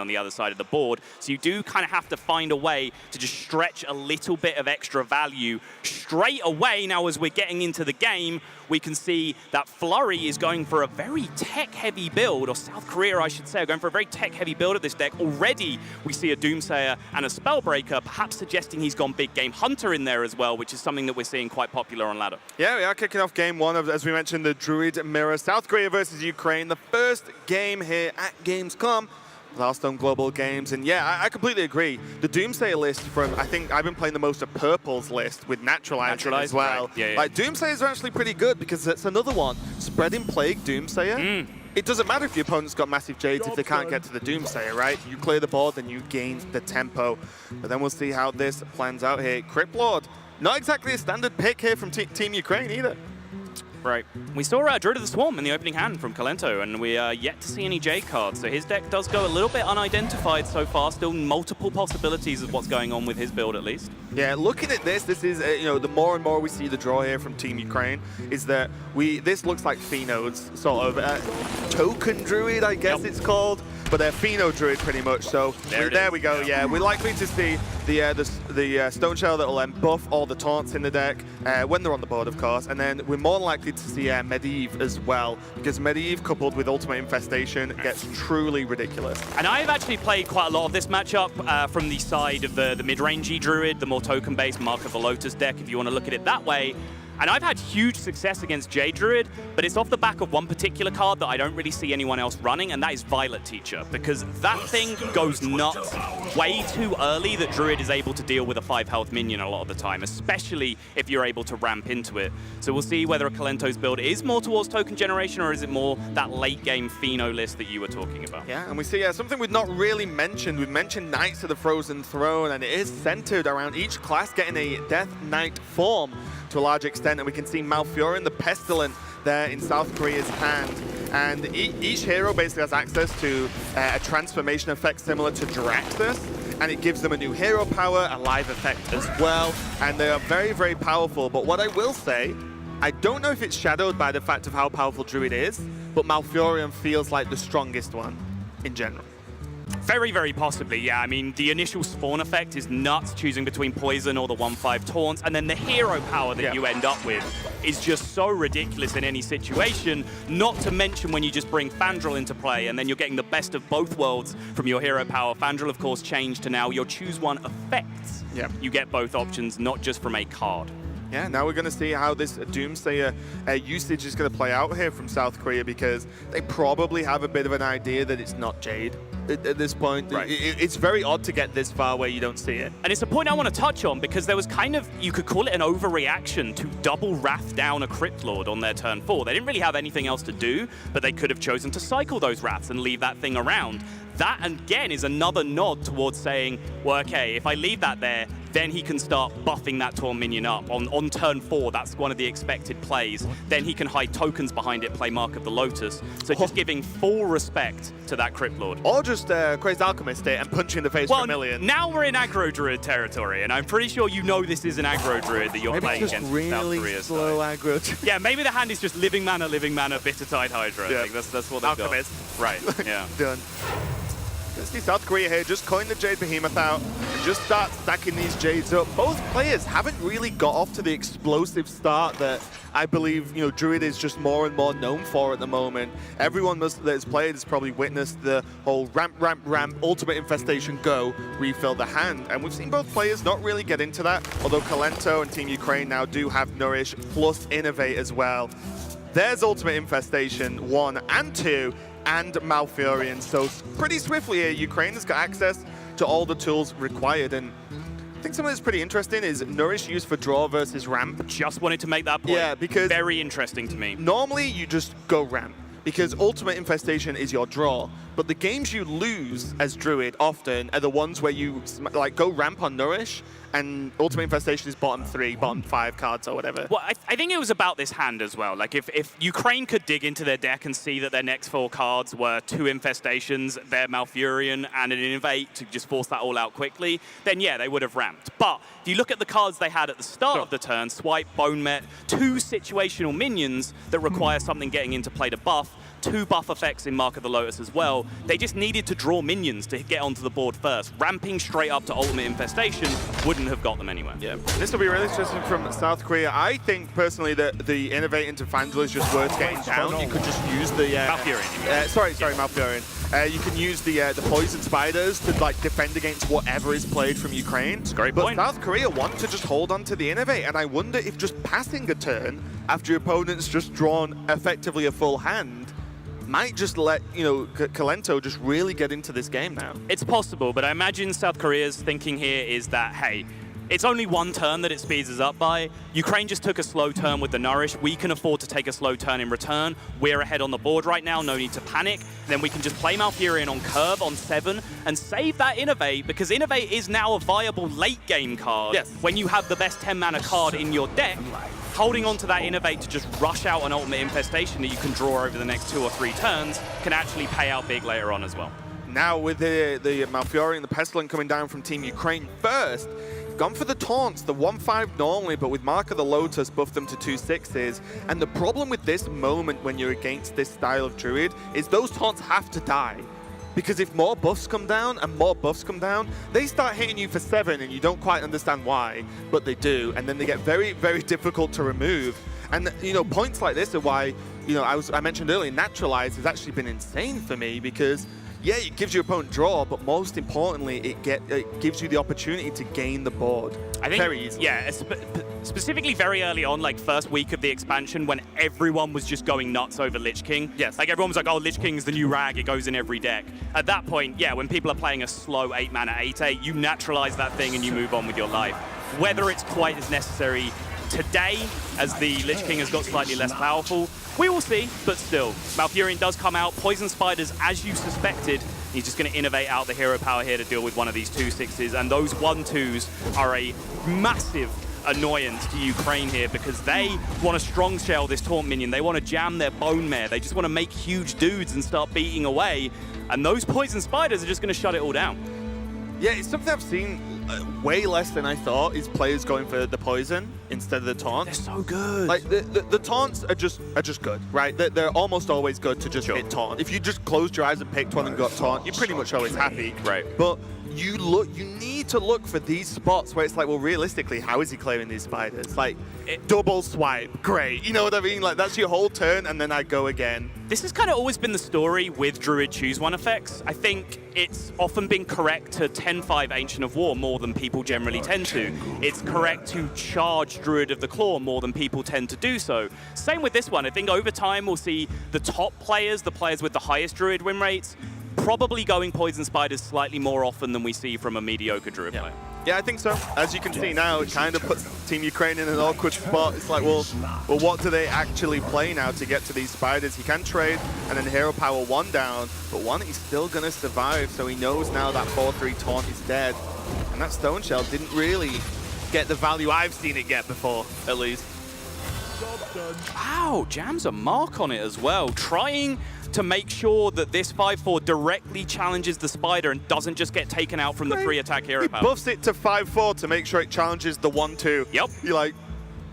on the other side of the board. So you do kind of have to find a way to just stretch a little bit of extra value straight away. Now, as we're getting into the game, we can see that Flurry is going for a very tech-heavy build, or South Korea, I should say, are going for a very tech-heavy build of this deck. Already, we see a Doomsayer and a Spellbreaker, perhaps suggesting he's gone big game Hunter in there as well, which is something that we're seeing quite popular on ladder. Yeah, we are kicking off game one of, as we mentioned, the Druid Mirror. South Korea versus Ukraine, the first game here at Gamescom. Hearthstone Global Games, and yeah, I completely agree. The Doomsayer list from, I think I've been playing the most of Purple's list with Naturalized as well. Right. Yeah. Like, Doomsayers are actually pretty good because it's another one. Spreading Plague Doomsayer. It doesn't matter if your opponent's got massive Jades if they can't get to the Doomsayer, right? You clear the board, then you gain the tempo. But then we'll see how this plans out here. Kriplord, not exactly a standard pick here from Team Ukraine either. Right. We saw Druid of the Swarm in the opening hand from Kalento, and we are yet to see any Jade cards. So his deck does go a little bit unidentified so far. Still multiple possibilities of what's going on with his build, at least. Yeah, looking at this is, you know, the more and more we see the draw here from Team Ukraine, is that this looks like Pheno's sort of token Druid, I guess it's called. But they're Pheno Druid pretty much, so there we go. Yeah, we're likely to see the Stone Shell that will buff all the taunts in the deck when they're on the board, of course, and then we're more likely to see Medivh as well, because Medivh coupled with Ultimate Infestation gets truly ridiculous. And I've actually played quite a lot of this matchup from the side of the mid-rangey Druid, the more token-based Mark of the Lotus deck, if you want to look at it that way. And I've had huge success against Jade Druid, but it's off the back of one particular card that I don't really see anyone else running, and that is Violet Teacher, because that thing goes nuts way too early that Druid is able to deal with a 5 health minion a lot of the time, especially if you're able to ramp into it. So we'll see whether a Kalento's build is more towards token generation, or is it more that late game Pheno list that you were talking about? Yeah, and we see something we've not really mentioned. We've mentioned Knights of the Frozen Throne, and it is centered around each class getting a Death Knight form to a large extent, and we can see Malfurion the Pestilent there in South Korea's hand. And each hero basically has access to a transformation effect similar to Draxus, and it gives them a new hero power, a live effect as well, and they are very, very powerful. But what I will say, I don't know if it's shadowed by the fact of how powerful Druid is, but Malfurion feels like the strongest one in general. Very, very possibly, yeah. I mean, the initial spawn effect is nuts, choosing between poison or the 1/5 taunts, and then the hero power that you end up with is just so ridiculous in any situation, not to mention when you just bring Fandral into play, and then you're getting the best of both worlds from your hero power. Fandral, of course, changed to now your choose one effects. You get both options, not just from a card. Yeah, now we're going to see how this Doomsayer usage is going to play out here from South Korea, because they probably have a bit of an idea that it's not Jade at this point. Right. It's very odd to get this far where you don't see it. And it's a point I want to touch on, because there was kind of, you could call it an overreaction to double Wrath down a Cryptlord on their turn 4. They didn't really have anything else to do, but they could have chosen to cycle those Wraths and leave that thing around. That, again, is another nod towards saying, well, okay, if I leave that there, then he can start buffing that Taunt minion up. On turn 4, that's one of the expected plays. Then he can hide tokens behind it, play Mark of the Lotus. So just giving full respect to that Cryptlord. Or just Crazed Alchemist it and punch in the face for a million. Now we're in aggro Druid territory, and I'm pretty sure you know this is an aggro Druid that you're playing against really South Korea. Slow aggro. Yeah, maybe the hand is just living mana, Bitter Tide Hydra. I think that's what they've got. Right, yeah. Done. Let's see South Korea here, just coin the Jade Behemoth out and just start stacking these Jades up. Both players haven't really got off to the explosive start that I believe, you know, Druid is just more and more known for at the moment. Everyone that has played has probably witnessed the whole ramp, Ultimate Infestation, go, refill the hand. And we've seen both players not really get into that, although Kalento and Team Ukraine now do have Nourish plus Innovate as well. There's Ultimate Infestation 1 and 2, and Malfurion. So pretty swiftly here, Ukraine has got access to all the tools required. And I think something that's pretty interesting is Nourish used for draw versus ramp. Just wanted to make that point. Yeah, because very interesting to me. Normally you just go ramp, because Ultimate Infestation is your draw. But the games you lose as Druid often are the ones where you like go ramp on Nourish, and Ultimate Infestation is bottom 3, bottom 5 cards or whatever. Well, I think it was about this hand as well. Like, if Ukraine could dig into their deck and see that their next 4 cards were 2 Infestations, their Malfurion, and an Innovate to just force that all out quickly, then yeah, they would have ramped. But if you look at the cards they had at the start of the turn, Swipe, Bone Met, 2 situational minions that require something getting into play to buff, 2 buff effects in Mark of the Lotus as well. They just needed to draw minions to get onto the board first. Ramping straight up to Ultimate Infestation wouldn't have got them anywhere. Yeah, this will be really interesting from South Korea. I think personally that the Innovate into Vandal is just worth getting down. You could just use the Malfurion. Sorry, Malfurion. You can use the poison spiders to like defend against whatever is played from Ukraine. It's a great but point. South Korea want to just hold on to the Innovate, and I wonder if just passing a turn after your opponent's just drawn effectively a full hand might just let, you know, Kalento just really get into this game now. It's possible, but I imagine South Korea's thinking here is that, hey, it's only 1 turn that it speeds us up by. Ukraine just took a slow turn with the Nourish. We can afford to take a slow turn in return. We're ahead on the board right now, no need to panic. Then we can just play Malfurion on curve on 7 and save that Innovate, because Innovate is now a viable late game card. Yes. When you have the best 10 mana card in your deck, holding on to that Innovate to just rush out an Ultimate Infestation that you can draw over the next 2 or 3 turns can actually pay out big later on as well. Now with the Malfurion and the Pestilent coming down from Team Ukraine first, gone for the taunts, the 1/5 normally, but with Mark of the Lotus buffed them to 2/6s. And the problem with this moment when you're against this style of Druid is those taunts have to die. Because if more buffs come down and more buffs come down, they start hitting you for 7 and you don't quite understand why, but they do. And then they get very, very difficult to remove. And, you know, points like this are why, you know, I mentioned earlier, Naturalize has actually been insane for me because, yeah, it gives your opponent draw, but most importantly, it gives you the opportunity to gain the board. I think, very easily. yeah, specifically very early on, like first week of the expansion, when everyone was just going nuts over Lich King. Yes. Like everyone was like, oh, Lich King's the new rag, it goes in every deck. At that point, yeah, when people are playing a slow 8 mana 8/8, you naturalize that thing and you move on with your life. Whether it's quite as necessary today, as the Lich King has got slightly less powerful, we will see, but still. Malfurion does come out, Poison Spiders, as you suspected. He's just going to innovate out the hero power here to deal with one of these 2/6s, and those 1/2s are a massive annoyance to Ukraine here because they want to strong shell this taunt minion. They want to jam their bone mare. They just want to make huge dudes and start beating away, and those Poison Spiders are just going to shut it all down. Yeah, it's something I've seen way less than I thought is players going for the poison instead of the taunt. They're so good. Like the taunts are just good, right? They're almost always good to just hit taunt. If you just closed your eyes and picked one and got taunt, you're pretty much always happy. Right. But you need to look for these spots where it's like, well, realistically, how is he clearing these spiders? Like, double swipe, great. You know what I mean? Like, that's your whole turn, and then I go again. This has kind of always been the story with Druid Choose One effects. I think it's often been correct to 10-5 Ancient of War more than people generally tend to. It's correct to charge Druid of the Claw more than people tend to do so. Same with this one. I think over time we'll see the top players, the players with the highest Druid win rates, probably going Poison Spiders slightly more often than we see from a mediocre Druid player. Yeah, I think so. As you can see now, it kind of puts Team Ukraine in an awkward spot. It's like, well, what do they actually play now to get to these spiders? He can trade and then hero power 1 down, but 1 he's still going to survive, so he knows now that 4/3 taunt is dead. And that Stone Shell didn't really get the value I've seen it get before, at least. Wow, jams a mark on it as well. Trying to make sure that this 5/4 directly challenges the spider and doesn't just get taken out from the 3-attack hero power. He buffs it to 5/4 to make sure it challenges the 1/2. Yep. You're like,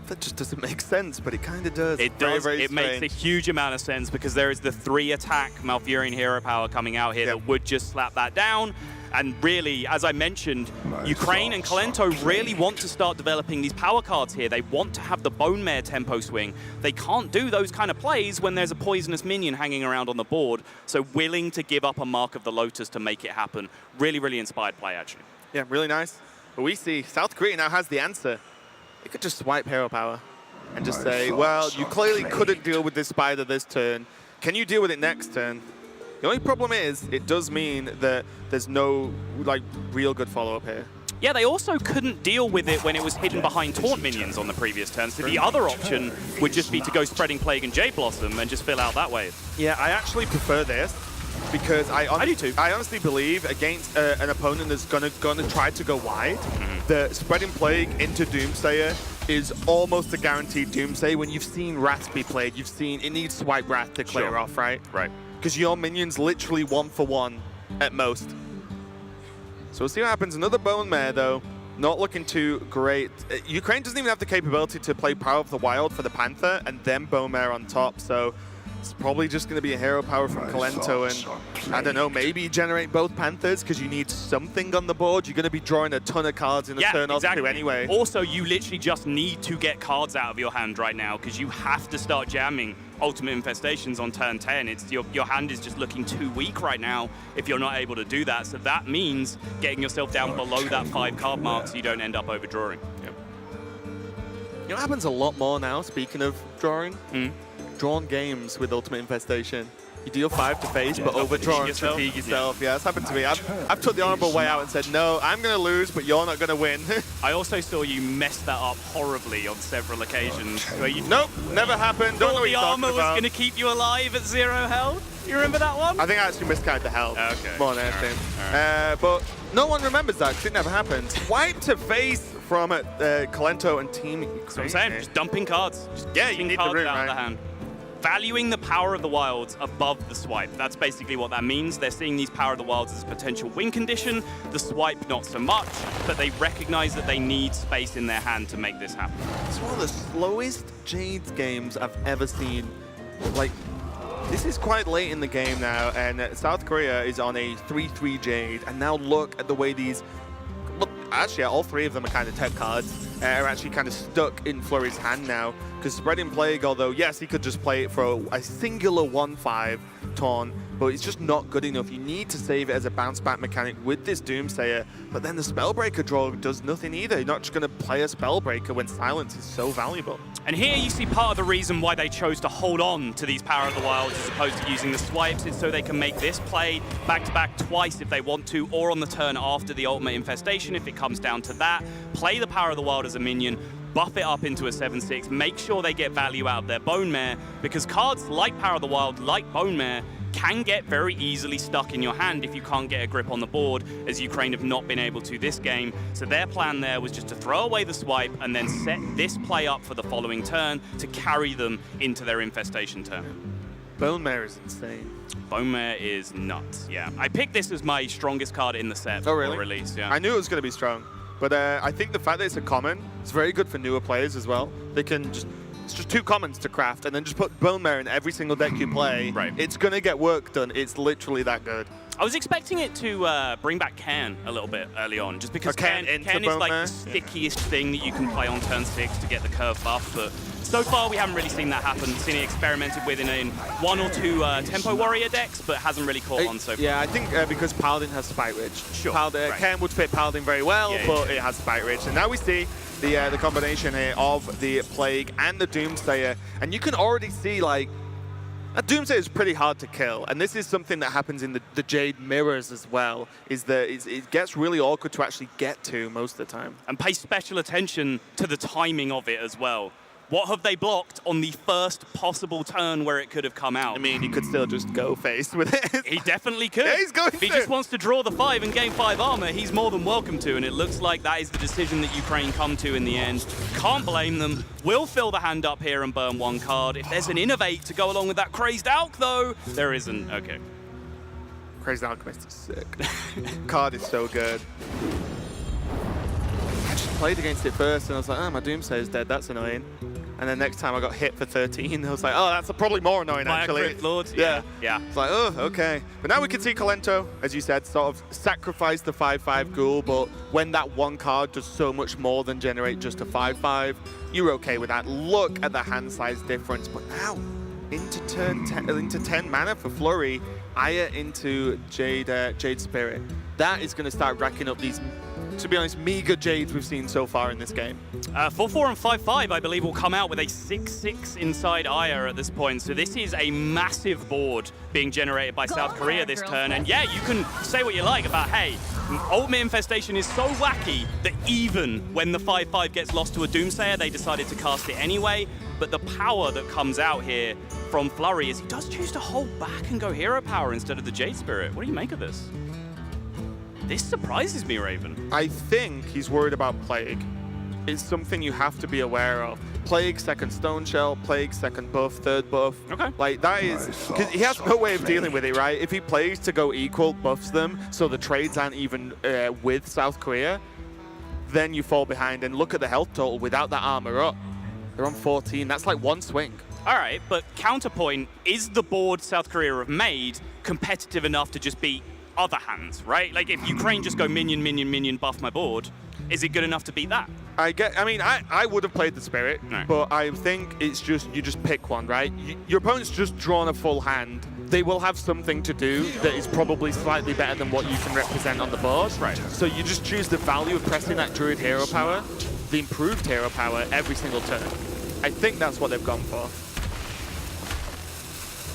that just doesn't make sense, but it kind of does. It does. Very it makes a huge amount of sense because there is the 3-attack Malfurion hero power coming out here that would just slap that down. And really, as I mentioned, Ukraine and Kalento really want to start developing these power cards here. They want to have the Bone Mare tempo swing. They can't do those kind of plays when there's a poisonous minion hanging around on the board. So willing to give up a Mark of the Lotus to make it happen. Really, really inspired play, actually. Yeah, really nice. But we see South Korea now has the answer. It could just swipe hero power and just say, well, you clearly couldn't deal with this spider this turn. Can you deal with it next turn? The only problem is, it does mean that there's no like real good follow-up here. Yeah, they also couldn't deal with it when it was hidden behind taunt minions on the previous turn, so the other option would just be to go Spreading Plague and Jade Blossom and just fill out that way. Yeah, I actually prefer this because I do too. I honestly believe against an opponent that's gonna try to go wide, the Spreading Plague into Doomsayer is almost a guaranteed Doomsayer. When you've seen Wrath be played, you've seen it needs Swipe Wrath to clear off, right? Right. Because your minion's literally 1-for-1 at most. So we'll see what happens. Another Bone Mare, though. Not looking too great. Ukraine doesn't even have the capability to play Power of the Wild for the Panther and then Bone Mare on top. So It's probably just going to be a hero power from Kolento, and I don't know, maybe generate both Panthers because you need something on the board. You're going to be drawing a ton of cards in a turn or two anyway. Also, you literally just need to get cards out of your hand right now because you have to start jamming Ultimate Infestations on turn 10. It's your hand is just looking too weak right now if you're not able to do that. So that means getting yourself down below that 5 card mark so you don't end up overdrawing. Yep. You know what happens a lot more now, speaking of drawing? Drawn games with Ultimate Infestation. You deal 5 to face, but overdraw and fatigue yourself. Yeah, that's happened to me. I've took the honorable way out and said, no, I'm going to lose, but you're not going to win. I also saw you mess that up horribly on several occasions. Where you nope, never happened. Don't know what the armor was going to keep you alive at 0 health. You remember that one? I think I actually miscounted the health. Okay. More than anything. But no one remembers that because it never happened. Swipe to face from Kolento and Team Ukraine. That's what I'm saying. Just dumping cards. Just you need the root, out of the hand. Valuing the power of the wilds above the swipe. That's basically what that means. They're seeing these power of the wilds as a potential win condition. The swipe, not so much, but they recognize that they need space in their hand to make this happen. It's one of the slowest Jades games I've ever seen. Like, this is quite late in the game now, and South Korea is on a 3-3 Jade, and now look at the way these... Look, actually, all 3 of them are kind of tech cards. Are actually kind of stuck in Flurry's hand now. Because Spreading Plague, although, yes, he could just play it for a singular 1-5 taunt, but it's just not good enough. You need to save it as a bounce-back mechanic with this Doomsayer, but then the Spellbreaker draw does nothing either. You're not just going to play a Spellbreaker when Silence is so valuable. And here you see part of the reason why they chose to hold on to these Power of the Wilds as opposed to using the swipes is so they can make this play back-to-back twice if they want to, or on the turn after the Ultimate Infestation if it comes down to that. Play the Power of the Wild as a minion, buff it up into a 7/6, make sure they get value out of their Bone Mare, because cards like Power of the Wild, like Bone Mare, can get very easily stuck in your hand if you can't get a grip on the board, as Ukraine have not been able to this game. So their plan there was just to throw away the swipe and then set this play up for the following turn to carry them into their infestation turn. Bone Mare is insane. Bone Mare is nuts, yeah. I picked this as my strongest card in the set for release, yeah. I knew it was going to be strong. But I think the fact that it's a common is very good for newer players as well. They can just, it's just 2 commons to craft and then just put Bone Mare in every single deck you play. Right. It's going to get work done. It's literally that good. I was expecting it to bring back Cairn a little bit early on, just because Cairn is like the stickiest thing that you can play on turn 6 to get the curve buff, but so far we haven't really seen that happen. Seen it experimented with in 1 or 2 Tempo Warrior decks, but hasn't really caught on so far. Yeah, I think because Paladin has Spite Ridge. Sure. Cairn would fit Paladin very well, but it has Spite Ridge. And now we see the combination here of the Plague and the Doomsayer, and you can already see, like, that Doomsayer is pretty hard to kill, and this is something that happens in the Jade mirrors as well, is that it gets really awkward to actually get to most of the time. And pay special attention to the timing of it as well. What have they blocked on the first possible turn where it could have come out? I mean, he could still just go face with it. He definitely could. Yeah, he's going if he just wants to draw the 5 and gain 5 armor, he's more than welcome to, and it looks like that is the decision that Ukraine come to in the end. Can't blame them. Will fill the hand up here and burn 1 card. If there's an Innovate to go along with that Crazed Alk, though, there isn't. Okay. Crazed Alchemist is sick. Card is so good. I just played against it first, and I was like, oh, my Doomsayer is dead. That's annoying. And then next time I got hit for 13, I was like, oh, that's probably more annoying, actually. Lord. Yeah. Yeah. It's like, oh, okay. But now we can see Kolento, as you said, sort of sacrifice the 5/5 ghoul, but when that 1 card does so much more than generate just a 5/5, you're okay with that. Look at the hand size difference. But now, into 10 mana for Flurry, Aya into Jade Spirit. That is going to start racking up these, to be honest, meager Jades we've seen so far in this game. 4/4 and 5/5, I believe, will come out with a 6/6 inside Aya at this point. So this is a massive board being generated by South Korea this turn. And yeah, you can say what you like about, hey, Ultimate Infestation is so wacky that even when the 5/5 gets lost to a Doomsayer, they decided to cast it anyway. But the power that comes out here from Flurry is he does choose to hold back and go Hero Power instead of the Jade Spirit. What do you make of this? This surprises me, Raven. I think he's worried about Plague. It's something you have to be aware of. Plague, second Stone Shell, Plague, second buff, third buff. Okay. Like, that is... Because he has no way of dealing with it, right? If he plays to go equal, buffs them, so the trades aren't even with South Korea, then you fall behind. And look at the health total without that armor up. They're on 14. That's like 1 swing. All right, but counterpoint, is the board South Korea have made competitive enough to just beat other hands, right? Like if Ukraine just go minion, minion, minion, buff my board, is it good enough to beat that? I would have played the Spirit, No. but I think it's just, you just pick one, right? Your opponent's just drawn a full hand. They will have something to do that is probably slightly better than what you can represent on the board. Right. So you just choose the value of pressing that Druid hero power, the improved hero power every single turn. I think that's what they've gone for.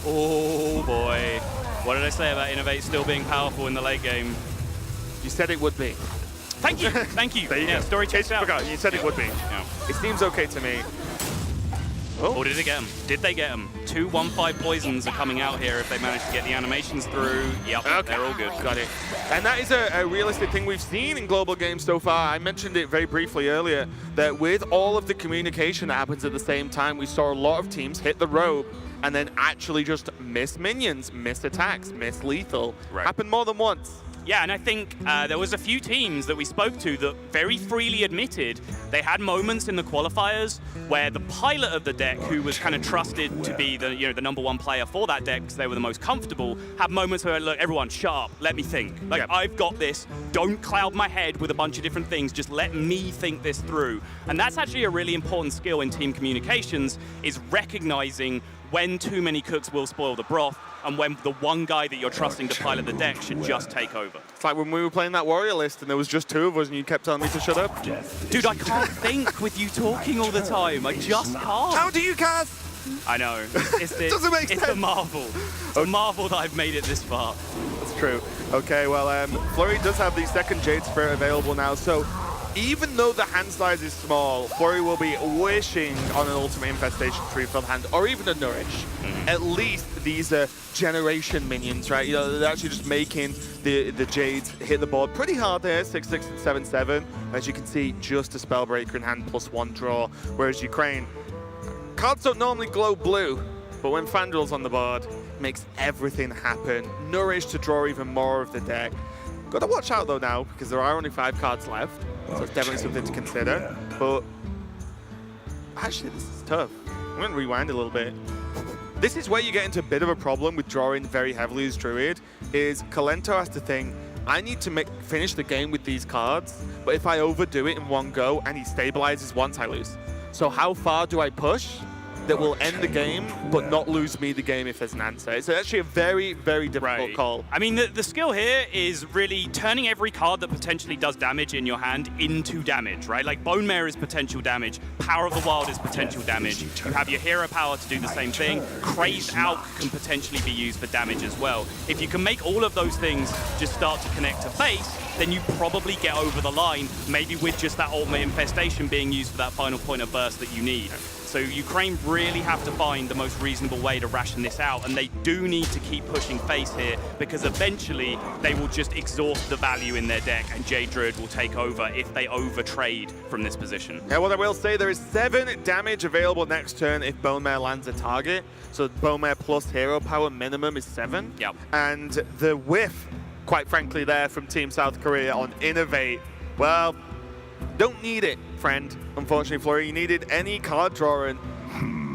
Oh boy. What did I say about Innovate still being powerful in the late game? You said it would be. Thank you, thank you. There you Yeah, go. story checks out. Forgot, you said it would be. Yeah. It seems okay to me. Oh, did they get him? Did they get him? 2 1/5 poisons are coming out here if they manage to get the animations through. Yep, Okay. they're all good. Got it. And that is a realistic thing we've seen in global games so far. I mentioned it very briefly earlier, that with all of the communication that happens at the same time, we saw a lot of teams hit the rope and then actually just miss minions, miss attacks, miss lethal. Right. Happened more than once. Yeah, and I think there was a few teams that we spoke to that very freely admitted they had moments in the qualifiers where the pilot of the deck, who was kind of trusted to be the the #1 player for that deck because they were the most comfortable, had moments where, look, everyone, shut up, let me think. Like, Yep. I've got this. Don't cloud my head with a bunch of different things. Just let me think this through. And that's actually a really important skill in team communications, is recognizing when too many cooks will spoil the broth, and when the one guy that you're trusting to pilot the deck should just take over. It's like when we were playing that warrior list and there was just 2 of us and you kept telling me to shut up. Dude, I can't think with you talking all the time. I just can't. How do you cast? I know. Doesn't make It's a sense. marvel. It's a marvel that I've made it this far. That's true. Okay, well, Flurry does have the second Jade Spirit available now, so even though the hand size is small, Flurry will be wishing on an Ultimate Infestation 3-field hand, or even a Nourish. At least these are generation minions, right? They're actually just making the Jades hit the board pretty hard there, 6/6 and 7/7. As you can see, just a Spellbreaker in hand plus 1 draw, whereas Ukraine, cards don't normally glow blue, but when Fandrel's on the board, it makes everything happen. Nourish to draw even more of the deck. Got to watch out though now, because there are only 5 cards left, so it's definitely something to consider. But actually, this is tough. I'm going to rewind a little bit. This is where you get into a bit of a problem with drawing very heavily as Druid, is Kalento has to think, I need to finish the game with these cards, but if I overdo it in one go and he stabilizes once, I lose. So how far do I push that will end the game, but not lose me the game if there's an answer? It's actually a very, very difficult call. I mean, the skill here is really turning every card that potentially does damage in your hand into damage, right? Like Bone Mare is potential damage, Power of the Wild is potential damage. You have your hero power to do the same thing. Crazed Alk can potentially be used for damage as well. If you can make all of those things just start to connect to face, then you probably get over the line, maybe with just that Ultimate Infestation being used for that final point of burst that you need. So Ukraine really have to find the most reasonable way to ration this out, and they do need to keep pushing face here, because eventually they will just exhaust the value in their deck, and Jade Druid will take over if they overtrade from this position. Yeah, what I will say, there is 7 damage available next turn if Bone Mare lands a target. So Bone Mare plus hero power minimum is 7. Yep. And the whiff, quite frankly, there from Team South Korea on Innovate, well, don't need it, friend. Unfortunately, Flurry, you needed any card drawing.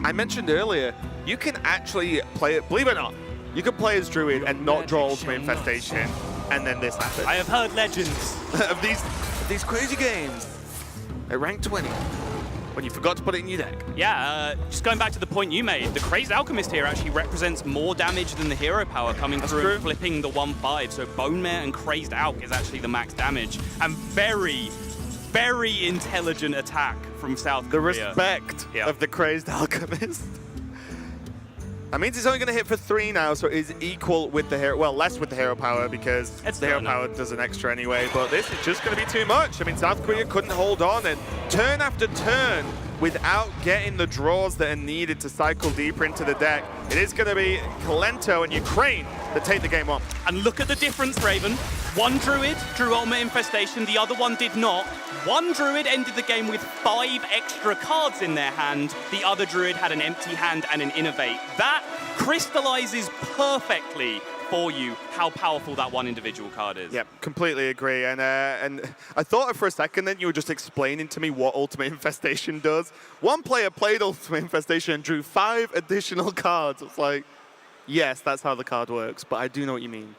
I mentioned earlier, you can actually play it, believe it or not, you can play as Druid and not draw Ultimate Infestation, and then this happens. I have heard legends. of these crazy games at rank 20, when you forgot to put it in your deck. Yeah, just going back to the point you made, the Crazed Alchemist here actually represents more damage than the hero power coming through and flipping the 1/5. So Bone Mare and Crazed Alch is actually the max damage. And very, very intelligent attack from South Korea. The respect of the Crazed Alchemist. That means it's only going to hit for 3 now, so it is equal with the hero, well, less with the hero power, because the hero power does an extra anyway, but this is just going to be too much. I mean, South Korea couldn't hold on, and turn after turn, without getting the draws that are needed to cycle deeper into the deck, it is going to be Kalento and Ukraine that take the game on. And look at the difference, Raven. One Druid drew Ultimate Infestation, the other one did not. One Druid ended the game with 5 extra cards in their hand. The other Druid had an empty hand and an Innovate. That crystallizes perfectly for you how powerful that one individual card is. Yep, completely agree. And I thought for a second that you were just explaining to me what Ultimate Infestation does. One player played Ultimate Infestation and drew 5 additional cards. It's like, yes, that's how the card works, but I do know what you mean.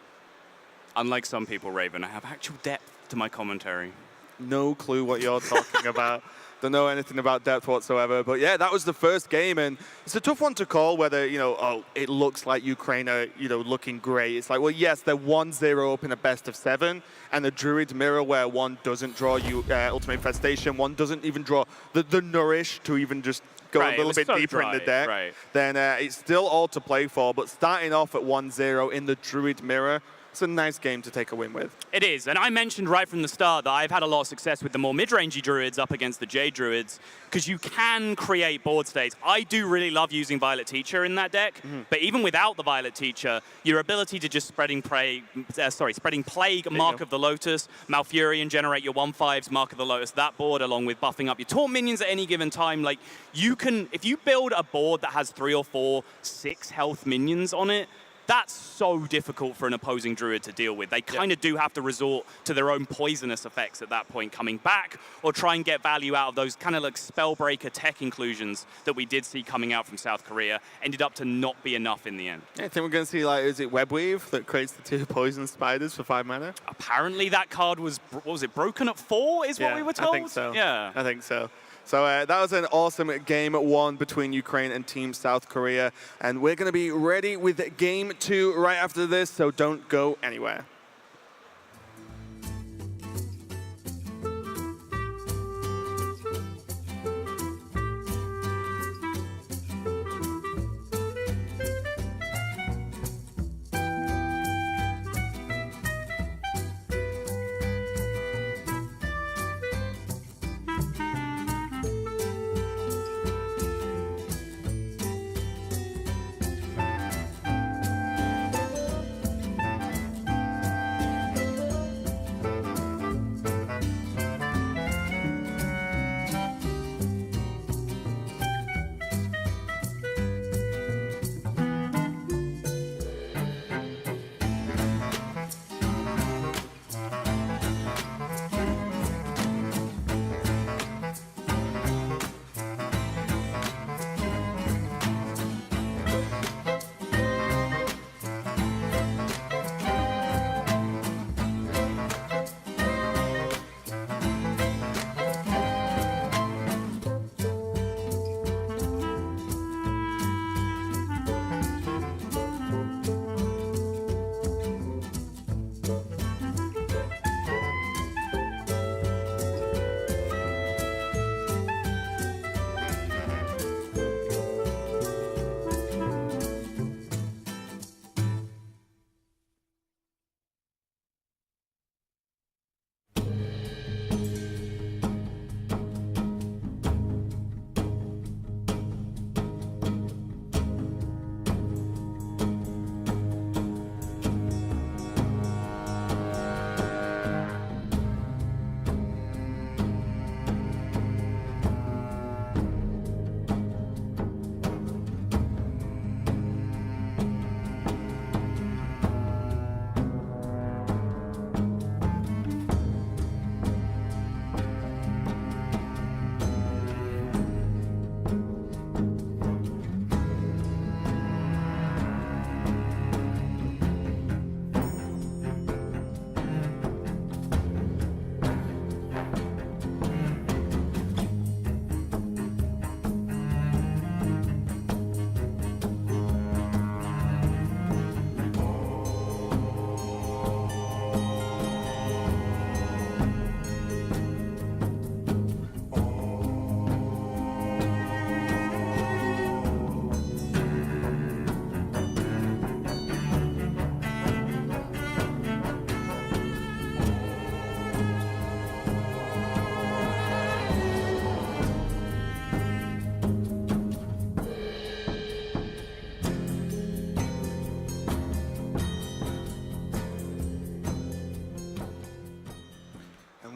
Unlike some people, Raven, I have actual depth to my commentary. No clue what you're talking about. Don't know anything about depth whatsoever. But yeah, that was the first game, and it's a tough one to call whether, oh, it looks like Ukraine are, looking great. It's like, well, yes, they're 1-0 up in a best of 7, and the Druid mirror where one doesn't draw Ultimate Infestation, one doesn't even draw the Nourish to even just go a little bit deeper in the deck, then it's still all to play for. But starting off at 1-0 in the Druid mirror, it's a nice game to take a win with. It is, and I mentioned right from the start that I've had a lot of success with the more mid-rangey druids up against the Jade druids, because you can create board states. I do really love using Violet Teacher in that deck, but even without the Violet Teacher, your ability to just Spreading Plague, Mark of the Lotus, Malfurion, generate your 1/5s, Mark of the Lotus, that board, along with buffing up your taunt minions at any given time. Like, you can, if you build a board that has 3 or 4 6 health minions on it, that's so difficult for an opposing druid to deal with. They kind of do have to resort to their own poisonous effects at that point, coming back, or try and get value out of those kind of like Spellbreaker tech inclusions that we did see coming out from South Korea. Ended up to not be enough in the end. Yeah, I think we're going to see, like, is it Webweave that creates the 2 poison spiders for 5 mana? Apparently that card was, what was it, broken at 4 is what we were told? I think so. Yeah. I think so. So that was an awesome game 1 between Ukraine and Team South Korea. And we're going to be ready with game 2 right after this, so don't go anywhere.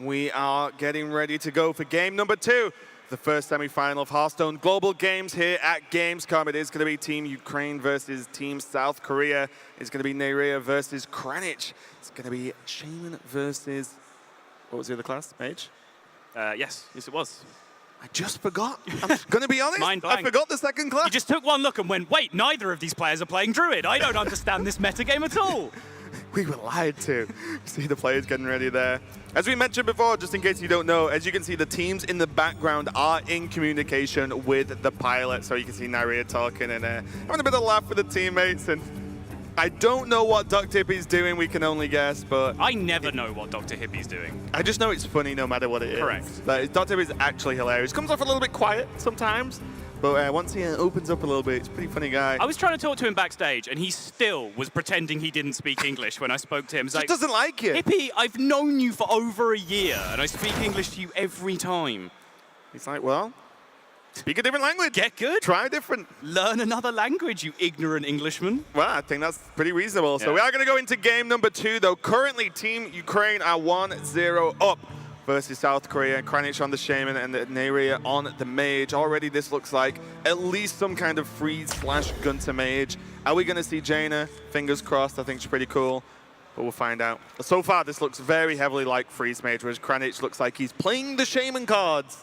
We are getting ready to go for game number 2. the first semi-final of Hearthstone Global Games here at Gamescom. It is going to be Team Ukraine versus Team South Korea. It's going to be Nerea versus Kranich. It's going to be Shaman versus, what was the other class? Mage? Yes, it was. I just forgot. I'm going to be honest. Mind blank. I forgot the second class. You just took one look and went, wait, neither of these players are playing Druid. I don't understand this metagame at all. We were lied to. See the players getting ready there. As we mentioned before, just in case you don't know, as you can see, the teams in the background are in communication with the pilot. So you can see Nerea talking and having a bit of a laugh with the teammates. And I don't know what Dr. Hippie's doing. We can only guess, but I never know what Dr. Hippie's doing. I just know it's funny no matter what it is. Correct. Like, Dr. Hippie's actually hilarious. Comes off a little bit quiet sometimes. But once he opens up a little bit, he's a pretty funny guy. I was trying to talk to him backstage, and he still was pretending he didn't speak English when I spoke to him. He's He like, doesn't like you. Hippie, I've known you for over a year, and I speak English to you every time. He's like, well, speak a different language. Get good. Try different. Learn another language, you ignorant Englishman. Well, I think that's pretty reasonable. So Yeah. we are going to go into game number 2, though. Currently, Team Ukraine are 1-0 up versus South Korea. Kranich on the Shaman and Nerea on the Mage. Already, this looks like at least some kind of freeze/gun to Mage. Are we going to see Jaina? Fingers crossed. I think she's pretty cool, but we'll find out. So far, this looks very heavily like Freeze Mage, whereas Kranich looks like he's playing the Shaman cards,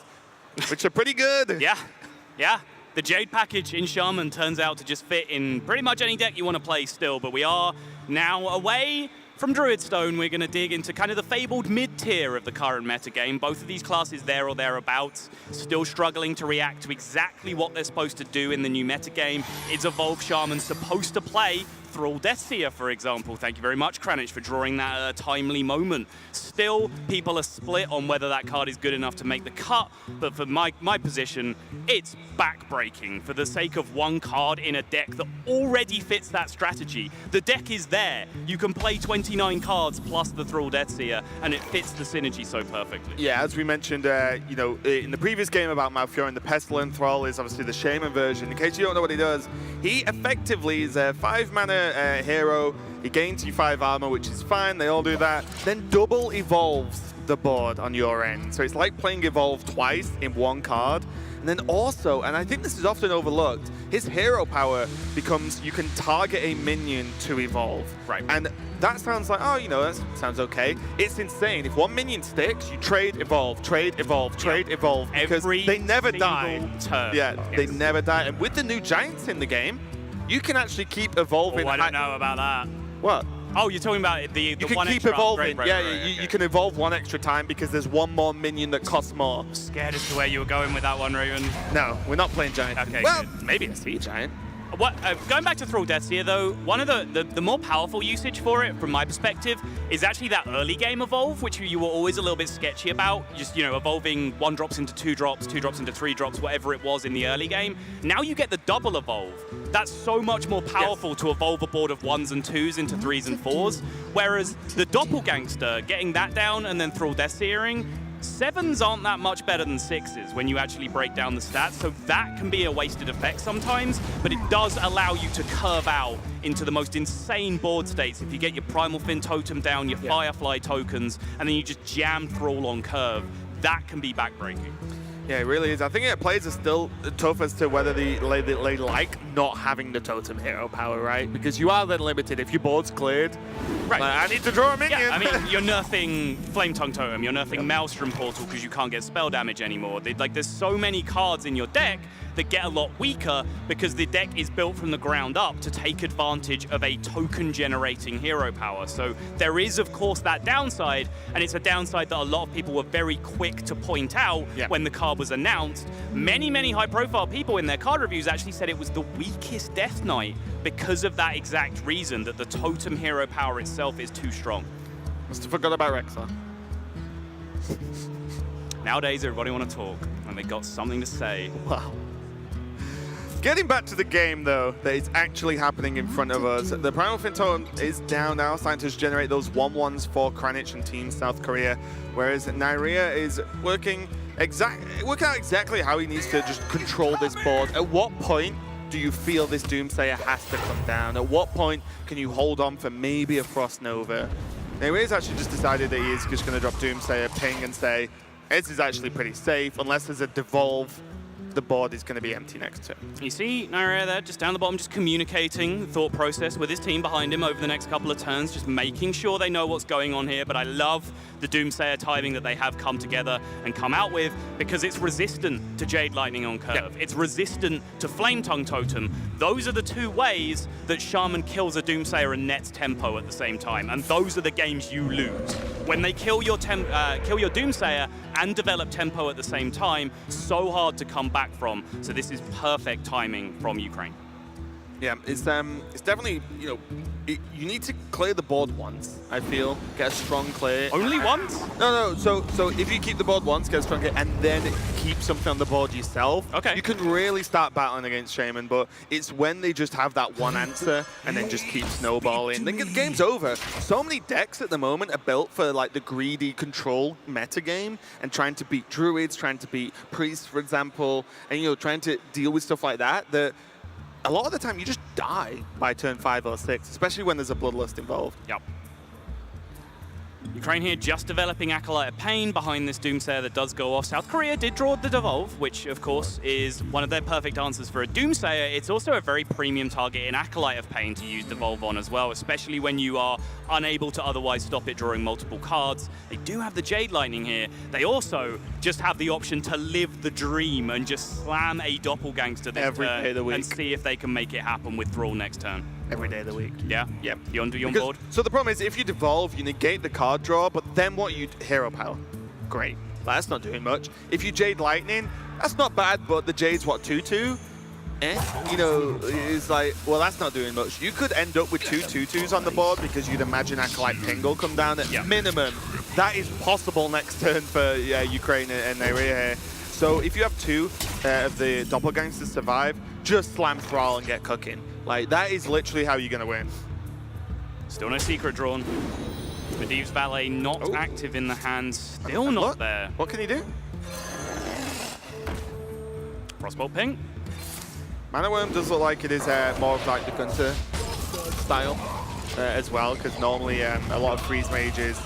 which are pretty good. Yeah. The Jade package in Shaman turns out to just fit in pretty much any deck you want to play still, but we are now away from Druidstone. We're going to dig into kind of the fabled mid-tier of the current metagame. Both of these classes there or thereabouts, still struggling to react to exactly what they're supposed to do in the new metagame. Is Evolved Shaman supposed to play Thrall Deathseer, for example? Thank you very much, Kranich, for drawing that at a timely moment. Still, people are split on whether that card is good enough to make the cut, but for my position, it's backbreaking for the sake of one card in a deck that already fits that strategy. The deck is there. You can play 29 cards plus the Thrall Deathseer, and it fits the synergy so perfectly. Yeah, as we mentioned, you know, in the previous game about Malfurion, the Pestilent Thrall is obviously the Shaman version. In case you don't know what he does, he effectively is a 5-mana hero. He gains you 5 armor, which is fine. They all do that. Then double evolves the board on your end. So it's like playing Evolve twice in one card. And then also, and I think this is often overlooked, his hero power becomes you can target a minion to evolve. Right. And that sounds like, oh, you know, that sounds okay. It's insane. If one minion sticks, you trade, evolve, trade, evolve, trade, evolve. Because Every they never single die. turn. Yeah, they Yes. never die. And with the new giants in the game, you can actually keep evolving. Oh, I don't know about that. What? Oh, you're talking about the You can one keep extra evolving. upgrade, right, You okay. can evolve one extra time because there's one more minion that costs more. Scared as to where you were going with that one, Raven. No, we're not playing giant. Okay, well, good. maybe a sea giant. What, going back to Thrall Deathseer though, one of the more powerful usage for it, from my perspective, is actually that early game evolve, which you were always a little bit sketchy about. Just, you know, evolving 1 drops into 2 drops, 2 drops into 3 drops, whatever it was in the early game. Now you get the double evolve. That's so much more powerful to evolve a board of 1s and 2s into 3s and 4s. Whereas the Doppelgangster, getting that down and then Thrall Deathseering, 7s aren't that much better than 6s when you actually break down the stats, so that can be a wasted effect sometimes, but it does allow you to curve out into the most insane board states. If you get your Primal Fin totem down, your Firefly tokens, and then you just jam Thrall on curve, that can be backbreaking. Yeah, it really is. I think players are still tough as to whether they like not having the totem hero power, right? Because you are then limited. If your board's cleared, Right. like, I need to draw a minion. Yeah, I mean, you're nerfing Flame Tongue Totem, you're nerfing Maelstrom Portal because you can't get spell damage anymore. There's so many cards in your deck that get a lot weaker because the deck is built from the ground up to take advantage of a token-generating hero power. So there is, of course, that downside, and it's a downside that a lot of people were very quick to point out when the card was announced. Many high-profile people in their card reviews actually said it was the weakest Death Knight because of that exact reason, that the totem hero power itself is too strong. Must have forgot about Rexar. Nowadays, everybody want to talk, and they got something to say. Wow. Getting back to the game, though, that is actually happening in front of us. The Primal Fin Totem is down now, starting to generate those 1/1s for Kranich and Team South Korea, whereas Nerea is working out exactly how he needs to just control this board. At what point do you feel this Doomsayer has to come down? At what point can you hold on for maybe a Frost Nova? Nerea's actually just decided that he is just going to drop Doomsayer, ping, and say, Ez is actually pretty safe. Unless there's a devolve, the board is going to be empty next turn. You see Naira there, just down the bottom, just communicating thought process with his team behind him over the next couple of turns, just making sure they know what's going on here. But I love the Doomsayer timing that they have come together and come out with, because it's resistant to Jade Lightning on curve. Yep. It's resistant to Flame Tongue Totem. Those are the two ways that Shaman kills a Doomsayer and nets tempo at the same time, and those are the games you lose. When they kill your Doomsayer and develop tempo at the same time, so hard to come back from. So this is perfect timing from Ukraine. Yeah, it's definitely, you know, you need to clear the board once, I feel. Get a strong clear. Only once? No. So if you keep the board once, get a strong clear, and then keep something on the board yourself, okay, you can really start battling against Shaman. But it's when they just have that one answer and then just keep snowballing. The game's over. So many decks at the moment are built for like the greedy control meta game and trying to beat druids, trying to beat priests, for example, and you know, trying to deal with stuff like that. That a lot of the time you just die by turn 5 or 6, especially when there's a bloodlust involved. Yep. Ukraine here just developing Acolyte of Pain behind this Doomsayer that does go off. South Korea did draw the Devolve, which of course is one of their perfect answers for a Doomsayer. It's also a very premium target in Acolyte of Pain to use Devolve on as well, especially when you are unable to otherwise stop it drawing multiple cards. They do have the Jade Lightning here. They also just have the option to live the dream and just slam a Doppelgangster this every turn day of the week and see if they can make it happen with Thrall next turn. Every day of the week. Yeah, yep. You on board? So the problem is, if you devolve, you negate the card draw, but then what you hero power? Great. That's not doing much. If you Jade Lightning, that's not bad, but the Jade's what, 2/2? You know, it's like, well, that's not doing much. You could end up with 2 2/2s on the board because you'd imagine Acolyte Ping will come down at minimum. That is possible next turn for Ukraine and Naira here. So if you have 2 of the Doppelgangsters survive, just slam Thrall and get cooking. Like, that is literally how you're going to win. Still no secret drawn. Medivh's Valet not active in the hand, still not there. What can he do? Frostbolt Ping. Mana Worm does look like it is more of like the Gunter style as well, because normally a lot of freeze mages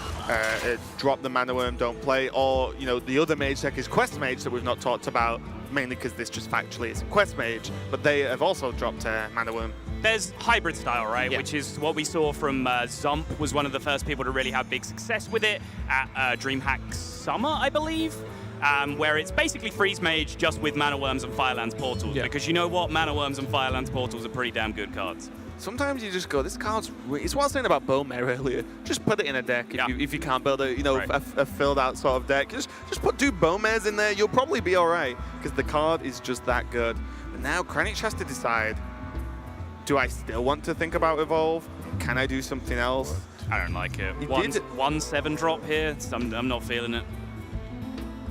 drop the Mana Worm, don't play, or you know, the other mage deck is Quest Mage that we've not talked about, mainly because this just factually is Quest Mage, but they have also dropped Mana Worm. There's hybrid style, right? Yeah. Which is what we saw from Zump, was one of the first people to really have big success with it at DreamHack Summer, I believe. Where it's basically Freeze Mage just with Mana Worms and Firelands Portals. Yeah. Because you know what? Mana Worms and Firelands Portals are pretty damn good cards. Sometimes you just go, this card's... It's what I was saying about Bone Mare earlier. Just put it in a deck if you can't build a, you know, a filled out sort of deck. Just put 2 Bone Mares in there. You'll probably be all right because the card is just that good. But now Kranich has to decide, do I still want to think about Evolve? Can I do something else? I don't like it. 1/7 drop here. I'm not feeling it.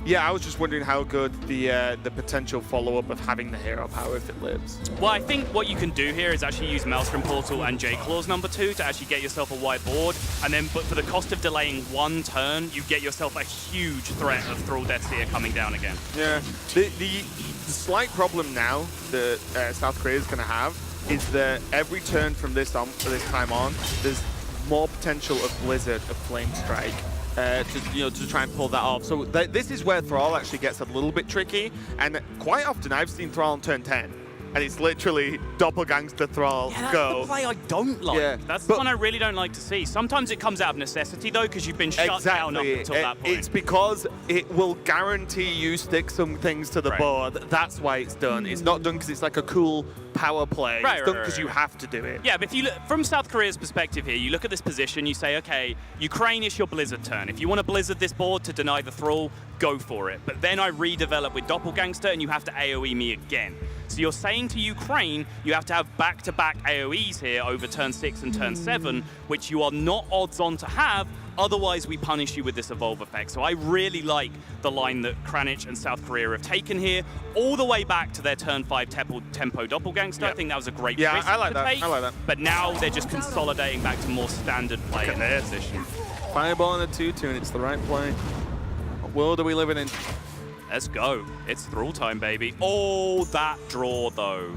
Yeah, I was just wondering how good the potential follow-up of having the hero power if it lives. Well, I think what you can do here is actually use Maelstrom Portal and J-Claws #2 to actually get yourself a wide board, and then, but for the cost of delaying 1 turn, you get yourself a huge threat of Thrall Deathseer coming down again. Yeah, the slight problem now that South Korea is going to have is that every turn from this time on, there's more potential of Blizzard, of Flame Strike. To try and pull that off. So this is where Thrall actually gets a little bit tricky, and quite often I've seen Thrall on turn 10, and it's literally Doppelgangster Thrall, that's go. the play I don't like. Yeah, that's the one I really don't like to see. Sometimes it comes out of necessity though, because you've been shut down up until that point. It's because it will guarantee you stick some things to the board. That's why it's done. It's not done because it's like a cool power play. It's done because you have to do it. Yeah, but if you look from South Korea's perspective here, you look at this position, you say, okay, Ukraine is your Blizzard turn. If you want to Blizzard this board to deny the Thrall, go for it. But then I redevelop with Doppelgangster and you have to AoE me again. So you're saying to Ukraine, you have to have back-to-back AoEs here over turn 6 and turn 7, which you are not odds on to have, otherwise we punish you with this Evolve effect. So I really like the line that Kranich and South Korea have taken here, all the way back to their turn 5 tempo Doppelgangster. I think that was a great risk I like to take. I like that. But now they're just consolidating back to more standard play in their position. Fireball and a 2/2, and it's the right play. What world are we living in? Let's go. It's Thrall time, baby. Oh, that draw, though,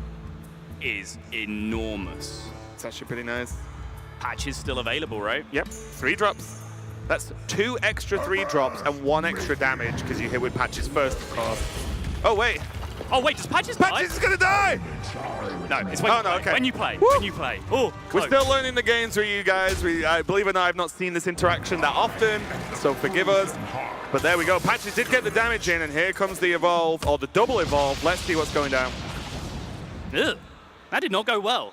is enormous. It's actually pretty nice. Patch is still available, right? Yep. 3 drops. That's 2 extra 3-drops and 1 extra damage because you hit with Patches first, of course. Oh, wait. Oh, wait, does Patches die? Patches is going to die! No, it's when you play. Okay. When you play. Woo! When you play. Oh, We're still learning the games with you guys. I believe it or not, I've not seen this interaction that often, so forgive us. But there we go. Patches did get the damage in, and here comes the evolve, or the double evolve. Let's see what's going down. Ugh, that did not go well.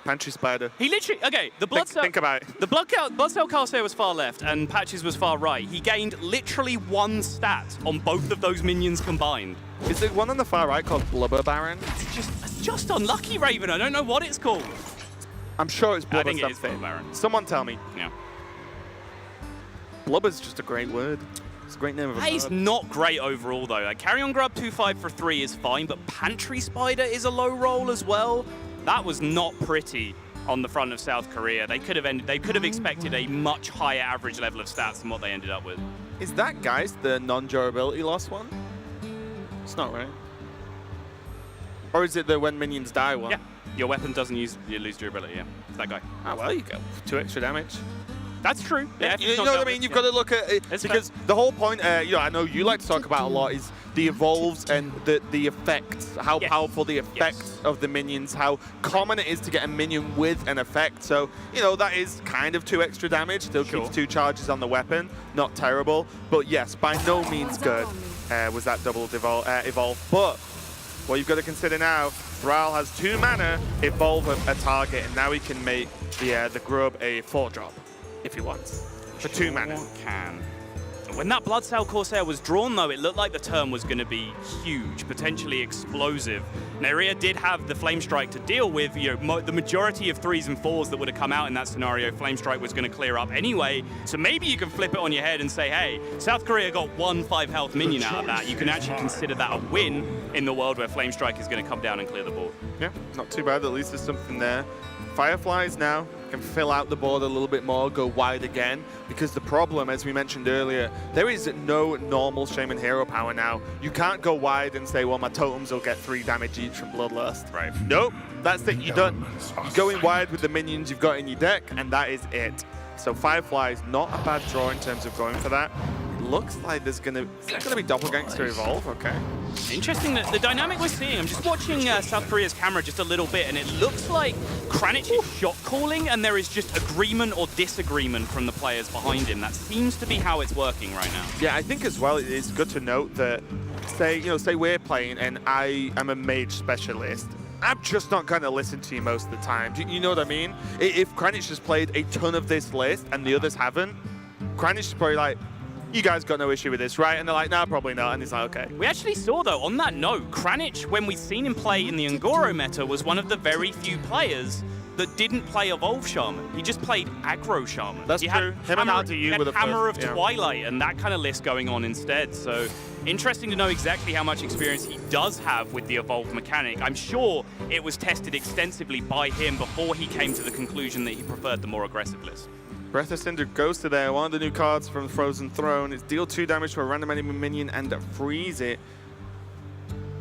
Pantry Spider. He literally, okay, the blood cell. Think about it. The blood cell caster was far left and Patches was far right. He gained literally 1 stat on both of those minions combined. Is there one on the far right called Blubber Baron? It's just unlucky, Raven. I don't know what it's called. I'm sure it's Blubber I think something. it is Baron. Someone tell me. Yeah. Blubber's just a great word. It's a great name of a That is bird. not great overall, though. Like, Carry On Grub 2-5 for 3 is fine, but Pantry Spider is a low roll as well. That was not pretty on the front of South Korea. They could have expected a much higher average level of stats than what they ended up with. Is that, guys, the non-durability loss one? It's not, right? Or is it the when minions die one? Yeah, your weapon doesn't you lose durability, yeah. It's that guy. Ah, well, you go. 2 extra damage. That's true. Yeah, if You it's know not what I double, mean? You've yeah. got to look at it It's because the whole point, I know you like to talk about a lot, is the evolves and the effects, how Yes. powerful the effects of the minions, how common it is to get a minion with an effect. So, that is kind of 2 extra damage. Still keeps 2 charges on the weapon. Not terrible. But yes, by no means good was that double evolve. But what you've got to consider now, Thrall has 2 mana, evolve a target, and now he can make the grub a 4-drop if he wants. For 2 mana. Can. When that Blood Cell Corsair was drawn, though, it looked like the turn was going to be huge, potentially explosive. Neria did have the Flame Strike to deal with. The majority of 3s and 4s that would have come out in that scenario, Flame Strike was going to clear up anyway. So maybe you can flip it on your head and say, hey, South Korea got 1 5-health minion out of that. You can actually consider that a win in the world where Flame Strike is going to come down and clear the board. Yeah, not too bad. At least there's something there. Fireflies now can fill out the board a little bit more, go wide again, because the problem, as we mentioned earlier, there is no normal Shaman hero power now. You can't go wide and say, well, my totems will get 3 damage each from Bloodlust. Right. Nope, that's it, you're done. You're going wide with the minions you've got in your deck, and that is it. So Firefly is not a bad draw in terms of going for that. It looks like there's gonna be Doppelgangster evolve, okay. Interesting, the dynamic we're seeing. I'm just watching South Korea's camera just a little bit, and it looks like Kranich is shot calling, and there is just agreement or disagreement from the players behind him. That seems to be how it's working right now. Yeah, I think as well it's good to note that, say we're playing and I am a mage specialist. I'm just not going to listen to you most of the time. Do you know what I mean? If Kranich has played a ton of this list and the others haven't, Kranich is probably like, you guys got no issue with this, right? And they're like, no, probably not. And he's like, okay. We actually saw, though, on that note, Kranich, when we've seen him play in the Ngoro meta, was one of the very few players that didn't play Evolve Shaman. He just played Aggro Shaman. That's true. Him and RTU were the Hammer first, of Twilight and that kind of list going on instead. So interesting to know exactly how much experience he does have with the Evolve mechanic. I'm sure it was tested extensively by him before he came to the conclusion that he preferred the more aggressive list. Breath of Cinder goes to there. One of the new cards from Frozen Throne. It's deal 2 damage to a random enemy minion and freeze it.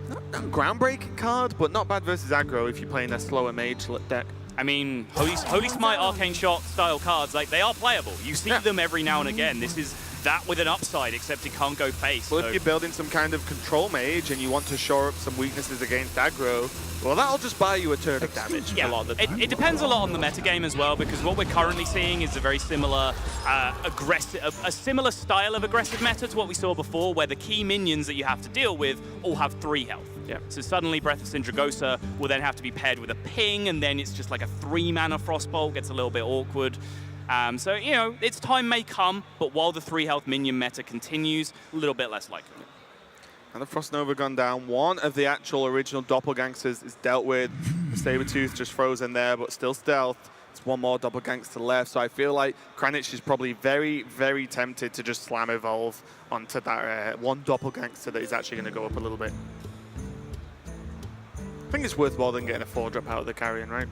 Not a groundbreaking card, but not bad versus aggro if you're playing a slower mage deck. I mean, Holy Smite, Arcane Shot style cards, like, they are playable. You see them every now and again. This is that with an upside, except it can't go face. Well, so. if you're building some kind of control mage and you want to shore up some weaknesses against aggro, well, that'll just buy you a turn of damage a lot of the time. It depends a lot on the metagame as well, because what we're currently seeing is a very similar a similar style of aggressive meta to what we saw before, where the key minions that you have to deal with all have 3 health. Yeah. So suddenly Breath of Sindragosa will then have to be paired with a ping, and then it's just like a 3-mana Frostbolt, gets a little bit awkward. So, its time may come, but while the 3 health minion meta continues, a little bit less likely. And the Frost Nova gone down. One of the actual original Doppelgangsters is dealt with. The Sabertooth just frozen there, but still stealth. It's one more Doppelgangster left, so I feel like Kranich is probably very, very tempted to just slam Evolve onto that one Doppelgangster that is actually going to go up a little bit. I think it's worth more than getting a 4-drop out of the Carrion, right?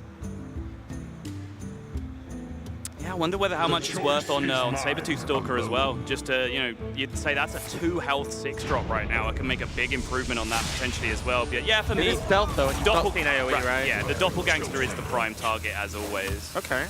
Yeah, I wonder how much it's worth on Sabertooth Stalker as well. Just to, you'd say that's a 2 health 6-drop right now. I can make a big improvement on that potentially as well. But yeah, for me, it is stealth though, and you've not seen AoE, right? Yeah, the Doppelgangster is the prime target as always. Okay.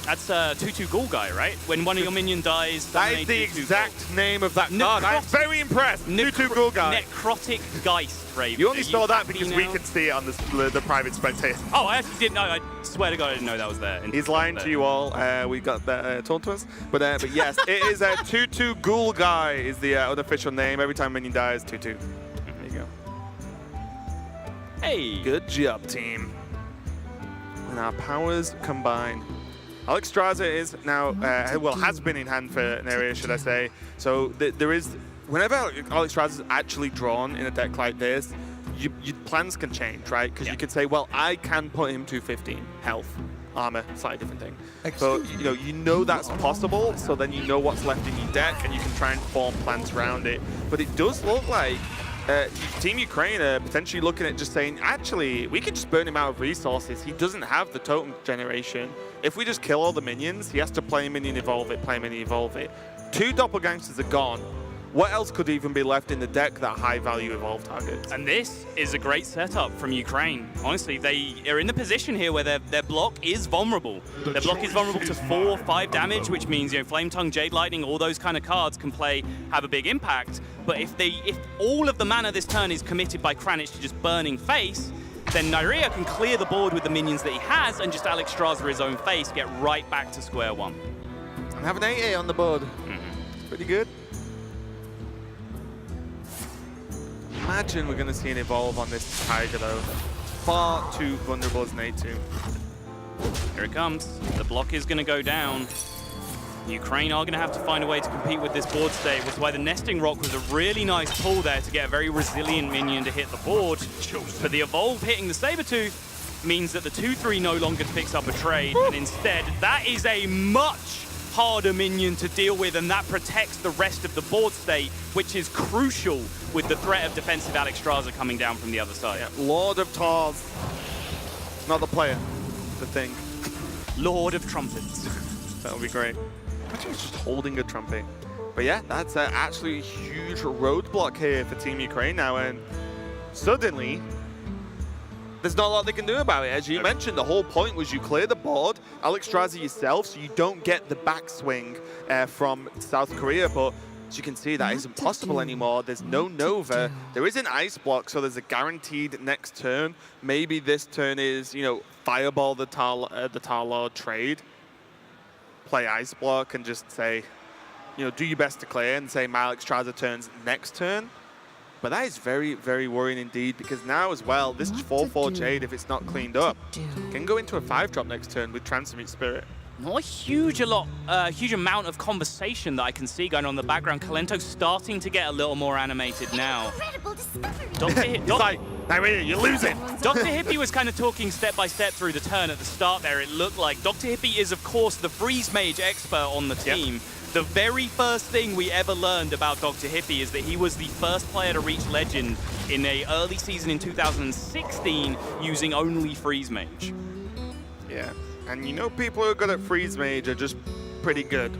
That's 2/2 Ghoul guy, right? When one of your minion dies, that is the exact name of that card. I'm very impressed. 2/2 Ghoul guy. Necrotic Geist, Raven. You only saw that because now? we could see it on the private spectator. Oh, I actually didn't know. I swear to God, I didn't know that was there. He's lying to you all. We got that told to us. But yes, it is 2/2 Ghoul guy is the unofficial name. Every time minion dies, 2/2. There you go. Hey. Good job, team. And our powers combined. Alexstrasza is now, well, has been in hand for an area, should I say. So there is, whenever Alexstrasza is actually drawn in a deck like this, your plans can change, right? Because you can say, well, I can put him to 15 health, armor, slightly different thing. So you know that's possible. So then you know what's left in your deck, and you can try and form plans around it. But it does look like Team Ukraine are potentially looking at just saying, actually, we could just burn him out of resources. He doesn't have the totem generation. If we just kill all the minions, he has to play minion, evolve it, play minion, evolve it. 2 doppelgangsters are gone. What else could even be left in the deck that high-value evolve targets? And this is a great setup from Ukraine. Honestly, they are in the position here where their block is vulnerable. Their block is vulnerable to 4, 5 damage, which means Flame Tongue, Jade Lightning, all those kind of cards can have a big impact. But if all of the mana this turn is committed by Kranich to just Burning Face, then Nyria can clear the board with the minions that he has and just Alexstrasza his own face, get right back to square one. And have an 8 on the board. It's pretty good. Imagine we're going to see an evolve on this Tiger, though. Far too vulnerable as an 8-2. Here it comes. The block is going to go down. Ukraine are going to have to find a way to compete with this board state, which is why the Nesting Rock was a really nice pull there to get a very resilient minion to hit the board. But the evolve hitting the Sabertooth means that the 2/3 no longer picks up a trade, and instead, that is a much harder minion to deal with, and that protects the rest of the board state, which is crucial with the threat of defensive Alexstrasza coming down from the other side. Yeah. Lord of Tars. Not the player, the thing. Lord of Trumpets. That would be great. Imagine he's just holding a trumpet. But yeah, that's actually a huge roadblock here for Team Ukraine now, and suddenly, there's not a lot they can do about it. As you mentioned, the whole point was you clear the board, Alexstrasza yourself, so you don't get the backswing from South Korea, but as you can see, that isn't possible anymore. There's no Nova. There is an ice block, so there's a guaranteed next turn. Maybe this turn is, fireball the Tar Lord trade, play ice block, and just say, do your best to clear, and say my Alexstrasza turns next turn. But that is very, very worrying indeed, because now as well, this 4/4 Jade, if it's not cleaned up, can go into a 5-drop next turn with Transmute Spirit. Not a huge amount of conversation that I can see going on in the background. Kalento's starting to get a little more animated now. It's like, Nyria, you're losing. Dr. Hippie was kind of talking step by step through the turn at the start there. It looked like Dr. Hippie is, of course, the freeze mage expert on the team. Yep. The very first thing we ever learned about Dr. Hippie is that he was the first player to reach Legend in an early season in 2016 using only freeze mage. Yeah. And people who are good at freeze mage are just pretty good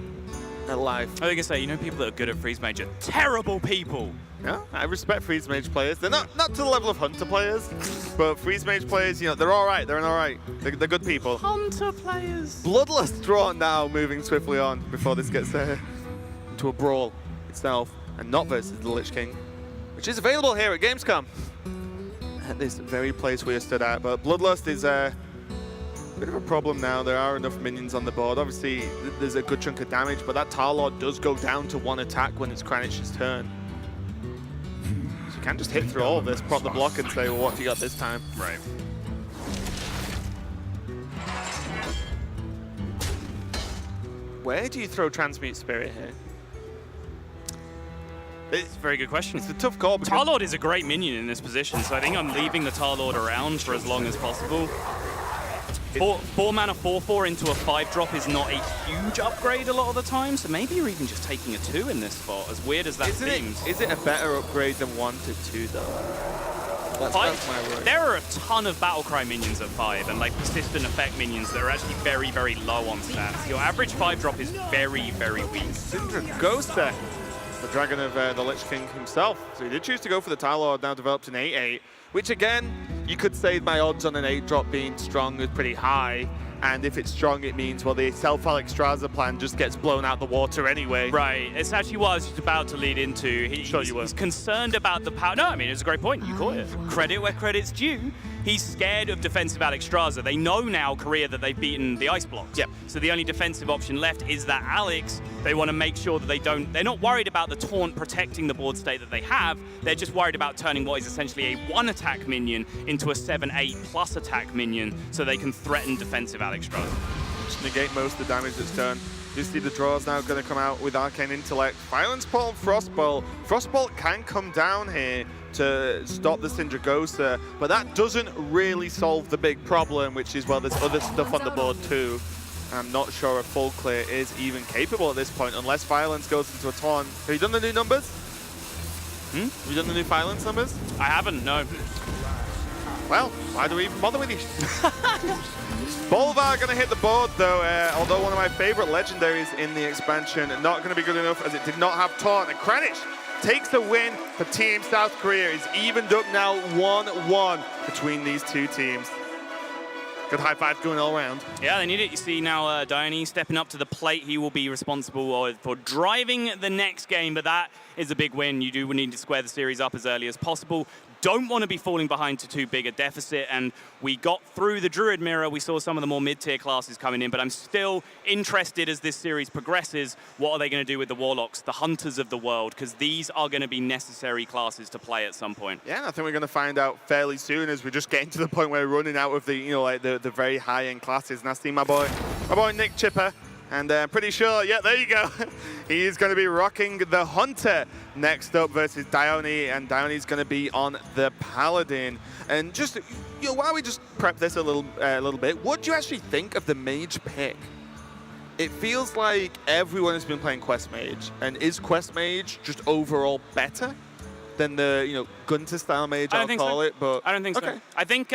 at life. I was going to say, people that are good at freeze mage are terrible people. Yeah, I respect freeze mage players. They're not to the level of hunter players, but freeze mage players, they're all right. They're all right. They're good people. Hunter players. Bloodlust drawn now, moving swiftly on before this gets into a brawl itself, and not versus the Lich King, which is available here at Gamescom at this very place we are stood at. But Bloodlust is a bit of a problem now. There are enough minions on the board. Obviously, there's a good chunk of damage, but that Tar Lord does go down to 1 attack when it's Kranich's turn. So you can just hit through all of this, prop the block, and say, well, what have you got this time? Right. Where do you throw Transmute Spirit here? It's a very good question. It's a tough call. Tar Lord is a great minion in this position, so I think I'm leaving the Tar Lord around for as long as possible. 4 mana 4/4 into a 5-drop is not a huge upgrade a lot of the time, so maybe you're even just taking a 2 in this spot, as weird as that seems. Is it a better upgrade than 1 to 2, though? That's my worry. There are a ton of Battlecry minions at 5, and persistent effect minions that are actually very, very low on stats. Your average 5-drop is very, very weak. Syndra goes there. The dragon of the Lich King himself. So he did choose to go for the Tar Lord, now developed an 8/8, which again, you could say my odds on an 8-drop being strong is pretty high. and if it's strong, it means, well, the Self-Alexstrasza plan just gets blown out the water anyway. Right, it's actually what I was just about to lead into. He's concerned about the power. No, I mean, it's a great point. You caught it. Credit where credit's due. He's scared of defensive Alexstrasza. They know now, Korea, that they've beaten the ice blocks. Yep. So the only defensive option left is that Alex. They want to make sure that they're not worried about the taunt protecting the board state that they have. They're just worried about turning what is essentially a 1-attack minion into a 7/8+ attack minion so they can threaten defensive Alexstrasza. Just negate most of the damage that's done. You see the draws now going to come out with Arcane Intellect. Violence Portal, Frostbolt. Frostbolt can come down here to stop the Syndragosa, but that doesn't really solve the big problem, which is, well, there's other stuff on the board too. I'm not sure a full clear is even capable at this point, unless Violence goes into a taunt. Have you done the new numbers? Have you done the new Violence numbers? I haven't, no. Well, why do we even bother with these? Bolvar going to hit the board though, although one of my favorite legendaries in the expansion, not going to be good enough as it did not have taunt. And Kranich takes the win for Team South Korea. It's evened up now 1-1 between these two teams. Good high five going all around. Yeah, they need it. You see now Dione stepping up to the plate. He will be responsible for driving the next game, but that is a big win. You do need to square the series up as early as possible. Don't want to be falling behind to too big a deficit, and we got through the Druid mirror. We saw some of the more mid-tier classes coming in, but I'm still interested as this series progresses. What are they going to do with the Warlocks, the Hunters of the world? Because these are going to be necessary classes to play at some point. Yeah, and I think we're going to find out fairly soon as we're just getting to the point where we're running out of the, you know, like the very high-end classes. And I see my boy Nick Chipper. And pretty sure, yeah, there you go. He's going to be rocking the Hunter next up versus Dione, and Dione's going to be on the Paladin. And just, you know, while we just prep this a little bit, what do you actually think of the Mage pick? It feels like everyone has been playing Quest Mage, and is Quest Mage just overall better than the, you know, Gunter style Mage, I'll call it? But I don't think so. I think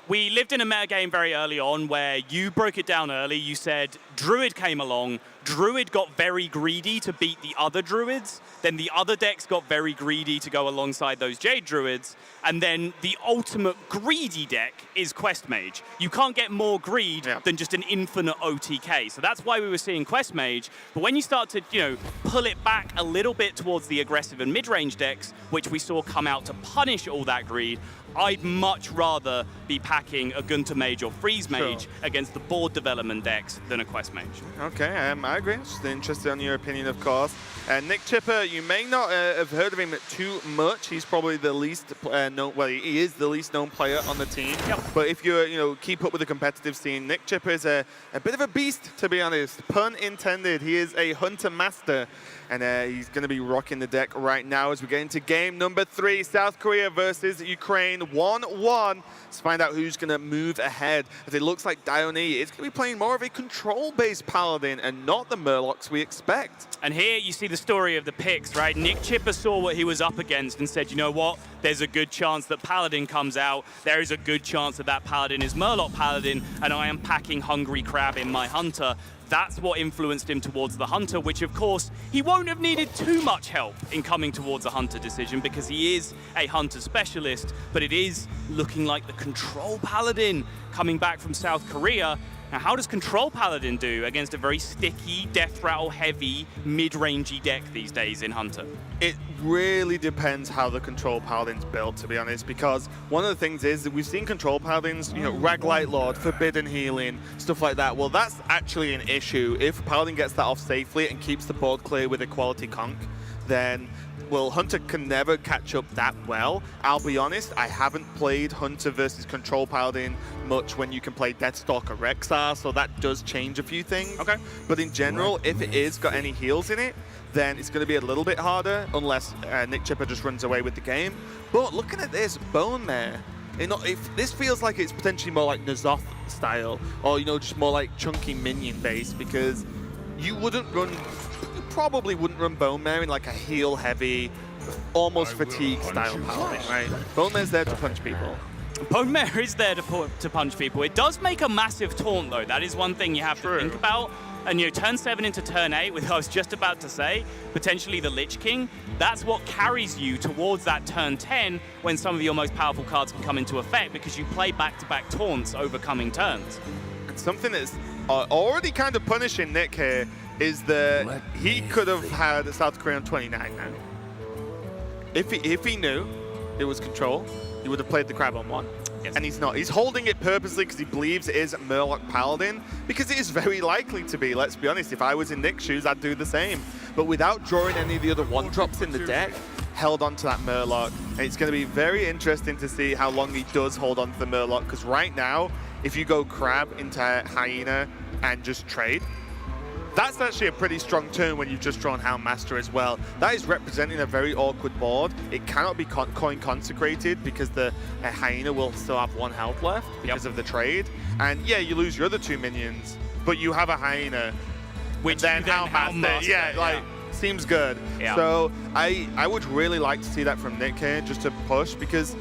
we lived in a meta game very early on where you broke it down early. You said Druid came along. Druid got very greedy to beat the other Druids. Then the other decks got very greedy to go alongside those Jade Druids. And then the ultimate greedy deck is Quest Mage. You can't get more greed than just an infinite OTK. So that's why we were seeing Quest Mage. But when you start to, you know, pull it back a little bit towards the aggressive and mid-range decks, which we saw come out to punish all that greed, I'd much rather be packing a Gunter Mage or Freeze Mage against the board development decks than a Quest Mage. Okay, I agree. Just interested on your opinion, of course. Nick Chipper, you may not have heard of him too much. He's probably the least known. Well, he is the least known player on the team. Yep. But if you keep up with the competitive scene, Nick Chipper is a bit of a beast, to be honest. Pun intended. He is a Hunter master, and he's going to be rocking the deck right now as we get into game number 3. South Korea versus Ukraine, 1-1. Let's find out who's going to move ahead, as it looks like Dione is going to be playing more of a control-based Paladin and not the Murlocs we expect. And here you see the story of the picks, right? Nick Chipper saw what he was up against and said, you know what? There's a good chance that Paladin comes out. There is a good chance that that Paladin is Murloc Paladin, and I am packing Hungry Crab in my Hunter. That's what influenced him towards the Hunter, which of course, he won't have needed too much help in coming towards a Hunter decision because he is a Hunter specialist, but it is looking like the Control Paladin coming back from South Korea. Now, how does Control Paladin do against a very sticky, death rattle heavy, mid-rangey deck these days in Hunter? It really depends how the Control Paladin's built, to be honest, because one of the things is that we've seen Control Paladins, you know, Raglight Lord, Forbidden Healing, stuff like that. Well, that's actually an issue. If Paladin gets that off safely and keeps the board clear with a quality conk, then, well, Hunter can never catch up that well. I'll be honest, I haven't played Hunter versus Control Paladin much when you can play Deathstalker Rexar, so that does change a few things. Okay. But in general, if it is got any heals in it, then it's going to be a little bit harder, unless Nick Chipper just runs away with the game. But looking at this, Bone Mare, if this feels like it's potentially more like N'Zoth style, or, you know, just more like chunky minion base, because you probably wouldn't run Bone Mare in like a heal-heavy, almost fatigue style Paladin, right? Bone Mare's there to punch people. Bone Mare is there to punch people. It does make a massive taunt, though. That is one thing you have to think about. And, you know, turn 7 into turn 8, with I was just about to say, potentially the Lich King, that's what carries you towards that turn 10 when some of your most powerful cards can come into effect because you play back-to-back taunts overcoming turns. something that's already kind of punishing Nick here is that he could have had a South Korea on 29 now. If he knew it was control, he would have played the crab on 1. Yes. And he's not. He's holding it purposely because he believes it is Murloc Paladin, because it is very likely to be. Let's be honest, if I was in Nick's shoes, I'd do the same. But without drawing any of the other 1-drops in the deck, held on to that Murloc. And it's going to be very interesting to see how long he does hold on to the Murloc, because right now, if you go crab into hyena and just trade, that's actually a pretty strong turn when you've just drawn Houndmaster as well. That is representing a very awkward board. It cannot be coin consecrated because the hyena will still have 1 health left because of the trade. And yeah, you lose your other 2 minions, but you have a hyena. Which then Houndmaster, seems good. Yeah. So I would really like to see that from Nick here, just to push, because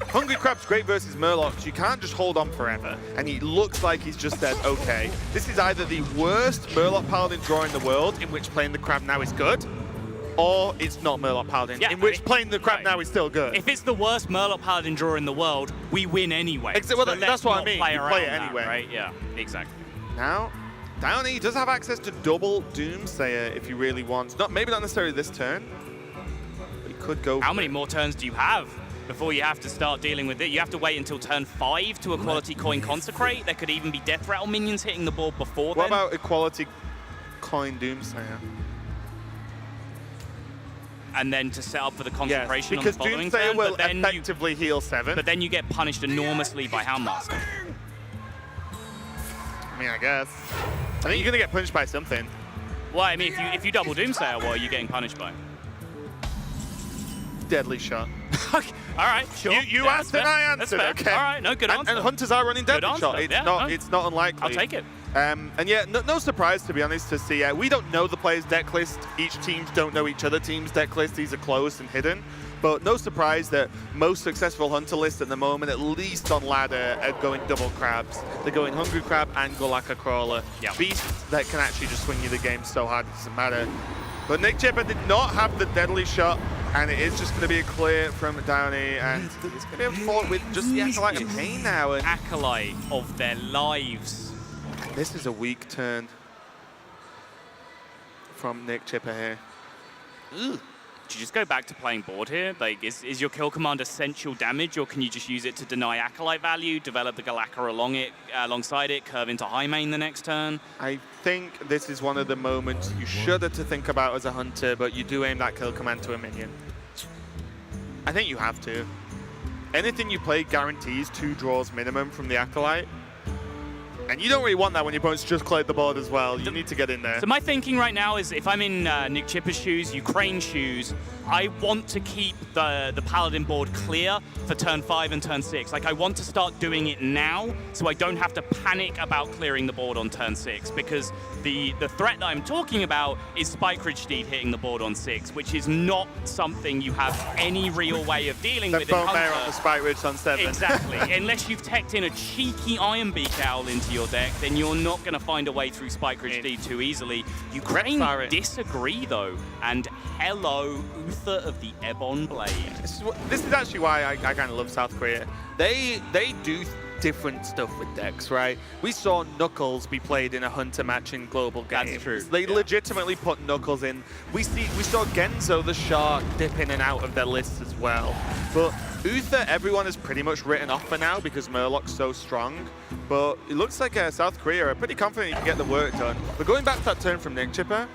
Hungry Crab's great versus Murlocs. You can't just hold on forever. And he looks like he's just said, okay, this is either the worst Murloc Paladin draw in the world, in which playing the crab now is good, or it's not Murloc Paladin, in which playing the crab now is still good. If it's the worst Murloc Paladin draw in the world, we win anyway. Well, so that's what I mean. You play it anyway. Right? Yeah, exactly. Now, Downey does have access to double Doomsayer if he really wants. Maybe not necessarily this turn, but he could go. How many more turns do you have before you have to start dealing with it? You have to wait until turn 5 to Equality Coin Consecrate. There could even be Death Rattle minions hitting the board before then. What about Equality Coin Doomsayer? And then to set up for the consecration on the following Doomsayer turn, will effectively heal 7. But then you get punished enormously by Houndmaster. I mean, I guess. I think you're gonna get punished by something. Well, I mean, if you double Doomsayer, what are you getting punished by? Deadly shot. All right, sure. You asked and I answered. Okay. All right, no, good answer. And hunters are running deadly shot. It's not unlikely. I'll take it. And yeah, no surprise, to be honest, to see. We don't know the players' deck list. Each teams don't know each other team's deck list. These are closed and hidden. But no surprise that most successful hunter lists at the moment, at least on ladder, are going double crabs. They're going Hungry Crab and Golakka Crawler. Yep. Beasts that can actually just swing you the game so hard, it doesn't matter. But Nick Chipper did not have the deadly shot, and it is just going to be a clear from Downey, and he's going to be able to fall with just the Acolyte of Pain now. And Acolyte of their lives. This is a weak turn from Nick Chipper here. Ugh. Do you just go back to playing board here? Like, is your kill command essential damage, or can you just use it to deny Acolyte value, develop the Golakka alongside it, curve into high main the next turn? I think this is one of the moments you shudder to think about as a hunter, but you do aim that kill command to a minion. I think you have to. Anything you play guarantees 2 draws minimum from the Acolyte. And you don't really want that when your opponent's just cleared the board as well. You need to get in there. So my thinking right now is, if I'm in Nick Chipper's shoes, Ukraine shoes, I want to keep the Paladin board clear for turn 5 and turn 6. Like, I want to start doing it now so I don't have to panic about clearing the board on turn 6, because the threat that I'm talking about is Spike Ridge Steed hitting the board on 6, which is not something you have any real way of dealing with. Bone Mare on the Spike Ridge on 7. Exactly. Unless you've teched in a cheeky Iron Beak Owl into your deck, then you're not going to find a way through Spike Ridge Steed too easily. Ukraine disagree, though, and hello, Uther of the Ebon Blade. This is actually why I kind of love South Korea. They do different stuff with decks, right? We saw Knuckles be played in a hunter match in global games. That's true. They legitimately put Knuckles in. We saw Genzo the Shark dip in and out of their lists as well. But Uther, everyone has pretty much written off for now because Murloc's so strong. But it looks like South Korea are pretty confident he can get the work done. But going back to that turn from Nick Chipper,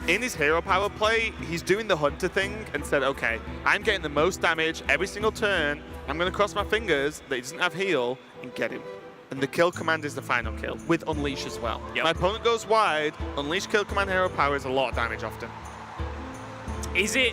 in his hero power play, he's doing the hunter thing and said, okay, I'm getting the most damage every single turn. I'm going to cross my fingers that he doesn't have heal and get him. And the kill command is the final kill, with Unleash as well. Yep. My opponent goes wide, Unleash kill command hero power is a lot of damage often. Is it,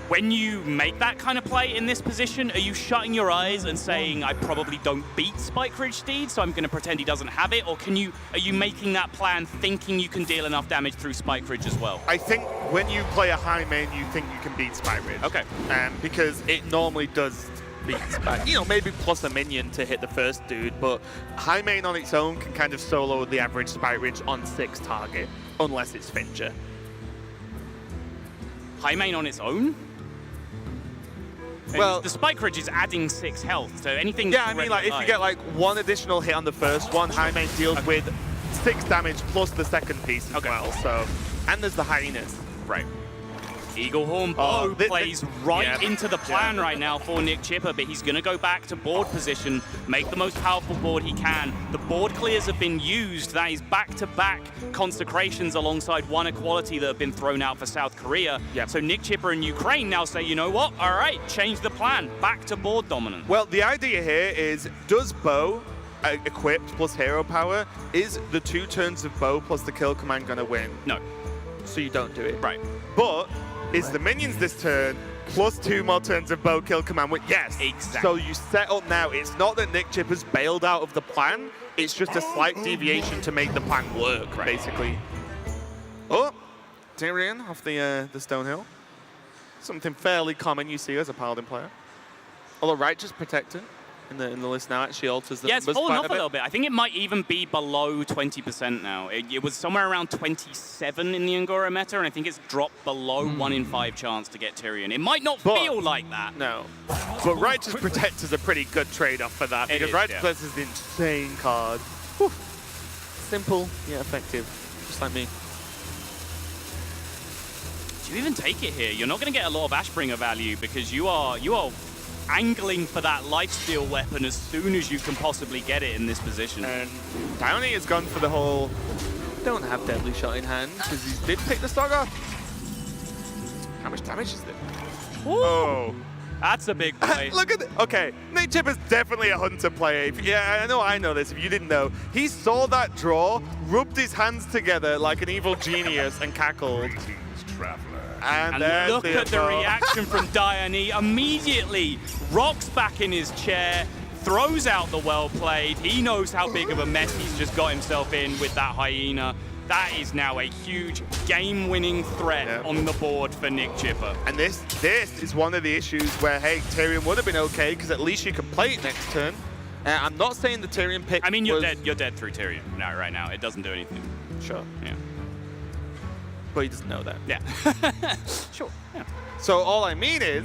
when you make that kind of play in this position, are you shutting your eyes and saying, I probably don't beat Spike Ridge Steed, so I'm going to pretend he doesn't have it? Or are you making that plan thinking you can deal enough damage through Spike Ridge as well? I think when you play a high main, you think you can beat Spike Ridge. Okay. Because it normally does beat Spike. You know, maybe plus a minion to hit the first dude, but high main on its own can kind of solo the average Spike Ridge on 6 target, unless it's Fincher. High main on its own? Well, the Spike Ridge is adding 6 health, so anything. yeah, I mean, like if you get like one additional hit on the first one, High Mage deals with 6 damage plus the second piece as well. So, and there's the hyenas. Right. Eaglehorn Bow plays right into the plan right now for Nick Chipper, but he's going to go back to board position, make the most powerful board he can. The board clears have been used. That is back-to-back consecrations alongside one equality that have been thrown out for South Korea. Yep. So Nick Chipper and Ukraine now say, you know what? All right, change the plan. Back to board dominant. Well, the idea here is, does Bow equipped plus hero power, is the 2 turns of Bow plus the kill command going to win? No. So you don't do it. Right. But is the minions this turn plus 2 more turns of Bow kill command win? Yes. Exactly. So you set up now. It's not that Nick Chipper's bailed out of the plan. It's just a slight deviation to make the plan work, basically. Oh, Tyrion off the stone hill. Something fairly common you see as a paladin player. Although Righteous Protector in the list now actually alters the numbers it's fallen off quite a little bit. I think it might even be below 20% now. It was somewhere around 27 in the Angora meta, and I think it's dropped below 1 in 5 chance to get Tyrion. It might not feel like that. No. But Righteous Protector is a pretty good trade-off for that, because Righteous Protector is an insane card. Whew. Simple, yet effective, just like me. Do you even take it here? You're not going to get a lot of Ashbringer value because you are angling for that lifesteal weapon as soon as you can possibly get it in this position. And Downey has gone for the whole don't have Deadly Shot in hand because he did pick the stock off. How much damage is it? Oh, that's a big play. Look at it. Okay, Nick Chipper's definitely a hunter player. Yeah, I know this. If you didn't know, he saw that draw, rubbed his hands together like an evil genius, and cackled. And look at the reaction from Diane. He immediately rocks back in his chair, throws out the well played. He knows how big of a mess he's just got himself in with that hyena. That is now a huge game-winning threat on the board for Nick Chipper. And this is one of the issues where, hey, Tyrion would have been okay because at least you can play it next turn. I'm not saying the Tyrion pick. I mean, you're dead through Tyrion right now. It doesn't do anything. Sure. Yeah. But he doesn't know that. Yeah. Sure. Yeah. So all I mean is,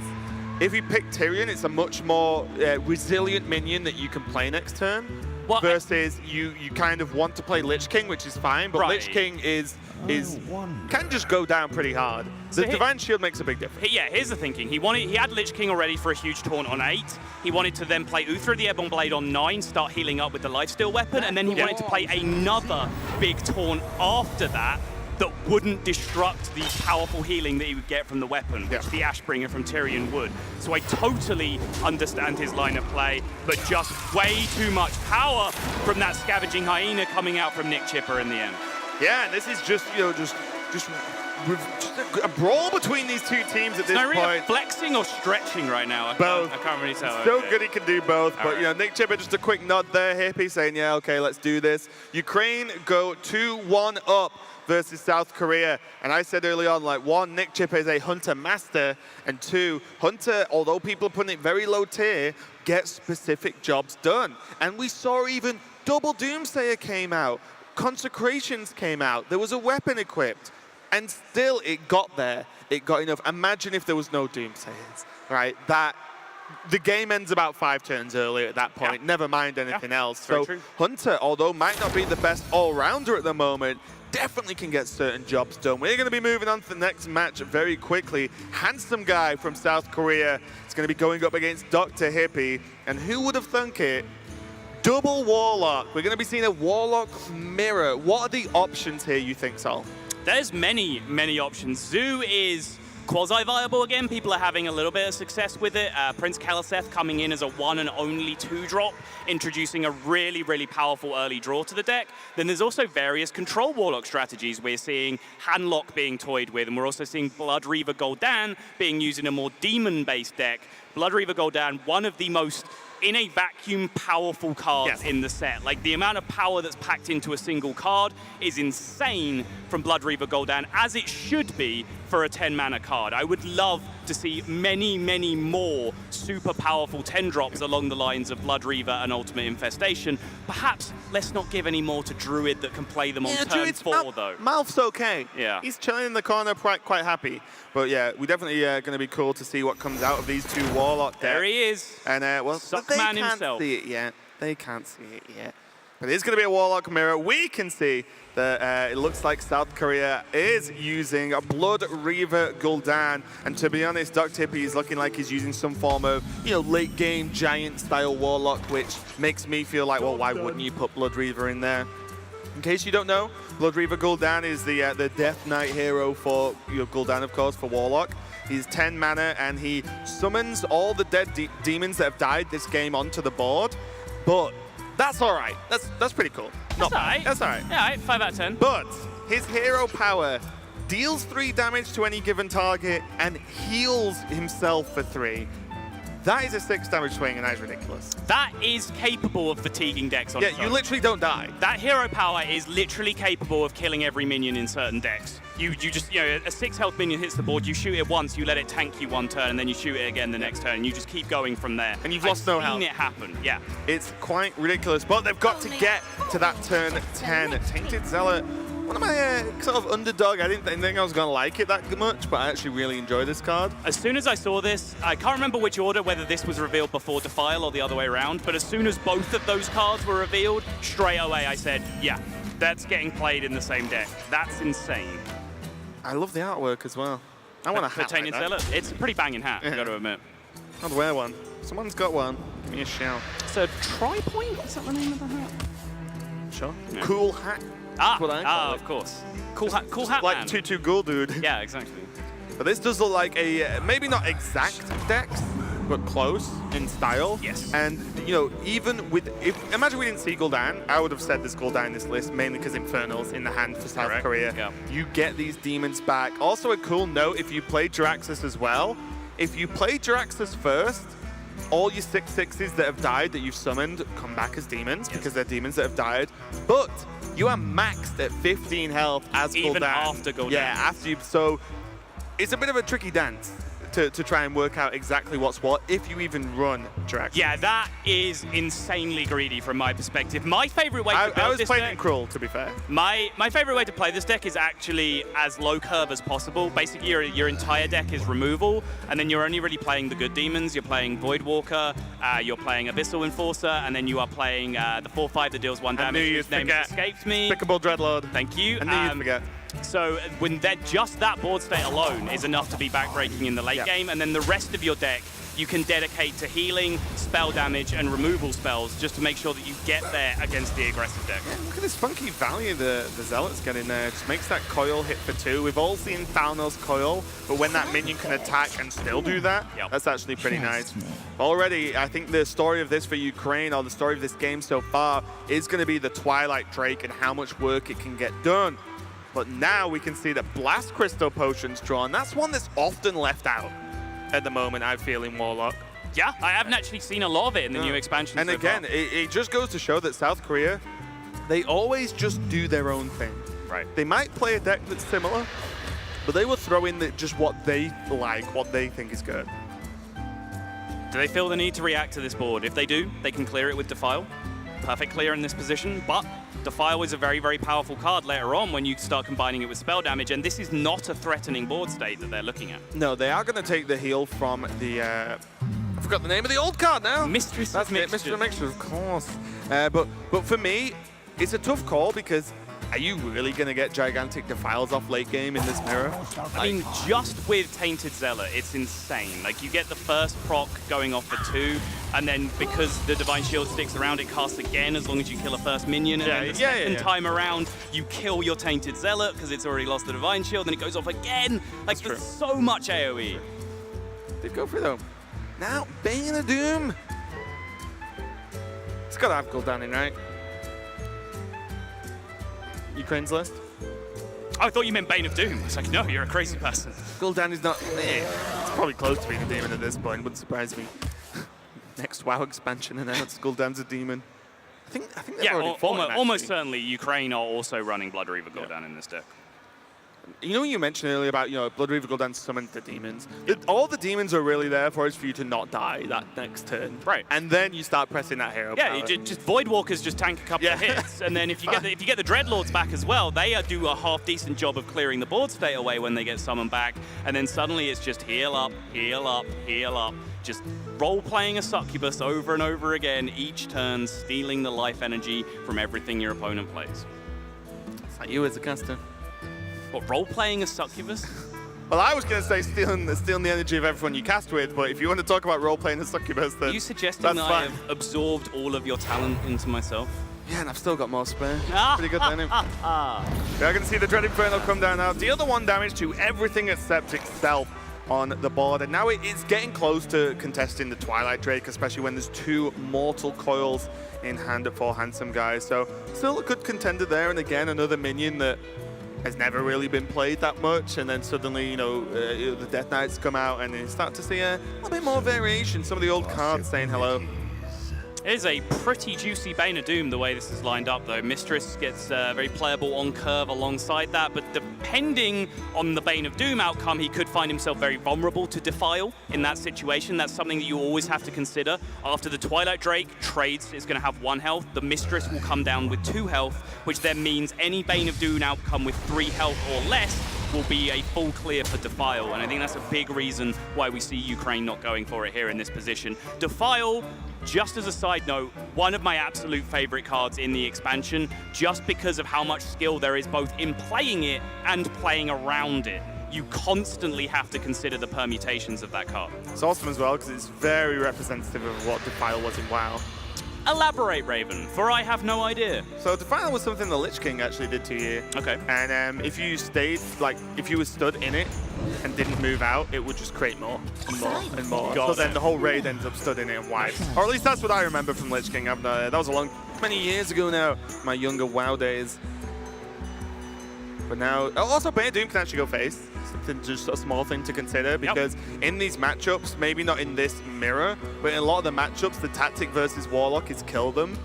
if you pick Tyrion, it's a much more resilient minion that you can play next turn. Well, versus you kind of want to play Lich King, which is fine, but Lich King can just go down pretty hard. The Divine Shield makes a big difference. Yeah, here's the thinking. He had Lich King already for a huge taunt on 8. He wanted to then play Uthra the Ebon Blade on 9, start healing up with the Lifesteal weapon, and then he wanted to play another big taunt after that that wouldn't destruct the powerful healing that he would get from the weapon, which the Ashbringer from Tyrion would. So I totally understand his line of play, but just way too much power from that Scavenging Hyena coming out from Nick Chipper in the end. Yeah, and this is just a brawl between these two teams at this point. Flexing or stretching right now? Both. I can't really tell. So good he can do both. But Nick Chipper, just a quick nod there, Hippie, saying, yeah, okay, let's do this. Ukraine go 2-1 up versus South Korea. And I said early on, like, 1, Nick Chipper is a Hunter master, and 2, Hunter, although people are putting it very low tier, gets specific jobs done. And we saw even double Doomsayer came out. Consecrations came out. There was a weapon equipped. And still, it got there. It got enough. Imagine if there was no Doomsayers, right? The game ends about 5 turns earlier at that point. Never mind anything else. So Hunter, although might not be the best all-rounder at the moment, definitely can get certain jobs done. We're going to be moving on to the next match very quickly. Handsome guy from South Korea is going to be going up against Dr. Hippie. And who would have thunk it? Double Warlock. We're going to be seeing a Warlock mirror. What are the options here, you think, Sol? There's many, many options. Zoo is quasi-viable again. People are having a little bit of success with it. Prince Keliseth coming in as a 1 and only 2-drop, introducing a really, really powerful early draw to the deck. Then there's also various control Warlock strategies. We're seeing Handlock being toyed with, and we're also seeing Blood Reaver Gul'dan being used in a more demon-based deck. Blood Reaver Gul'dan, one of the most in a vacuum powerful cards in the set. Like, the amount of power that's packed into a single card is insane from Blood Reaver Gul'dan, as it should be for a 10-mana card. I would love to see many, many more super powerful 10 drops along the lines of Blood Reaver and Ultimate Infestation. Perhaps let's not give any more to Druid that can play them on turn 4, though. Malph's okay. Yeah. He's chilling in the corner, quite happy. But yeah, we're definitely going to be cool to see what comes out of these two Warlock decks. There he is. And well, Suck they man can't himself. see it yet. They can't see it yet. But it's going to be a Warlock mirror. We can see that it looks like South Korea is using a Blood Reaver Gul'dan. And to be honest, Doc Tippy is looking like he's using some form of, late game giant style Warlock, which makes me feel like, well, why wouldn't you put Blood Reaver in there? In case you don't know, Blood Reaver Gul'dan is the Death Knight hero for Gul'dan, of course, for Warlock. He's 10 mana and he summons all the dead demons that have died this game onto the board. But that's all right. That's pretty cool. That's all right. That's all right. Yeah, all right, 5 out of 10. But his hero power deals 3 damage to any given target and heals himself for 3. That is a 6 damage swing, and that is ridiculous. That is capable of fatiguing decks on its Yeah, you own. literally don't die. That hero power is literally capable of killing every minion in certain decks. You just, a 6 health minion hits the board, you shoot it once, you let it tank you 1 turn, and then you shoot it again the next turn, and you just keep going from there. And you've lost no health. I've seen it happen, yeah. It's quite ridiculous, but they've got to get to that turn 10. Tainted Zealot, one of my sort of underdog. I didn't think I was going to like it that much, but I actually really enjoy this card. As soon as I saw this, I can't remember which order, whether this was revealed before Defile or the other way around, but as soon as both of those cards were revealed, straight away I said, yeah, that's getting played in the same deck. That's insane. I love the artwork as well. I want a hat like that. Zealot. It's a pretty banging hat, I've got to admit. I'd wear one. Someone's got one. Give me a shout. So Tri-Point, is that the name of the hat? Sure. Yeah. Cool hat. That's what I call it. Of course. Cool hat, like man. 2/2 Ghoul dude. Yeah, exactly. But this does look like a, maybe not exact dex, but close in style. Yes. And, even with, imagine we didn't see Gul'dan, I would have said this Gul'dan in this list, mainly because Infernal's in the hand for South Korea. Yeah. You get these demons back. Also a cool note, if you play Jiraxxus as well, if you play Jiraxxus first, all your 6/6s that have died that you've summoned come back as demons, because they're demons that have died. But you are maxed at 15 health as Gul'dan. Even after Gul'dan. Yeah, after you. So it's a bit of a tricky dance to try and work out exactly what's what, if you even run Jiraxxus. Yeah, that is insanely greedy from my perspective. My favorite way to build I was this playing deck, it cruel, to be fair. My favorite way to play this deck is actually as low curve as possible. Basically, your entire deck is removal, and then you're only really playing the good demons. You're playing Voidwalker, you're playing Abyssal Enforcer, and then you are playing the 4/5 that deals 1 damage. Whose name escaped me. Despicable Dreadlord. Thank you. I knew you'd forget. So when just that board state alone is enough to be backbreaking in the late game, and then the rest of your deck you can dedicate to healing, spell damage, and removal spells just to make sure that you get there against the aggressive deck. Yeah, look at this funky value the Zealot's getting there. Just makes that coil hit for 2. We've all seen Thalnos coil, but when that minion can attack and still do that, that's actually pretty nice. Already, I think the story of this for Ukraine, or the story of this game so far, is going to be the Twilight Drake and how much work it can get done. But now we can see that Blast Crystal Potion's drawn. That's one that's often left out at the moment, I feel, in Warlock. Yeah, I haven't actually seen a lot of it in the new expansion. And so again, far. it just goes to show that South Korea, they always just do their own thing. Right. They might play a deck that's similar, but they will throw in just what they like, what they think is good. Do they feel the need to react to this board? If they do, they can clear it with Defile. Perfect clear in this position, but Defile is a very, very powerful card later on when you start combining it with spell damage, and this is not a threatening board state that they're looking at. No, they are going to take the heal from the... I forgot the name of the old card now. Mistress of Mixture. Mistress of Mixture, of course. But for me, it's a tough call because are you really going to get gigantic Defiles off late game in this mirror? I mean, just with Tainted Zealot, it's insane. Like, you get the first proc going off for 2, and then because the Divine Shield sticks around, it casts again as long as you kill a first minion, and then the second time around, you kill your Tainted Zealot because it's already lost the Divine Shield, and it goes off again. Like, there's so much AoE. They'd go for it, though. Now, Bane of Doom. It's got to have Gul'dan in, right? Ukraine's list? I thought you meant Bane of Doom. I was like, no, you're a crazy person. Gul'dan is not... It's probably close to being a demon at this point. Wouldn't surprise me. Next WoW expansion announced Gul'dan's a demon. I think they've already fought him, almost certainly Ukraine are also running Blood Reaver Gul'dan in this deck. You know, you mentioned earlier about, Blood Reaver Gul'dan summons the demons. All the demons are really there for is for you to not die that next turn. Right. And then you start pressing that hero power. Yeah, just Voidwalkers just tank a couple of hits, and then if you get the Dreadlords back as well, they do a half decent job of clearing the board state away when they get summoned back, and then suddenly it's just heal up, heal up, heal up. Just role-playing a succubus over and over again, each turn stealing the life energy from everything your opponent plays. It's like you as a caster. What, role-playing a succubus? Well, I was going to say stealing the energy of everyone you cast with, but if you want to talk about role-playing a succubus, then Are you suggesting that's that fine. I have absorbed all of your talent into myself? Yeah, and I've still got more spare. Pretty good then. We are going to see the Dread Inferno come down now. Deal the 1 damage to everything except itself on the board. And now it's getting close to contesting the Twilight Drake, especially when there's 2 mortal coils in hand for Handsome Guys. So still a good contender there. And again, another minion that has never really been played that much, and then suddenly, the Death Knights come out, and you start to see a little bit more variation. Some of the old cards saying hello. It is a pretty juicy Bane of Doom the way this is lined up, though. Mistress gets very playable on curve alongside that, but depending on the Bane of Doom outcome, he could find himself very vulnerable to Defile in that situation. That's something that you always have to consider. After the Twilight Drake trades, it's going to have 1 health. The Mistress will come down with 2 health, which then means any Bane of Doom outcome with 3 health or less will be a full clear for Defile, and I think that's a big reason why we see Ukraine not going for it here in this position. Defile, just as a side note, one of my absolute favorite cards in the expansion, just because of how much skill there is both in playing it and playing around it. You constantly have to consider the permutations of that card. It's awesome as well because it's very representative of what Defile was in WoW. Elaborate, Raven, for I have no idea. So Defile was something the Lich King actually did to you. Okay. And if you stayed, if you were stood in it and didn't move out, it would just create more and more and more. So then the whole raid ends up stood in it and wiped. Or at least that's what I remember from Lich King. That was many years ago now, my younger WoW days. But now, also Bane of Doom can actually go face. Something, just a small thing to consider, because in these matchups, maybe not in this mirror, but in a lot of the matchups, the tactic versus Warlock is kill them.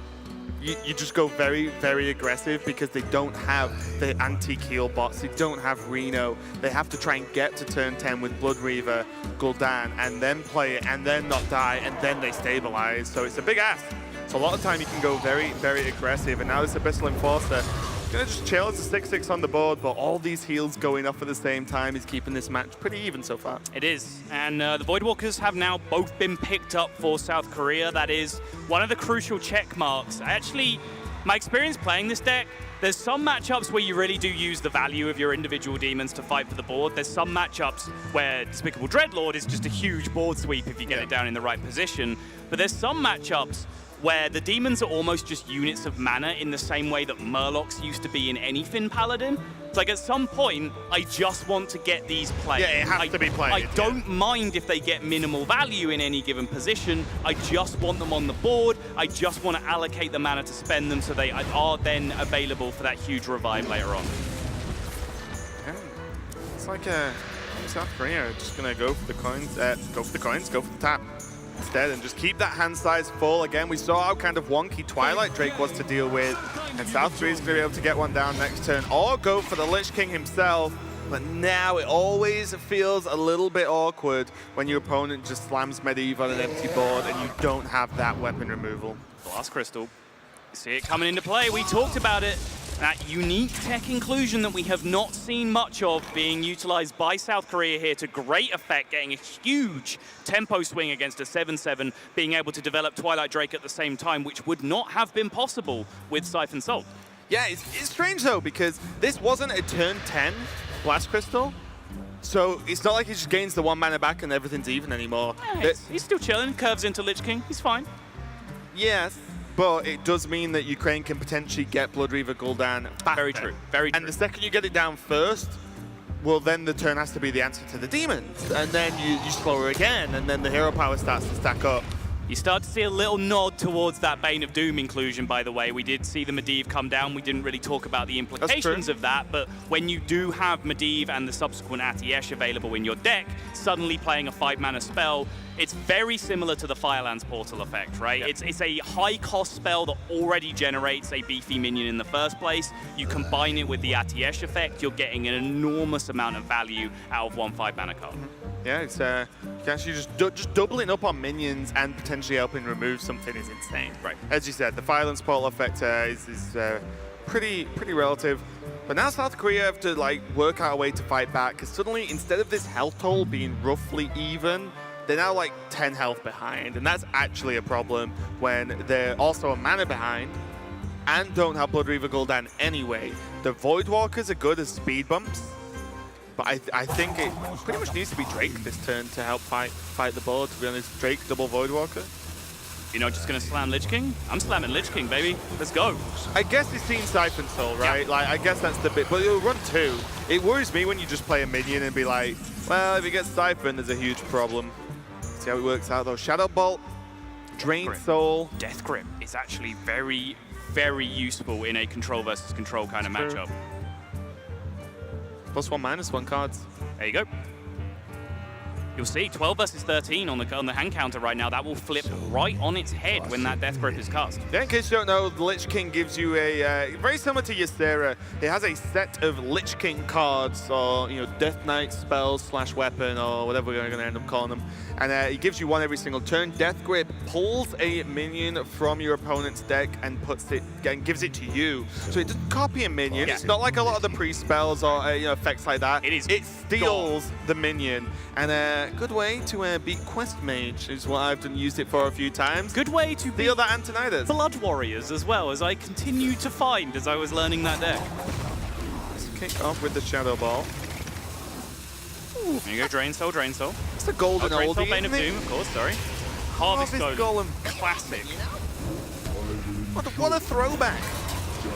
You just go very, very aggressive because they don't have the anti-heal bots. They don't have Reno. They have to try and get to turn 10 with Blood Reaver, Gul'dan, and then play it, and then not die, and then they stabilize. So it's a big ask. So a lot of time you can go very, very aggressive. And now this Abyssal Enforcer gonna just chill as a 6/6 on the board, but all these heals going off at the same time is keeping this match pretty even so far. It is, and the Voidwalkers have now both been picked up for South Korea. That is one of the crucial check marks. Actually, my experience playing this deck, there's some matchups where you really do use the value of your individual demons to fight for the board. There's some matchups where Despicable Dreadlord is just a huge board sweep if you get it down in the right position. But there's some matchups where the demons are almost just units of mana in the same way that Murlocs used to be in any Finn Paladin. It's like at some point, I just want to get these played. Yeah, it has to be played. I don't mind if they get minimal value in any given position. I just want them on the board. I just want to allocate the mana to spend them so they are then available for that huge revive later on. Yeah. It's like South Korea are just going to go for the coins, go for the tap instead, and just keep that hand size full. Again, we saw how kind of wonky Twilight Drake was to deal with, and South Korea's going to be able to get one down next turn, or go for the Lich King himself. But now it always feels a little bit awkward when your opponent just slams Medieval on an empty board and you don't have that weapon removal. Blast Crystal. You see it coming into play. We talked about it. That unique tech inclusion that we have not seen much of being utilized by South Korea here to great effect, getting a huge tempo swing against a 7/7, being able to develop Twilight Drake at the same time, which would not have been possible with Siphon Salt. Yeah, it's strange though, because this wasn't a turn 10 Blast Crystal, so it's not like he just gains the 1 mana back and everything's even anymore. Yeah, he's still chilling, curves into Lich King, he's fine. Yes. But it does mean that Ukraine can potentially get Blood Reaver Gul'dan back. Very true, very true. And the second you get it down first, well, then the turn has to be the answer to the demons. And then you slow her again, and then the hero power starts to stack up. You start to see a little nod towards that Bane of Doom inclusion, by the way. We did see the Medivh come down. We didn't really talk about the implications of that, but when you do have Medivh and the subsequent Atiesh available in your deck, suddenly playing a 5-mana spell, it's very similar to the Firelands Portal effect, right? Yep. It's a high-cost spell that already generates a beefy minion in the first place. You combine it with the Atiesh effect, you're getting an enormous amount of value out of one 5-mana card. Yeah, it's you can actually just doubling up on minions and potentially helping remove something is insane. Right. As you said, the Firelands Portal effect is pretty relative. But now South Korea have to like work out a way to fight back, because suddenly instead of this health toll being roughly even, they're now like 10 health behind, and that's actually a problem when they're also a mana behind and don't have Blood Reaver Gul'dan anyway. The Voidwalkers are good as speed bumps, but I think it pretty much needs to be Drake this turn to help fight the board, to be honest. Drake, double Voidwalker. You're not just going to slam Lich King? I'm slamming Lich King, baby. Let's go. I guess he's seen Siphon Soul, right? Yeah. Like, I guess that's the bit, but it'll run 2. It worries me when you just play a minion and be like, well, if he gets Siphon, there's a huge problem. See how it works out though. Shadow Bolt, Drain Soul. Death Grip is actually very, very useful in a control versus control kind of matchup. +1/-1 cards. There you go. You'll see 12 versus 13 on the hand counter right now. That will flip right on its head when that Death Grip is cast. Yeah, in case you don't know, the Lich King gives you a very similar to Ysera. It has a set of Lich King cards, or Death Knight spells / weapon, or whatever we're going to end up calling them. And it gives you one every single turn. Death Grip pulls a minion from your opponent's deck and puts it and gives it to you. So it doesn't copy a minion. Yeah. It's not like a lot of the pre-spells or effects like that. It steals the minion. And a good way to beat Quest Mage is what I've used it for a few times. Good way to Steal that Antonidas. Blood Warriors as well, as I continue to find as I was learning that deck. Let's kick off with the Shadow Ball. Ooh. There you go, Drain Soul, Drain Soul. It's a golden Drain Soul, oldie, Bane of isn't it? Doom, of course, sorry. Harvest Harvest Golem. Golem. Classic. What a throwback.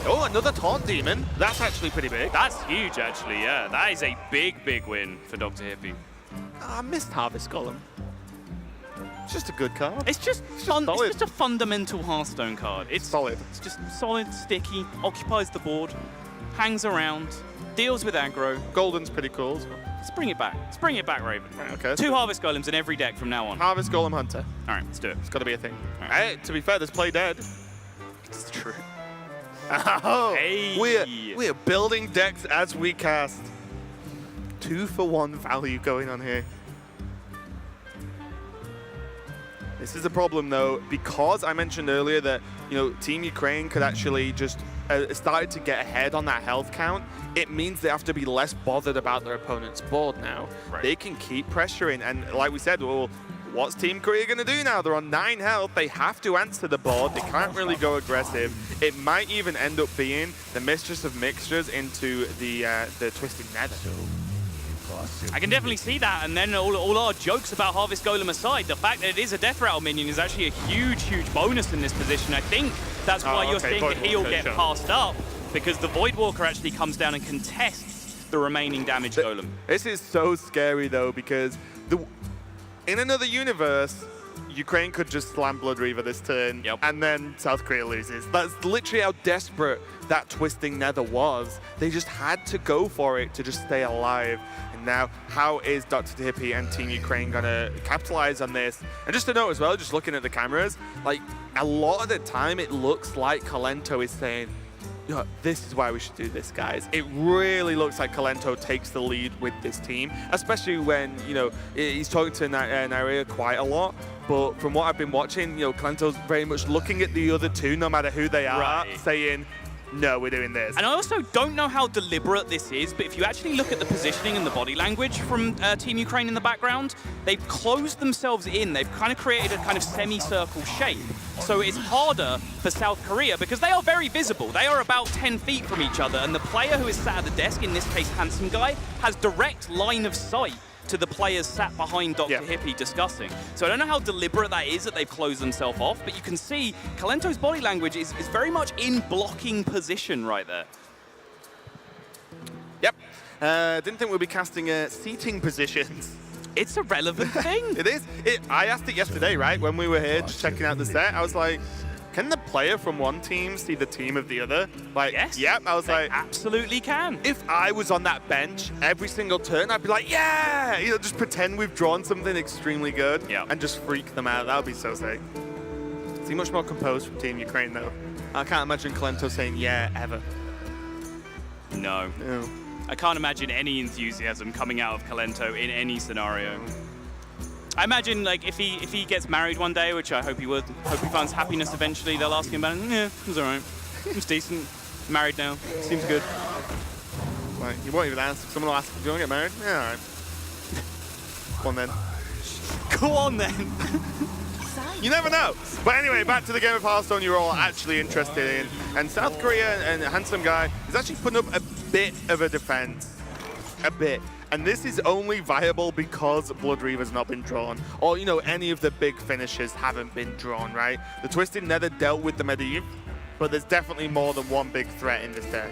Oh, another Taunt Demon. That's actually pretty big. That's huge, actually, yeah. That is a big, big win for Dr. Hippie. I missed Harvest Golem. It's just a good card. It's just fun. solid. It's just a fundamental Hearthstone card. It's solid. It's just solid, sticky, occupies the board, hangs around, deals with aggro. Golden's pretty cool as well. Let's bring it back. Let's bring it back, Raven. Right, okay. 2 Harvest Golems in every deck from now on. Harvest Golem Hunter. All right, let's do it. It's got to be a thing. Right. Hey, to be fair, there's Play Dead. It's true. Oh, Hey. we're building decks as we cast. 2-for-1 value going on here. This is a problem though, because I mentioned earlier that Team Ukraine could actually just started to get ahead on that health count. It means they have to be less bothered about their opponent's board now. Right. They can keep pressuring, and like we said, well, what's Team Korea going to do now? They're on 9 health. They have to answer the board. They can't really go aggressive. It might even end up being the Mistress of Mixtures into the Twisted Nether. I can definitely see that, and then all our jokes about Harvest Golem aside, the fact that it is a Death Rattle minion is actually a huge, huge bonus in this position. I think that's why you're seeing the heal get passed up, because the Voidwalker actually comes down and contests the remaining damage Golem. This is so scary though, because in another universe, Ukraine could just slam Blood Reaver this turn, and then South Korea loses. That's literally how desperate that Twisting Nether was. They just had to go for it to just stay alive. And now, how is Dr. Hippie and Team Ukraine gonna capitalize on this? And just to note as well, just looking at the cameras, like a lot of the time it looks like Kalento is saying, this is why we should do this, guys. It really looks like Kalento takes the lead with this team, especially when, he's talking to Naria quite a lot. But from what I've been watching, Kalento's very much looking at the other two, no matter who they are, saying, no, we're doing this. And I also don't know how deliberate this is, but if you actually look at the positioning and the body language from Team Ukraine in the background, they've closed themselves in. They've kind of created a kind of semicircle shape. So it's harder for South Korea because they are very visible. They are about 10 feet from each other, and the player who is sat at the desk, in this case Handsome Guy, has direct line of sight to the players sat behind Dr. Hippie discussing. So I don't know how deliberate that is that they've closed themselves off, but you can see Kalento's body language is very much in blocking position right there. Yep. Didn't think we'd be casting seating positions. It's a relevant thing. It is. I asked it yesterday, right, when we were here just checking out the set. I was like, can the player from one team see the team of the other? Like, Yes. yep. I was They like, absolutely can. if I was on that bench every single turn, I'd be like, yeah! You know, just pretend we've drawn something extremely good and just freak them out. That would be so sick. Seem much more composed from Team Ukraine, though. I can't imagine Kalento saying yeah ever. No. No. I can't imagine any enthusiasm coming out of Kalento in any scenario. I imagine, like, if he gets married one day, which I hope he would, hope he finds happiness eventually, they'll ask him about it. Yeah, it was all right. It's decent. Married now. Seems good. Like, you won't even ask. Someone will ask, do you want to get married? Yeah, all right. Go on then. Go on then. You never know. But anyway, back to the game of Hearthstone you're all actually interested in. And South Korea and Handsome Guy is actually putting up a bit of a defense. A bit. And this is only viable because Blood Reaver's not been drawn. Or, you know, any of the big finishers haven't been drawn, right? The Twisted Nether dealt with the Medivh, but there's definitely more than one big threat in this deck.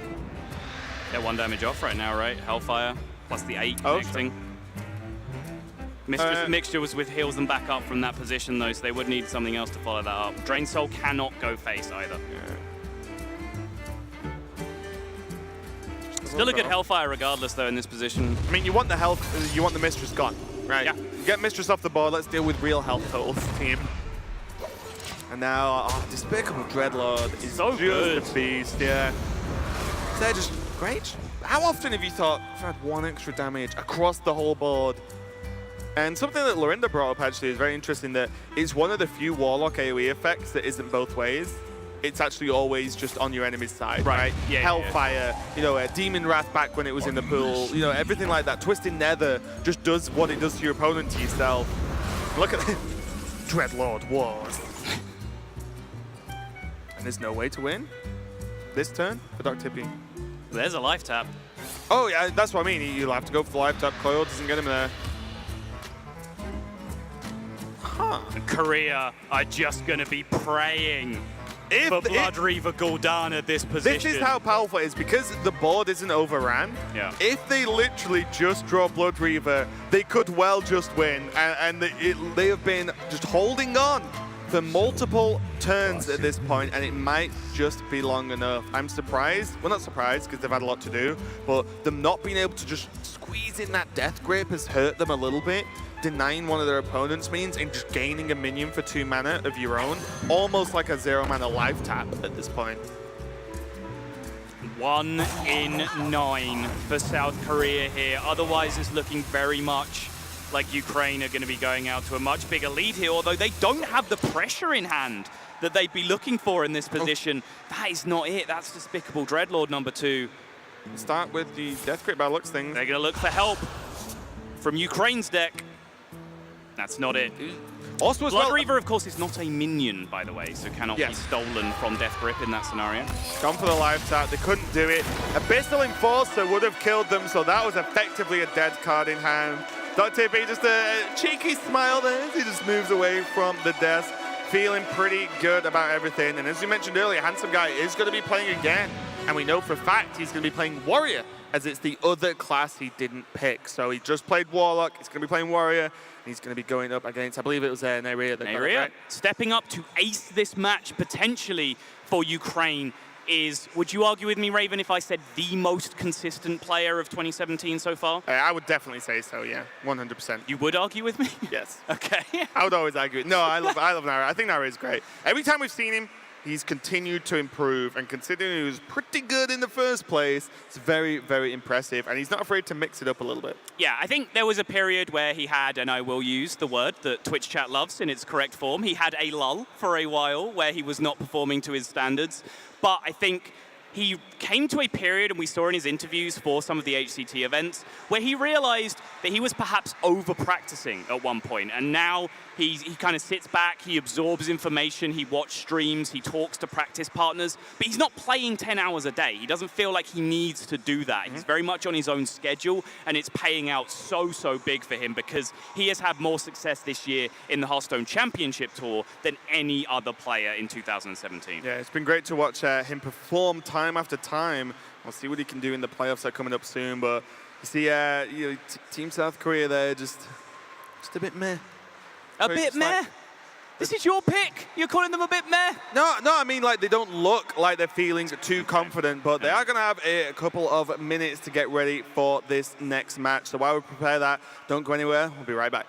They're 1 damage off right now, right? Hellfire, plus the 8 connecting. Mixture was with heals and back up from that position, though, so they would need something else to follow that up. Drain Soul cannot go face either. Still a good Hellfire regardless, though, in this position. I mean, you want the health, you want the Mistress gone, right? Yeah. Get Mistress off the board, let's deal with real health totals, team. And now, Despicable Dreadlord is So just good. a beast, yeah. They're just great. How often have you thought, I've had 1 extra damage across the whole board? And something that Lorinda brought up actually is very interesting, that it's one of the few Warlock AoE effects that isn't both ways. It's actually always just on your enemy's side, right? Yeah, Hellfire, you know, Demon Wrath back when it was in the pool, you know, everything like that. Twisted Nether just does what it does to your opponent to yourself. Look at it. Dreadlord Wars. And there's no way to win this turn for Dark Tippy. There's a life tap. Oh, yeah, that's what I mean. You'll have to go for the life tap. Coil doesn't get him there. Huh. Korea are just going to be praying for Blood Reaver Gul'dan at this position. This is how powerful it is, because the board isn't overran. Yeah. If they literally just draw Blood Reaver, they could well just win. And they have been just holding on for multiple turns at this point, and it might just be long enough. I'm surprised. Well, not surprised, because they've had a lot to do, but them not being able to just squeeze in that Death Grip has hurt them a little bit. Denying one of their opponents means and just gaining a minion for 2 mana of your own, almost like a 0 mana life tap at this point. 1 in 9 for South Korea here. Otherwise, it's looking very much like Ukraine are going to be going out to a much bigger lead here, although they don't have the pressure in hand that they'd be looking for in this position. That is not it. That's Despicable Dreadlord number 2. Start with the Death Grip by looks things. They're going to look for help from Ukraine's deck. That's not it. Also, as Blood well, Reaver, of course, is not a minion, by the way, so cannot be stolen from Death Grip in that scenario. gone for the life tap. They couldn't do it. Abyssal Enforcer would have killed them, so that was effectively a dead card in hand. Dr. B, just a cheeky smile there. He just moves away from the desk, feeling pretty good about everything. And as we mentioned earlier, Handsome Guy is going to be playing again. And we know for a fact he's going to be playing Warrior, as it's the other class he didn't pick. So he just played Warlock. He's going to be playing Warrior. He's going to be going up against, I believe it was Neyria. Neyria, stepping up to ace this match potentially for Ukraine is, would you argue with me, Raven, if I said the most consistent player of 2017 so far? I would definitely say so, yeah, 100%. You would argue with me? Yes. Okay. I would always argue. No, I love Neyria. I think Neyria is great. Every time we've seen him, he's continued to improve, and considering he was pretty good in the first place, it's very, very impressive, and he's not afraid to mix it up a little bit. Yeah, I think there was a period where he had, and I will use the word that Twitch chat loves in its correct form, he had a lull for a while where he was not performing to his standards, but I think he came to a period, and we saw in his interviews for some of the HCT events, where he realized that he was perhaps over-practicing at one point, and now he kind of sits back, he absorbs information, he watches streams, he talks to practice partners, but he's not playing 10 hours a day. He doesn't feel like he needs to do that. He's very much on his own schedule, and it's paying out so, so big for him because he has had more success this year in the Hearthstone Championship Tour than any other player in 2017. Yeah, it's been great to watch him perform time after time. We'll see what he can do in the playoffs that are coming up soon, but you see, Team South Korea there just Just a bit meh. A bit meh? This is your pick. You're calling them a bit meh? No, I mean, like, they don't look like they're feeling too confident, but they are going to have a couple of minutes to get ready for this next match. So while we prepare that, don't go anywhere. We'll be right back.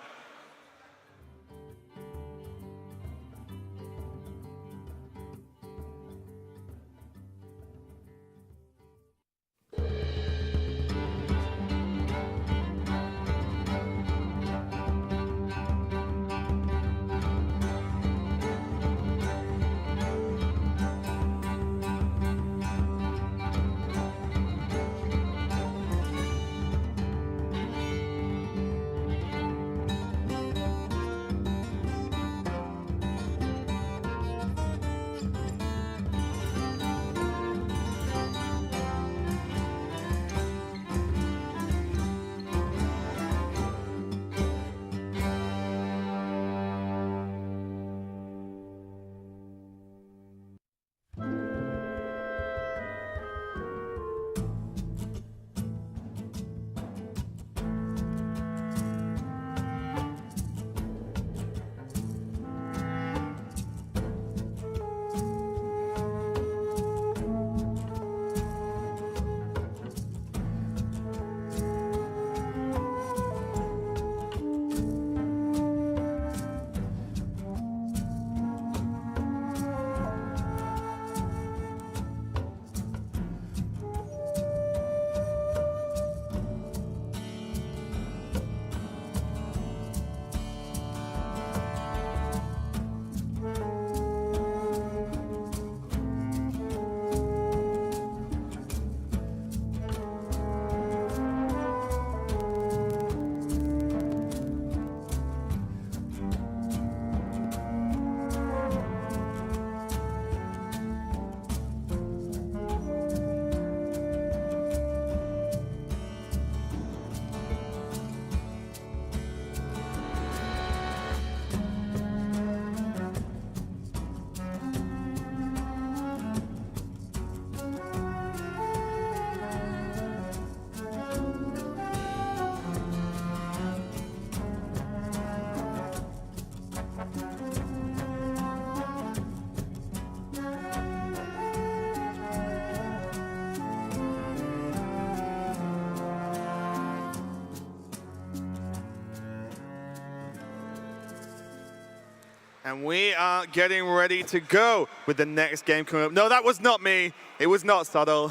And we are getting ready to go with the next game coming up. No, that was not me. It was not subtle.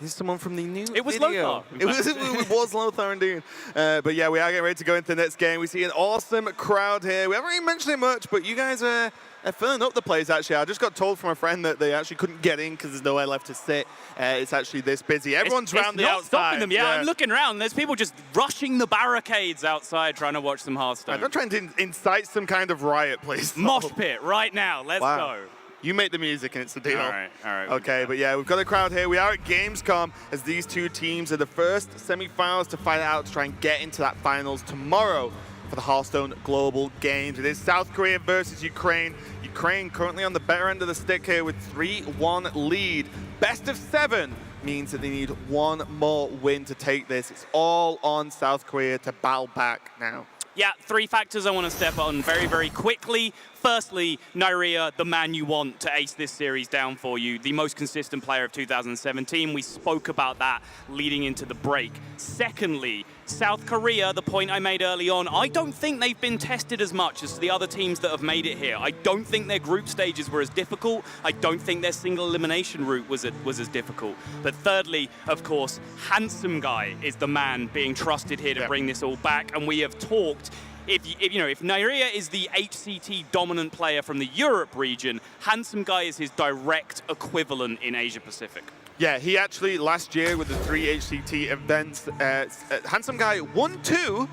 This is someone from the new It was video. Lothar. It was Lothar indeed. But yeah, we are getting ready to go into the next game. We see an awesome crowd here. We haven't really mentioned it much, but you guys are filling up the place, actually. I just got told from a friend that they actually couldn't get in because there's nowhere left to sit. It's actually this busy. Everyone's around the outside. It's not stopping them. Yeah, I'm looking around. There's people just rushing the barricades outside trying to watch some Hearthstone. I'm not trying to incite some kind of riot, please. Mosh pit right now. Let's go. You make the music and it's the deal. All right. Okay, but yeah, we've got a crowd here. We are at Gamescom as these two teams are the first semi-finals to fight out to try and get into that finals tomorrow for the Hearthstone Global Games. It is South Korea versus Ukraine. Ukraine currently on the better end of the stick here with 3-1 lead. Best of 7 means that they need one more win to take this. It's all on South Korea to battle back now. Yeah, 3 factors I want to step on very, very quickly. Firstly, Nyria, the man you want to ace this series down for you, the most consistent player of 2017. We spoke about that leading into the break. Secondly, South Korea, the point I made early on, I don't think they've been tested as much as the other teams that have made it here. I don't think their group stages were as difficult. I don't think their single elimination route was as difficult. But thirdly, of course, Handsome Guy is the man being trusted here to bring this all back. And we have talked, if Nyria is the HCT dominant player from the Europe region, Handsome Guy is his direct equivalent in Asia Pacific. Yeah, he actually, last year with the 3 HCT events, Handsome Guy won 2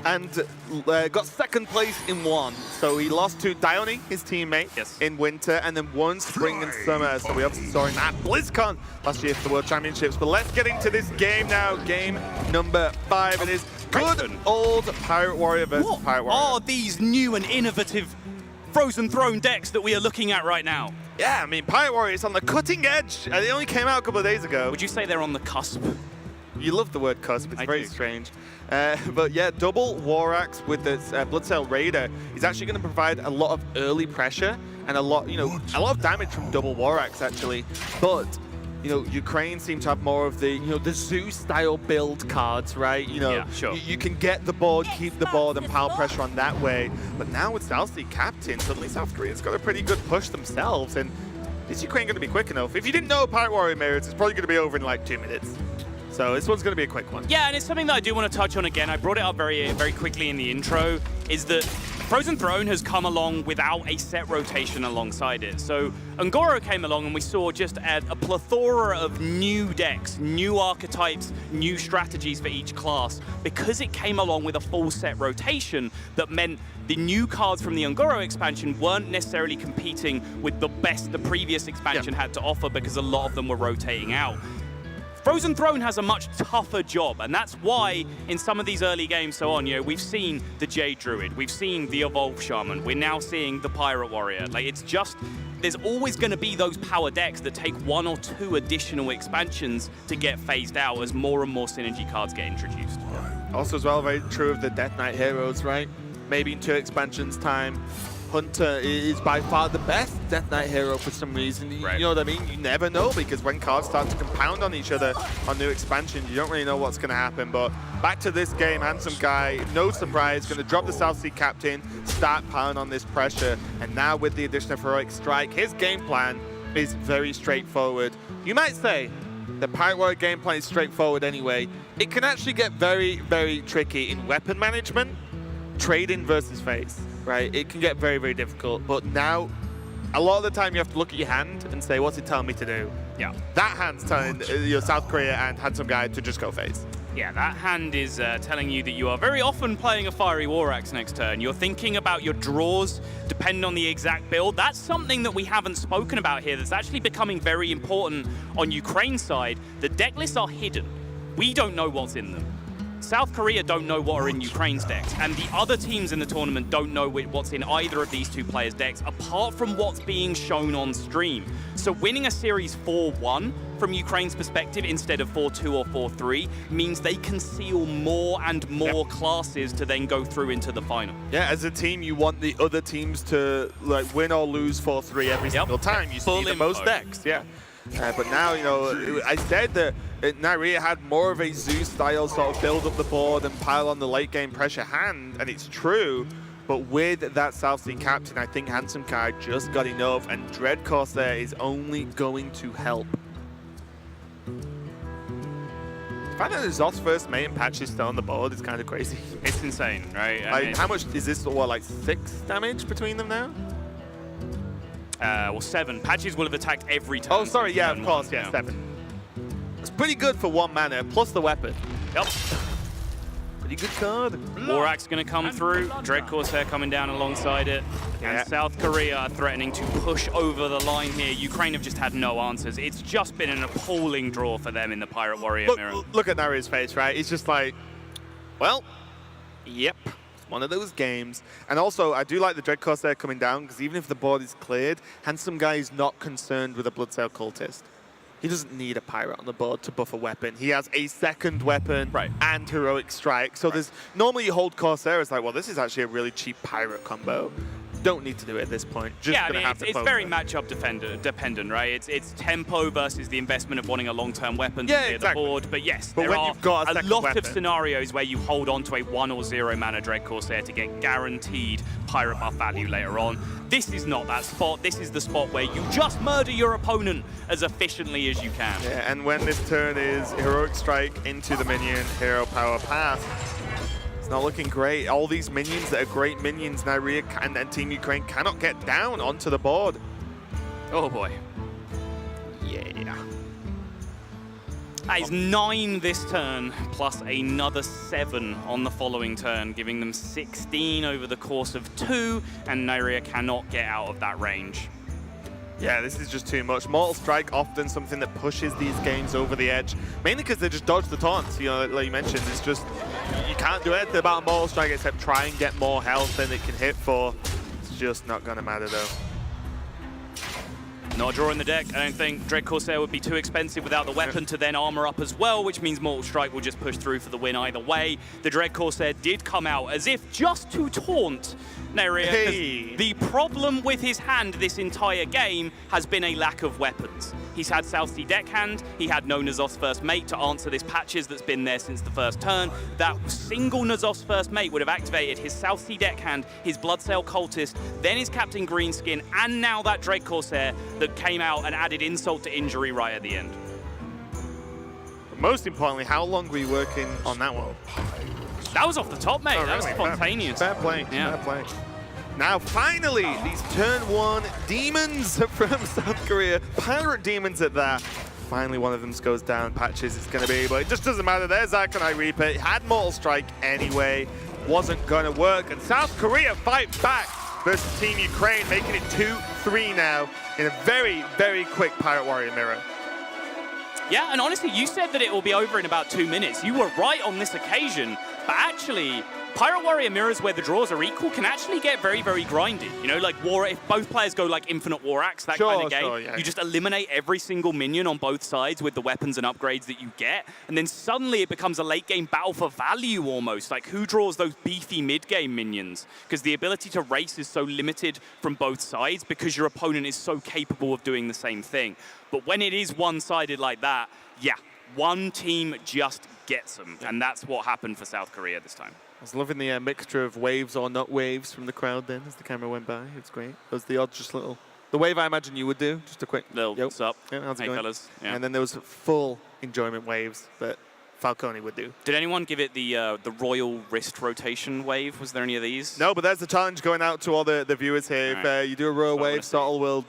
and got second place in 1. So he lost to Dione, his teammate, in winter, and then won spring and summer. So we obviously saw him at BlizzCon last year for the World Championships. But let's get into this game now. Game number 5. It is good old Pirate Warrior versus Pirate Warrior. What are these new and innovative Frozen Throne decks that we are looking at right now? Yeah, I mean, Pirate Warrior is on the cutting edge. They only came out a couple of days ago. Would you say they're on the cusp? You love the word cusp, it's I very do. strange. But yeah, double War Axe with this Bloodsail Raider is actually going to provide a lot of early pressure and a lot of damage from double War Axe actually. But Ukraine seem to have more of the the Zoo-style build cards, right? Yeah, sure. You can get the board, keep the board, and pile pressure on that way. But now with South Sea Captain, suddenly South Korea's got a pretty good push themselves. And is Ukraine going to be quick enough? If you didn't know Pirate Warrior Mirrors, it's probably going to be over in like 2 minutes. So this one's going to be a quick one. Yeah, and it's something that I do want to touch on again. I brought it up very, very quickly in the intro, is that Frozen Throne has come along without a set rotation alongside it. So Ungoro came along and we saw just a plethora of new decks, new archetypes, new strategies for each class. Because it came along with a full set rotation, that meant the new cards from the Ungoro expansion weren't necessarily competing with the best the previous expansion had to offer, because a lot of them were rotating out. Frozen Throne has a much tougher job, and that's why in some of these early games we've seen the Jade Druid, we've seen the Evolved Shaman, we're now seeing the Pirate Warrior. Like, it's just, there's always going to be those power decks that take 1 or 2 additional expansions to get phased out as more and more synergy cards get introduced. Also as well, very true of the Death Knight heroes, right? Maybe in 2 expansions time, Hunter is by far the best Death Knight hero for some reason. Right. You know what I mean? You never know, because when cards start to compound on each other on new expansions, you don't really know what's going to happen. But back to this game, Handsome Guy, no surprise, going to drop the South Sea Captain, start piling on this pressure. And now with the addition of Heroic Strike, his game plan is very straightforward. You might say the Pirate Warrior game plan is straightforward anyway. It can actually get very, very tricky in weapon management, trading versus face. Right, it can get very, very difficult. But now, a lot of the time, you have to look at your hand and say, "What's it telling me to do?" Yeah, that hand's telling your South Korea and Handsome Guy to just go face. Yeah, that hand is telling you that you are very often playing a Fiery War Axe next turn. You're thinking about your draws, depending on the exact build. That's something that we haven't spoken about here that's actually becoming very important on Ukraine's side. The deck lists are hidden. We don't know what's in them. South Korea don't know what are in Ukraine's decks, and the other teams in the tournament don't know what's in either of these 2 players' decks, apart from what's being shown on stream. So winning a series 4-1 from Ukraine's perspective instead of 4-2 or 4-3 means they can seal more and more classes to then go through into the final. Yeah, as a team, you want the other teams to win or lose 4-3 every single time. You see the most decks, but now, I said that Naria had more of a Zoo-style sort of build up the board and pile on the late game pressure hand, and it's true. But with that South Sea Captain, I think Handsome Guy just got enough, and Dread Corsair is only going to help. The fact that Zot's first mate and Patch is still on the board is kind of crazy. It's insane, right? Like, how much is this? What, like 6 damage between them now? Well, 7. Patches will have attacked every turn. Oh, sorry, yeah, of course, yeah, 7. It's pretty good for 1 mana, plus the weapon. Yep. Pretty good card. War Axe going to come through, Dread Corsair coming down alongside it, and South Korea are threatening to push over the line here. Ukraine have just had no answers. It's just been an appalling draw for them in the Pirate Warrior mirror. Look at Naria's face, right? He's just like, well, yep. One of those games. And also, I do like the Dread Corsair coming down, because even if the board is cleared, Handsome Guy is not concerned with a Bloodsail Cultist. He doesn't need a pirate on the board to buff a weapon. He has a second weapon and Heroic Strike. So there's normally you hold Corsair, it's like, well, this is actually a really cheap pirate combo. Don't need to do it at this point. Just yeah, I gonna mean, have to it's very matchup dependent, right? It's tempo versus the investment of wanting a long-term weapon to clear the board. But yes, but there are a lot of weapon. Scenarios where you hold on to a 1 or 0 mana Dread Corsair to get guaranteed pirate buff value later on. This is not that spot. This is the spot where you just murder your opponent as efficiently as you can. Yeah, and when this turn is Heroic Strike into the minion, Hero Power Pass, it's not looking great. All these minions that are great minions, Naria and Team Ukraine cannot get down onto the board. Oh boy. Yeah. That is 9 this turn, plus another 7 on the following turn, giving them 16 over the course of 2, and Naria cannot get out of that range. Yeah, this is just too much. Mortal Strike often something that pushes these games over the edge, mainly because they just dodge the taunts. You know, like you mentioned, it's just, you can't do anything about a Mortal Strike except try and get more health than it can hit for. It's just not going to matter, though. Not a draw in the deck. I don't think Dread Corsair would be too expensive without the weapon to then armor up as well, which means Mortal Strike will just push through for the win either way. The Dread Corsair did come out as if just to taunt Neria. Hey. The problem with his hand this entire game has been a lack of weapons. He's had South Sea Deckhand, he had no N'Zoth's First Mate to answer this patches that's been there since the first turn. That single N'Zoth's First Mate would have activated his South Sea Deckhand, his Bloodsail Cultist, then his Captain Greenskin, and now that Dread Corsair that came out and added insult to injury right at the end. But most importantly, how long were you working on that one? That was off the top, mate. Oh, that was really? spontaneous. Fair play, Yeah. fair play. Now, finally, these turn 1 demons from South Korea, pirate demons at that. Finally, one of them goes down. Patches it's going to be, but it just doesn't matter. There's Arcanine Reaper. It had Mortal Strike anyway. Wasn't going to work. And South Korea fight back versus Team Ukraine, making it 2-3 now in a very, very quick Pirate Warrior mirror. Yeah, and honestly, you said that it will be over in about 2 minutes. You were right on this occasion, but actually, Pirate Warrior mirrors where the draws are equal can actually get very, very grindy. You know, like War, if both players go like Infinite War Axe, that kind of game, yeah. you just eliminate every single minion on both sides with the weapons and upgrades that you get, and then suddenly it becomes a late game battle for value almost. Like, who draws those beefy mid-game minions? Because the ability to race is so limited from both sides because your opponent is so capable of doing the same thing. But when it is one-sided like that, yeah, one team just gets them, and that's what happened for South Korea this time. I was loving the mixture of waves or not waves from the crowd then as the camera went by. It's great. It was the odd, just little... The wave I imagine you would do, just a quick... Little what's up? Yeah, how's it Hey, going? fellas. Yeah. And then there was full enjoyment waves that Falcone would do. Did anyone give it the royal wrist rotation wave? Was there any of these? No, but there's the challenge going out to all the viewers here. All right. If you do a royal So I wanna wave, see. Startle will...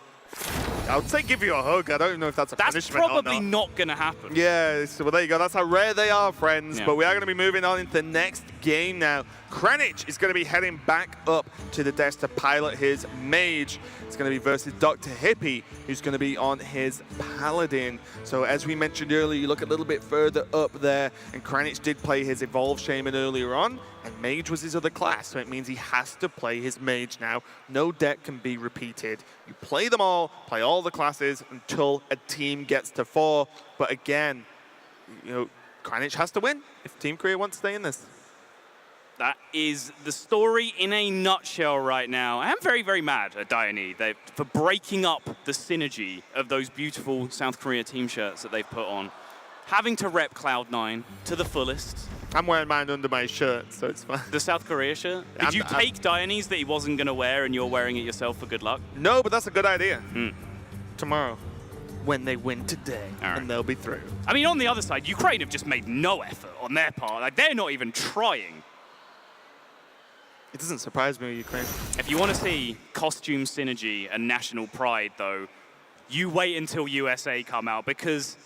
I would say give you a hug. I don't even know if that's a That's punishment probably or not. not going to happen. Yeah, so well, there you go. That's how rare they are, friends. Yeah. But we are going to be moving on into the next game now. Kranich is going to be heading back up to the desk to pilot his mage. It's going to be versus Dr. Hippie, who's going to be on his paladin. So as we mentioned earlier, you look a little bit further up there, and Kranich did play his evolved shaman earlier on, and mage was his other class, so it means he has to play his mage now. No deck can be repeated. You play them all, play all the classes until a team gets to 4. But again, you know, Kranich has to win if Team Korea wants to stay in this. That is the story in a nutshell right now. I am very, very mad at Dione for breaking up the synergy of those beautiful South Korea team shirts that they've put on. Having to rep Cloud9 to the fullest. I'm wearing mine under my shirt, so it's fine. The South Korea shirt? Did you take Dione's that he wasn't going to wear and you're wearing it yourself for good luck? No, but that's a good idea. Tomorrow, when they win today, right. and they'll be through. I mean, on the other side, Ukraine have just made no effort on their part. Like, they're not even trying. It doesn't surprise me with Ukraine. If you want to see costume synergy and national pride, though, you wait until USA come out, because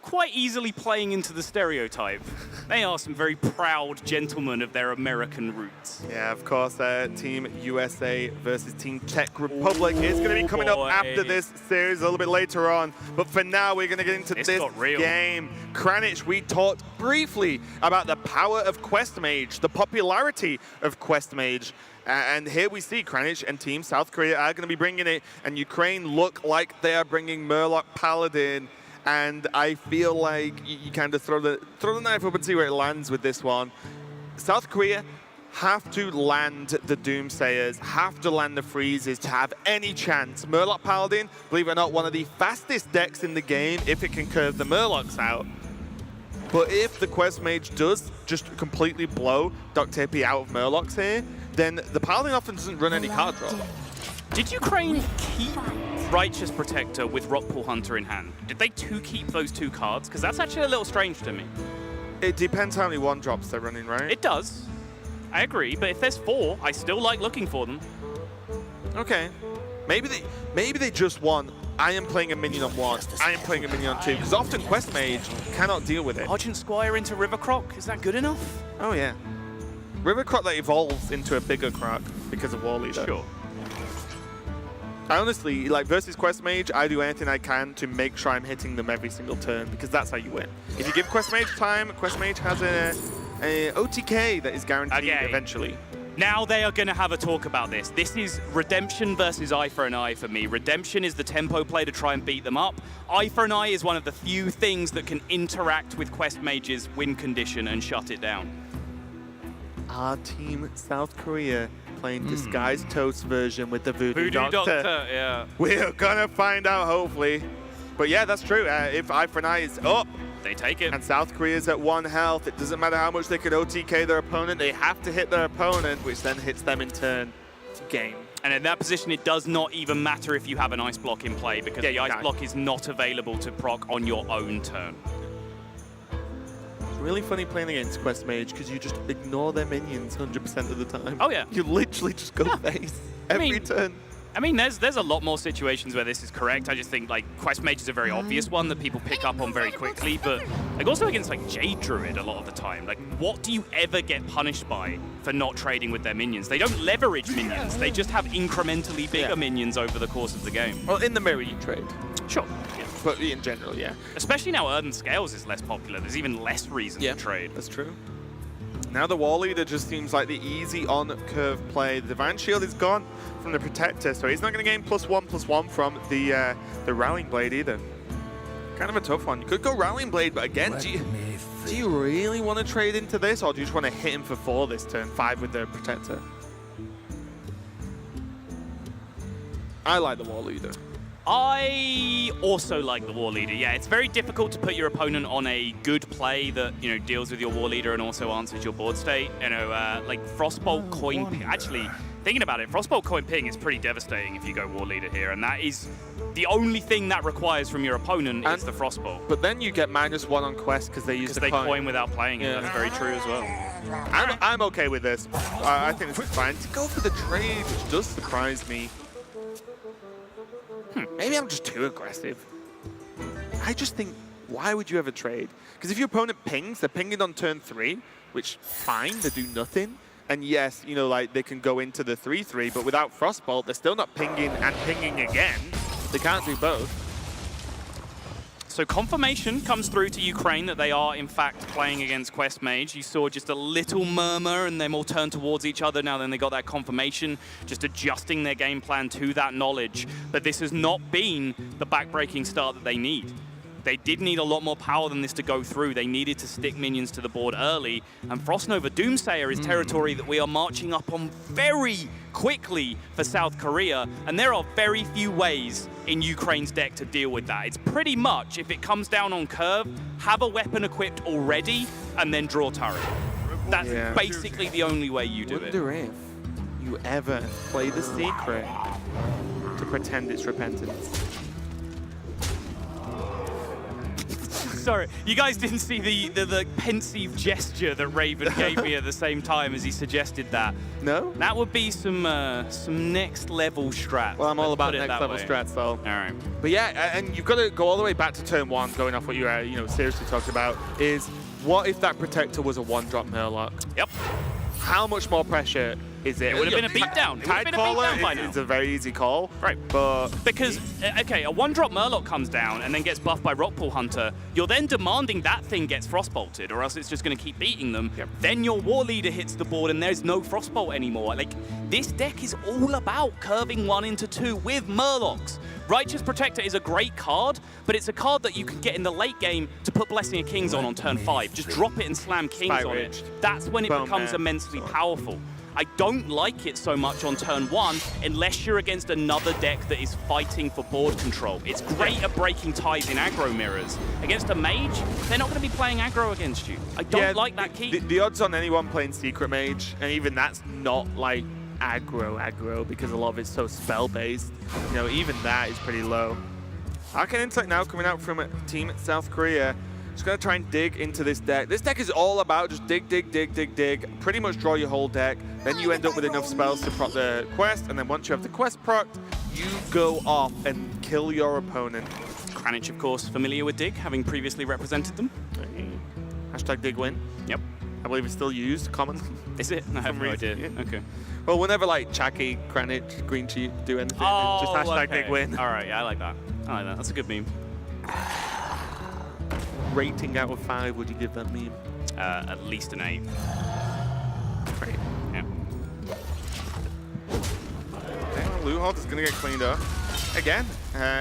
quite easily playing into the stereotype, they are some very proud gentlemen of their American roots. Yeah, of course, Team USA versus Team Czech Republic is going to be coming up after this series a little bit later on. But for now, we're going to get into this game. Kranich, we talked briefly about the power of Quest Mage, the popularity of Quest Mage. And here we see Kranich and Team South Korea are going to be bringing it, and Ukraine look like they are bringing Murloc Paladin. And I feel like you kind of throw the knife up and see where it lands with this one. South Korea have to land the Doomsayers, have to land the Freezes to have any chance. Murloc Paladin, believe it or not, one of the fastest decks in the game if it can curve the Murlocs out. But if the Quest Mage does just completely blow Dr. Hippie out of Murlocs here, then the Paladin often doesn't run any card draw. Did Ukraine keep Righteous Protector with Rockpool Hunter in hand? Did they keep those 2 cards? Because that's actually a little strange to me. It depends how many 1-drops they're running, right? It does. I agree, but if there's 4, I still like looking for them. Okay. Maybe they just want, I am playing a minion on 1, I am playing a minion on 2, because often Quest Mage cannot deal with it. Argent Squire into River Croc, is that good enough? Oh yeah. River Croc that evolves into a bigger Croc because of War Leader. Sure. I honestly, like versus Quest Mage, I do anything I can to make sure I'm hitting them every single turn, because that's how you win. If you give Quest Mage time, Quest Mage has a OTK that is guaranteed eventually. Now they are going to have a talk about this. This is Redemption versus Eye for an Eye for me. Redemption is the tempo play to try and beat them up. Eye for an Eye is one of the few things that can interact with Quest Mage's win condition and shut it down. Our team, South Korea, playing Disguised Toast version with the Voodoo Doctor. Yeah. We're gonna find out, hopefully. But yeah, that's true. If Eye for an Eye is up, They take it. and South Korea's at 1 health, it doesn't matter how much they could OTK their opponent, they have to hit their opponent, which then hits them in turn to game. And in that position, it does not even matter if you have an ice block in play, because the ice block is not available to proc on your own turn. It's really funny playing against Quest Mage because you just ignore their minions 100% of the time. Oh, yeah. You literally just go face every turn. I mean, there's a lot more situations where this is correct. I just think, like, Quest Mage is a very obvious one that people pick up on very quickly, but, like, also against, like, Jade Druid a lot of the time. Like, what do you ever get punished by for not trading with their minions? They don't leverage minions. They just have incrementally bigger minions over the course of the game. Well, in the mirror you trade. Sure. Yeah. But in general, yeah. Especially now Earthen Scales is less popular. There's even less reason to trade. That's true. Now the War Leader just seems like the easy on-curve play. The Divine Shield is gone from the Protector, so he's not going to gain +1/+1 from the Rallying Blade either. Kind of a tough one. You could go Rallying Blade, but again, do you really want to trade into this, or do you just want to hit him for 4 this turn, 5 with the Protector? I like the War Leader. I also like the War Leader. Yeah, it's very difficult to put your opponent on a good play that, you know, deals with your War Leader and also answers your board state. You know, like Frostbolt Coin Ping. Actually, thinking about it, Frostbolt Coin Ping is pretty devastating if you go War Leader here, and that is the only thing that requires from your opponent is the Frostbolt. But then you get -1 on Quest because they use the coin without playing it. Yeah. That's very true as well. I'm okay with this. I think this is fine. To go for the trade, which does surprise me. Maybe I'm just too aggressive. I just think, why would you ever trade? Because if your opponent pings, they're pinging on turn 3, which, fine, they do nothing. And yes, you know, like, they can go into the 3/3, but without Frostbolt, they're still not pinging and pinging again. They can't do both. So confirmation comes through to Ukraine that they are, in fact, playing against Quest Mage. You saw just a little murmur and them all turn towards each other. Now then they got that confirmation, just adjusting their game plan to that knowledge. But this has not been the backbreaking start that they need. They did need a lot more power than this to go through. They needed to stick minions to the board early. And Frostnova Doomsayer is territory that we are marching up on very quickly for South Korea. And there are very few ways in Ukraine's deck to deal with that. It's pretty much, if it comes down on curve, have a weapon equipped already and then draw turret. That's basically the only way you do it. Wonder if you ever play the secret to pretend it's repentance. Sorry, you guys didn't see the pensive gesture that Raven gave me at the same time as he suggested that. No? That would be some next level strats. Well, I'm all about next level strats, though. All right. But yeah, and you've got to go all the way back to turn 1, going off what you were, seriously talking about, is what if that Protector was a 1-drop Murloc? Yep. How much more pressure is it? It would have been a beatdown. It would have been a beatdown by now. It's a very easy call. Right. But because, okay, a 1-drop Murloc comes down and then gets buffed by Rockpool Hunter. You're then demanding that thing gets Frostbolted, or else it's just going to keep beating them. Yep. Then your War Leader hits the board and there's no Frostbolt anymore. Like, this deck is all about curving 1 into 2 with Murlocs. Righteous Protector is a great card, but it's a card that you can get in the late game to put Blessing of Kings on turn 5. Just drop it and slam Kings on it. That's when it becomes immensely powerful. I don't like it so much on turn 1 unless you're against another deck that is fighting for board control. It's great at breaking ties in aggro mirrors. Against a mage, they're not going to be playing aggro against you. I don't like that key. The odds on anyone playing Secret Mage, and even that's not like aggro, because a lot of it's so spell-based, even that is pretty low. Arcane Insight now coming out from Team South Korea. Just going to try and dig into this deck. This deck is all about just dig, pretty much draw your whole deck. Then you end up with enough spells to proc the quest, and then once you have the quest procced, you go off and kill your opponent. Kranich, of course, familiar with Dig, having previously represented them. Hashtag dig win. Yep. I believe it's still used, common. Is it? I have no idea. Yeah. Okay. Well, whenever like Chaki, Kranich, Green Chief do anything, just hashtag dig win. All right, yeah, I like that. That's a good meme. Rating out of 5 would you give that meme? At least an 8. Great. Yeah. hoard is going to get cleaned up. Again,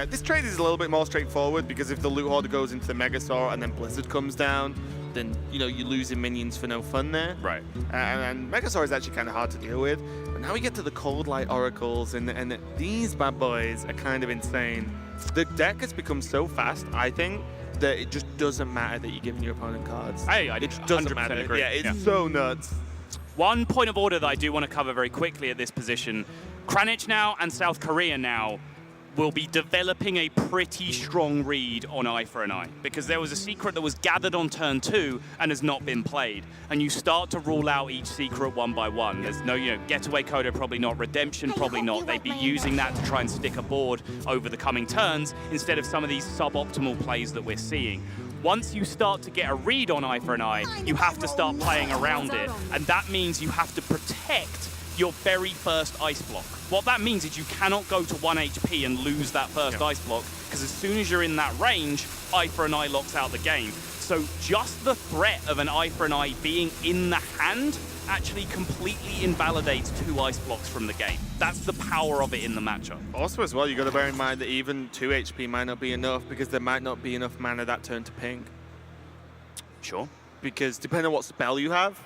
this trade is a little bit more straightforward because if the loot hoarder goes into the Megasaur and then Blizzard comes down, then you're losing minions for no fun there. Right. And Megasaur is actually kind of hard to deal with. But now we get to the Cold Light Oracles, and these bad boys are kind of insane. The deck has become so fast, I think, that it just doesn't matter that you're giving your opponent cards. I just doesn't matter. agree. Yeah, it's so nuts. One point of order that I do want to cover very quickly at this position. Kranich now and South Korea now will be developing a pretty strong read on Eye for an Eye, because there was a secret that was gathered on turn 2 and has not been played. And you start to rule out each secret one by one. There's no, getaway coder, probably not. Redemption, probably not. They'd be using that to try and stick a board over the coming turns instead of some of these suboptimal plays that we're seeing. Once you start to get a read on Eye for an Eye, you have to start playing around it. And that means you have to protect your very first ice block. What that means is you cannot go to 1 HP and lose that first ice block, because as soon as you're in that range, Eye for an Eye locks out the game. So just the threat of an Eye for an Eye being in the hand actually completely invalidates 2 ice blocks from the game. That's the power of it in the matchup. Also as well, you got to bear in mind that even 2 HP might not be enough, because there might not be enough mana that turn to ping. Sure. Because depending on what spell you have,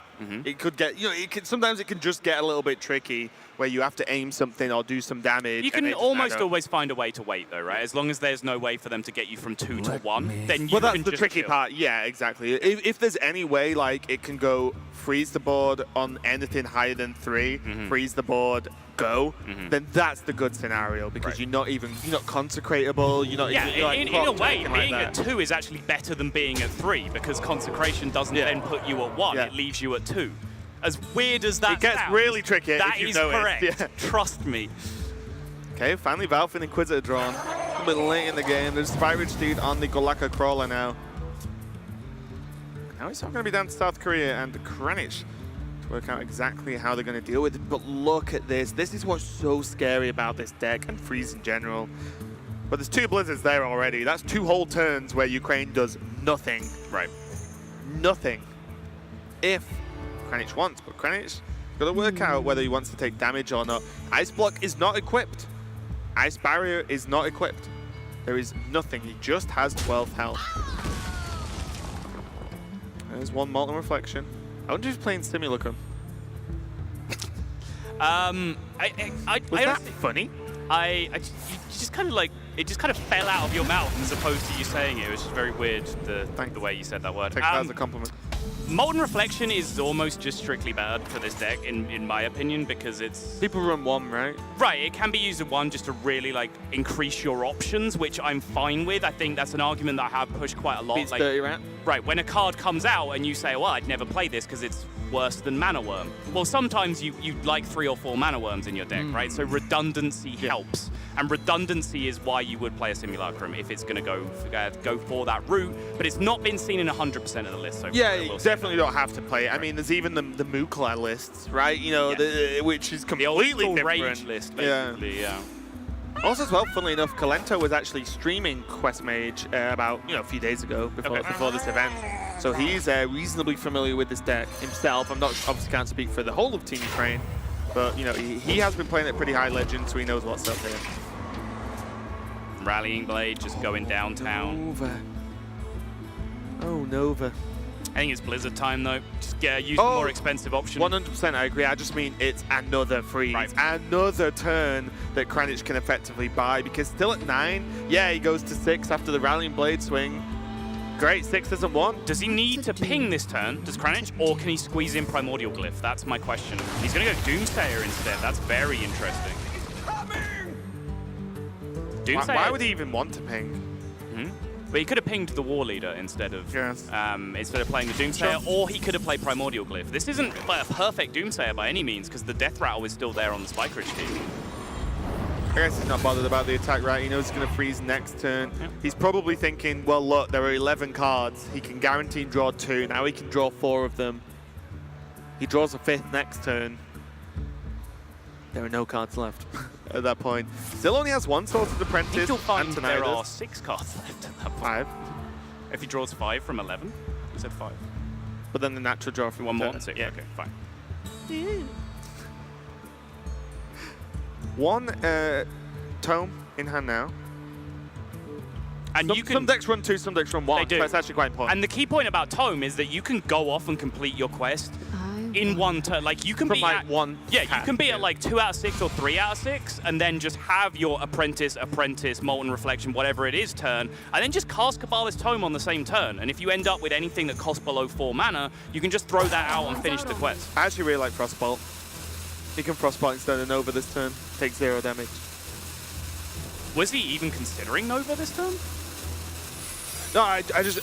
it could get, sometimes it can just get a little bit tricky where you have to aim something or do some damage. You can almost always find a way to wait though, right? As long as there's no way for them to get you from 2 to 1, then you well, that's can the just tricky chill. part. Yeah, exactly. If there's any way, like, it can go freeze the board on anything higher than 3, freeze the board, go, then that's the good scenario, because you're not consecratable, you're not Yeah, even, like, in a way, like being that. at 2 is actually better than being at 3, because consecration doesn't then put you at 1, it leaves you at 2. As weird as that It gets sounds, really tricky. that if you've is noticed. correct. Yeah. Trust me. Okay, finally Valve and Inquisitor drawn. A bit late in the game. There's Spike Ridge Dude on the Golaka Crawler now. Now it's all going to be down to South Korea and Kranich to work out exactly how they're going to deal with it. But look at this. This is what's so scary about this deck and Freeze in general. But there's 2 Blizzards there already. That's 2 whole turns where Ukraine does nothing. Right. Nothing. If Kranich wants, but Kranich got to work out whether he wants to take damage or not. Ice Block is not equipped. Ice Barrier is not equipped. There is nothing. He just has 12 health. There's 1 Molten Reflection. I wonder if he's playing Simulacrum. Was that funny? You just kind of it just kind of fell out of your mouth as opposed to you saying it. It was just very weird the way you said that word. Take that as a compliment. Molten Reflection is almost just strictly bad for this deck, in my opinion, because it's... People run 1, right? Right, it can be used at 1 just to really, increase your options, which I'm fine with. I think that's an argument that I have pushed quite a lot. Beats 30 round. Right, when a card comes out and you say, well, I'd never play this because it's worse than Mana Worm. Well, sometimes you like 3 or 4 Mana Worms in your deck, right? So redundancy helps. And redundancy is why you would play a Simulacrum if it's going to go for that route. But it's not been seen in 100% of the list so far. Yeah, you definitely don't have to play it. I mean, there's even the Mukla lists, right? Which is completely different. Rage list, basically, yeah. Also as well, funnily enough, Kalento was actually streaming Quest Mage about, a few days ago before this event. So he's reasonably familiar with this deck himself. Obviously can't speak for the whole of Team Ukraine, but he has been playing at pretty high legend, so he knows what's up here. Rallying Blade just going downtown. Nova. Oh, Nova. I think it's Blizzard time though. Just use the more expensive option. 100% I agree. I just mean it's another freeze. Right. Another turn that Kranich can effectively buy, because still at 9, yeah, he goes to 6 after the Rallying Blade swing. Great, 6 isn't 1. Does he need to ping this turn, does Kranich, or can he squeeze in Primordial Glyph? That's my question. He's going to go Doomsayer instead. That's very interesting. Doomsayer. Why would he even want to ping? But he could have pinged the War Leader instead of playing the Doomsayer, or he could have played Primordial Glyph. This isn't a perfect Doomsayer by any means, because the Death Rattle is still there on the Spike Ridge team. I guess he's not bothered about the attack, right? He knows he's going to freeze next turn. Yeah. He's probably thinking, well, look, there are 11 cards. He can guarantee draw 2. Now he can draw 4 of them. He draws a 5th next turn. There are no cards left at that point. Still only has 1 Sorted Apprentice. You'll find there are 6 cards left at that point. 5. If he draws 5 from 11, you said 5. But then the natural draw from 1 more than 6. Yeah. Okay, fine. One tome in hand now. And some decks run 2, some decks run 1. They do. So that's actually quite important. And the key point about Tome is that you can go off and complete your quest in one turn. Like you can From be like at, one. Yeah, you can be at like 2 out of 6 or 3 out of 6, and then just have your apprentice, molten reflection, whatever it is, turn, and then just cast Kabbalist Tome on the same turn. And if you end up with anything that costs below 4 mana, you can just throw that out and finish the quest. I actually really like Frostbolt. He can Frostbolt instead of Nova this turn. Takes 0 damage. Was he even considering Nova this turn? No, I just,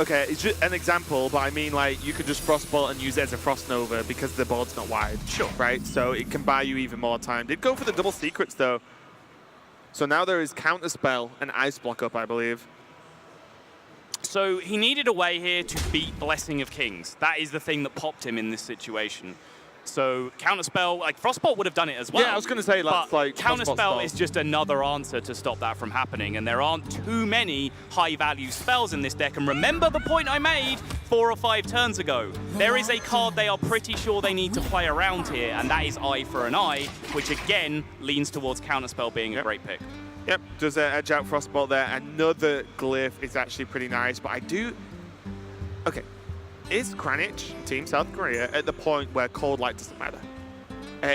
okay, it's just an example, but I mean, like, you could just Frostbolt and use it as a Frost Nova because the board's not wide. Sure. Right? So it can buy you even more time. Did go for the double secrets, though. So now there is Counterspell and Ice Block up, I believe. So he needed a way here to beat Blessing of Kings. That is the thing that popped him in this situation. So Counterspell, like Frostbolt would have done it as well. Yeah, I was going to say, but like Counterspell is just another answer to stop that from happening, and there aren't too many high-value spells in this deck. And remember the point I made 4 or 5 turns ago. There is a card they are pretty sure they need to play around here, and that is Eye for an Eye, which again leans towards Counterspell being a great pick. Yep, does edge out Frostbolt there. Another Glyph is actually pretty nice, but I do... Okay. Is Kranich, Team South Korea, at the point where Cold Light doesn't matter?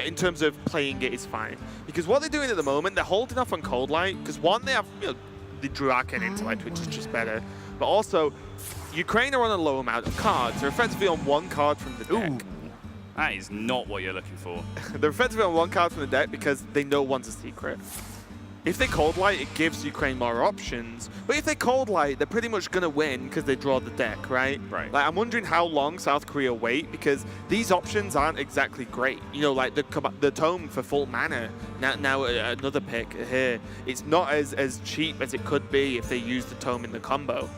In terms of playing it is fine. Because what they're doing at the moment, they're holding off on Cold Light, because one, they have the Drew Arcane Intellect, which is just better. But also, Ukraine are on a low amount of cards. They're effectively on 1 card from the deck. Ooh, that is not what you're looking for. They're effectively on 1 card from the deck because they know one's a secret. If they Cold Light, it gives Ukraine more options. But if they Cold Light, they're pretty much going to win because they draw the deck, right? Right. Like, I'm wondering how long South Korea wait because these options aren't exactly great. You know, like the Tome for full mana, now another pick here. It's not as cheap as it could be if they use the Tome in the combo.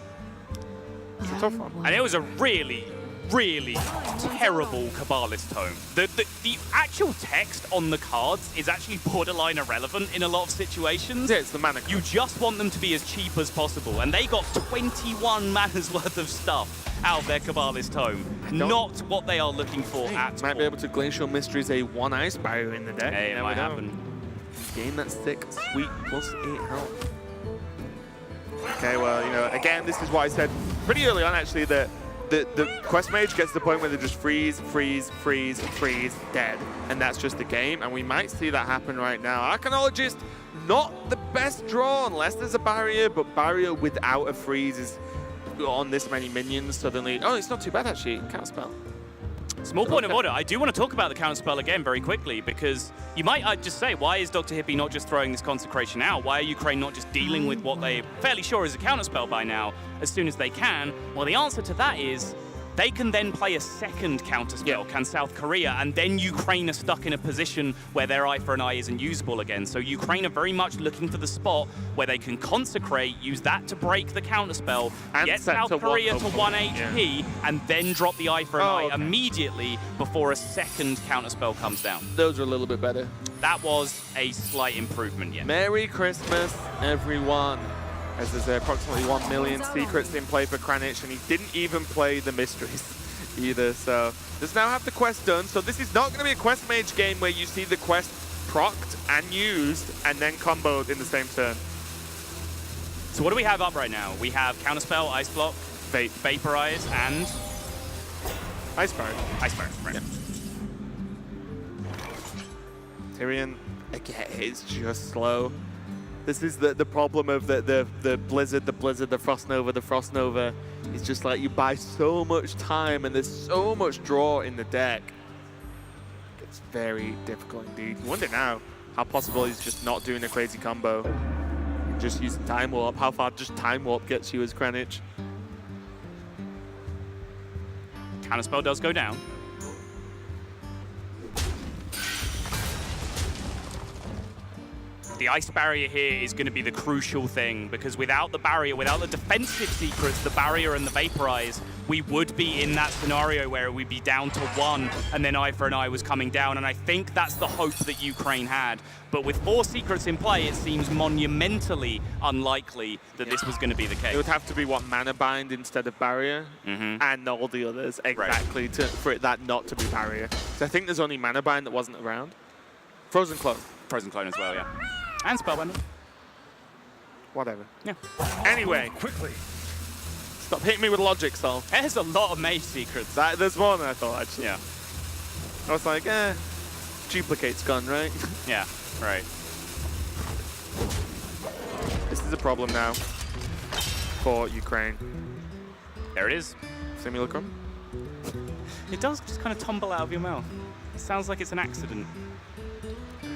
It's a tough one. And it was a really terrible Kabbalist Tome. The actual text on the cards is actually borderline irrelevant in a lot of situations. Yeah, it's the mana card. You just want them to be as cheap as possible, and they got 21 mana's worth of stuff out of their Kabbalist Tome. Not what they are looking for at all. Might be able to Glacial Mysteries a 1 Ice Barrier in the deck. Hey, it might happen. Gain that sick, sweet, +8 health. Okay, well, you know, again, this is what I said pretty early on, actually, that the quest mage gets to the point where they just freeze, dead. And that's just the game, and we might see that happen right now. Archaeologist, not the best draw unless there's a barrier, but barrier without a freeze is on this many minions suddenly. Oh, it's not too bad, actually. Counterspell. Small point of order, I do want to talk about the Counterspell again very quickly, because you might just say, why is Dr. Hippie not just throwing this Consecration out? Why are Ukraine not just dealing with what they're fairly sure is a Counterspell by now as soon as they can? Well, the answer to that is they can then play a second Counterspell, can South Korea, and then Ukraine are stuck in a position where their Eye for an Eye isn't usable again. So Ukraine are very much looking for the spot where they can Consecrate, use that to break the Counterspell, and get South Korea to 1 HP, and then drop the Eye for an Eye immediately before a second Counterspell comes down. Those are a little bit better. That was a slight improvement, yeah. Merry Christmas, everyone. As there's approximately 1 million secrets in play for Kranich, and he didn't even play the mysteries either, so does now have the quest done. So this is not going to be a quest mage game where you see the quest procced and used and then comboed in the same turn. So what do we have up right now? We have Counterspell, Ice Block, Vaporize, and Ice Barrier. Ice Barrier, right. Yep. Tyrion, again, it's just slow. This is the problem of the Blizzard, the Frost Nova. It's just like you buy so much time and there's so much draw in the deck. It's very difficult indeed. You wonder now how possible he's just not doing a crazy combo. Just using Time Warp. How far just Time Warp gets you as Kranich. Counterspell does go down. The Ice Barrier here is going to be the crucial thing, because without the barrier, without the defensive secrets, the barrier and the Vaporize, we would be in that scenario where it would be down to 1 and then Eye for an Eye was coming down, and I think that's the hope that Ukraine had. But with 4 secrets in play, it seems monumentally unlikely that this was going to be the case. It would have to be, what, Mana Bind instead of Barrier, and all the others, exactly, for that not to be Barrier. So I think there's only Mana Bind that wasn't around. Frozen Clone. Frozen Clone as well, yeah. And Spellbender. Whatever. Yeah. Anyway. Quickly. Stop hitting me with logic, Sol. There's a lot of mage secrets. There's more than I thought, actually. Yeah. I was like, duplicate's gone, right? Yeah, right. This is a problem now for Ukraine. There it is. Simulacrum. It does just kind of tumble out of your mouth. It sounds like it's an accident.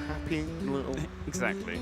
Happy little Exactly.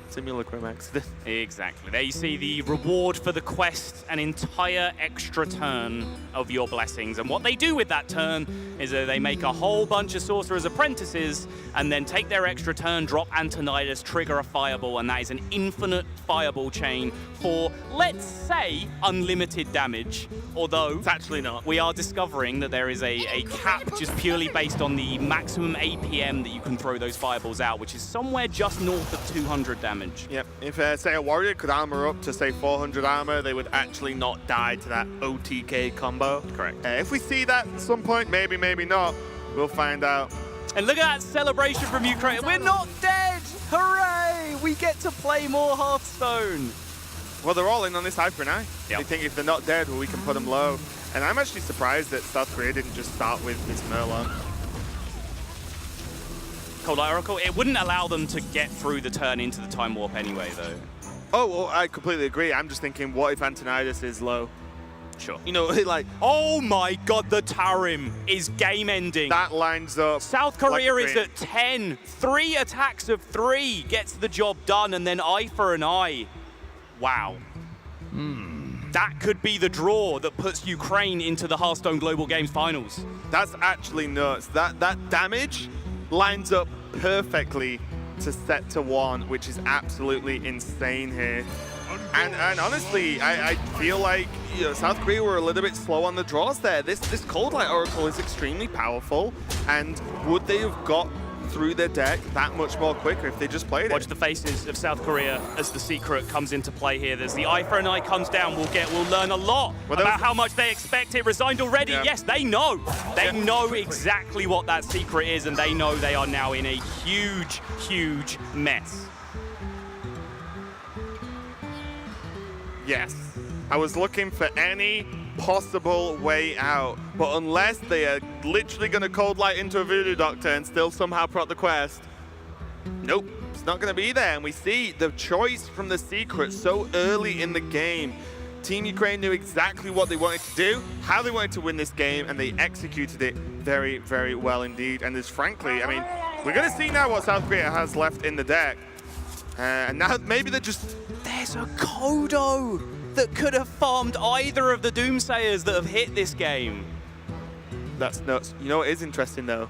simulacrum accident. Exactly. There you see the reward for the quest, an entire extra turn of your blessings. And what they do with that turn is that they make a whole bunch of sorcerer's apprentices and then take their extra turn, drop Antonidas, trigger a fireball, and that is an infinite fireball chain for, let's say, unlimited damage. Although, It's actually not. we are discovering that there is a cap just purely based on the maximum APM that you can throw those fireballs out, which is somewhere just north of 200 damage. Yep. If, say, a warrior could armor up to, say, 400 armor, they would actually not die to that OTK combo. Correct. If we see that at some point, maybe, maybe not, we'll find out. And look at that celebration from Ukraine. We're not dead! Hooray! We get to play more Hearthstone. Well, they're all in on this Hyper now. Yep. They think if they're not dead, well, we can put them low. And I'm actually surprised that South Korea didn't just start with this Murloc. Cold Light Oracle, it wouldn't allow them to get through the turn into the Time Warp anyway, though. Oh, well, I completely agree. I'm just thinking, what if Antonidas is low? Sure. You know, like, Oh my god, the Tarim is game-ending. that lines up. South Korea like a is dream. at 10. 3 attacks of 3 gets the job done, and then eye for an eye. Wow. That could be the draw that puts Ukraine into the Hearthstone Global Games Finals. That's actually nuts. That damage lines up perfectly to set to 1, which is absolutely insane here. And honestly, I feel like South Korea were a little bit slow on the draws there. This Cold Light Oracle is extremely powerful, and would they have got through their deck that much more quicker if they just played Watch it? the faces of South Korea as the secret comes into play here. There's the eye for an eye comes down. We'll learn a lot about how much they expect it. Resigned already. Yeah. Yes, they know. They know exactly what that secret is, and they know they are now in a huge, huge mess. Yes. I was looking for any possible way out, but unless they are literally going to Cold Light into a Voodoo Doctor and still somehow proc the quest, nope, it's not going to be there. And we see the choice from the secret so early in the game. Team Ukraine knew exactly what they wanted to do, how they wanted to win this game, and they executed it very, very well indeed. And there's frankly, I mean, we're going to see now what South Korea has left in the deck. And now maybe they're just... There's a Kodo that could have farmed either of the Doomsayers that have hit this game. That's nuts. You know what is interesting though?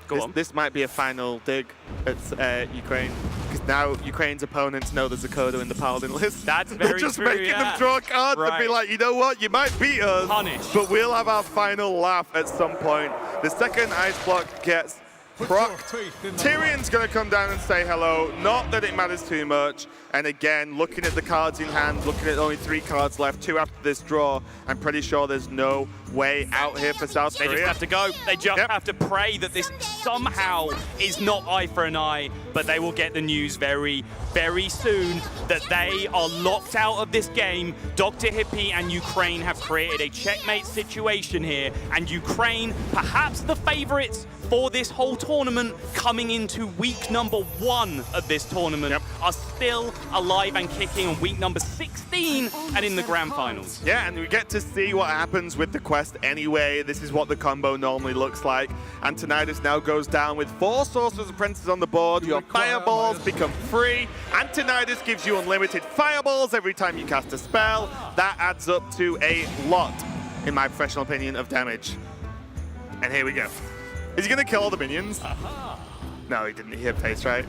Go on. This might be a final dig at Ukraine, because now Ukraine's opponents know there's a Kodo in the Paladin list. That's They're very just true, making yeah. them draw cards and be Right. like, you know what, you might beat us, Punish. but we'll have our final laugh at some point. The second ice block gets procced. Tyrion's going to come down and say hello. Not that it matters too much. And again, looking at the cards in hand, looking at only 3 cards left, 2 after this draw, I'm pretty sure there's no way out here for South They Korea. just have to go. They just have to pray that this somehow is not eye for an eye, but they will get the news very, very soon that they are locked out of this game. Dr. Hippie and Ukraine have created a checkmate situation here, and Ukraine, perhaps the favorites for this whole tournament, coming into week number 1 of this tournament, are still alive and kicking on week number 16 and in the grand finals. Yeah, and we get to see what happens with the quest anyway. This is what the combo normally looks like. Antonidas now goes down with 4 Sorcerer's Apprentices on the board. Your fireballs become free. Antonidas gives you unlimited fireballs every time you cast a spell. That adds up to a lot, in my professional opinion, of damage. And here we go. Is he going to kill all the minions? No, he didn't. He hit face, right?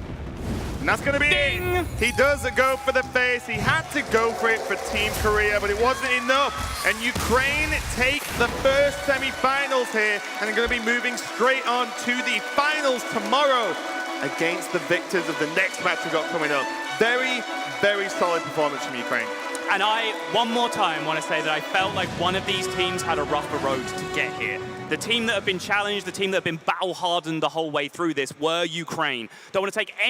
And that's going to be it. He does go for the face. He had to go for it for Team Korea, but it wasn't enough. And Ukraine take the first semi-finals here, and they're going to be moving straight on to the finals tomorrow against the victors of the next match we've got coming up. Very, very solid performance from Ukraine. And I, one more time, want to say that I felt like one of these teams had a rougher road to get here. The team that have been challenged, the team that have been battle-hardened the whole way through this were Ukraine. Don't want to take any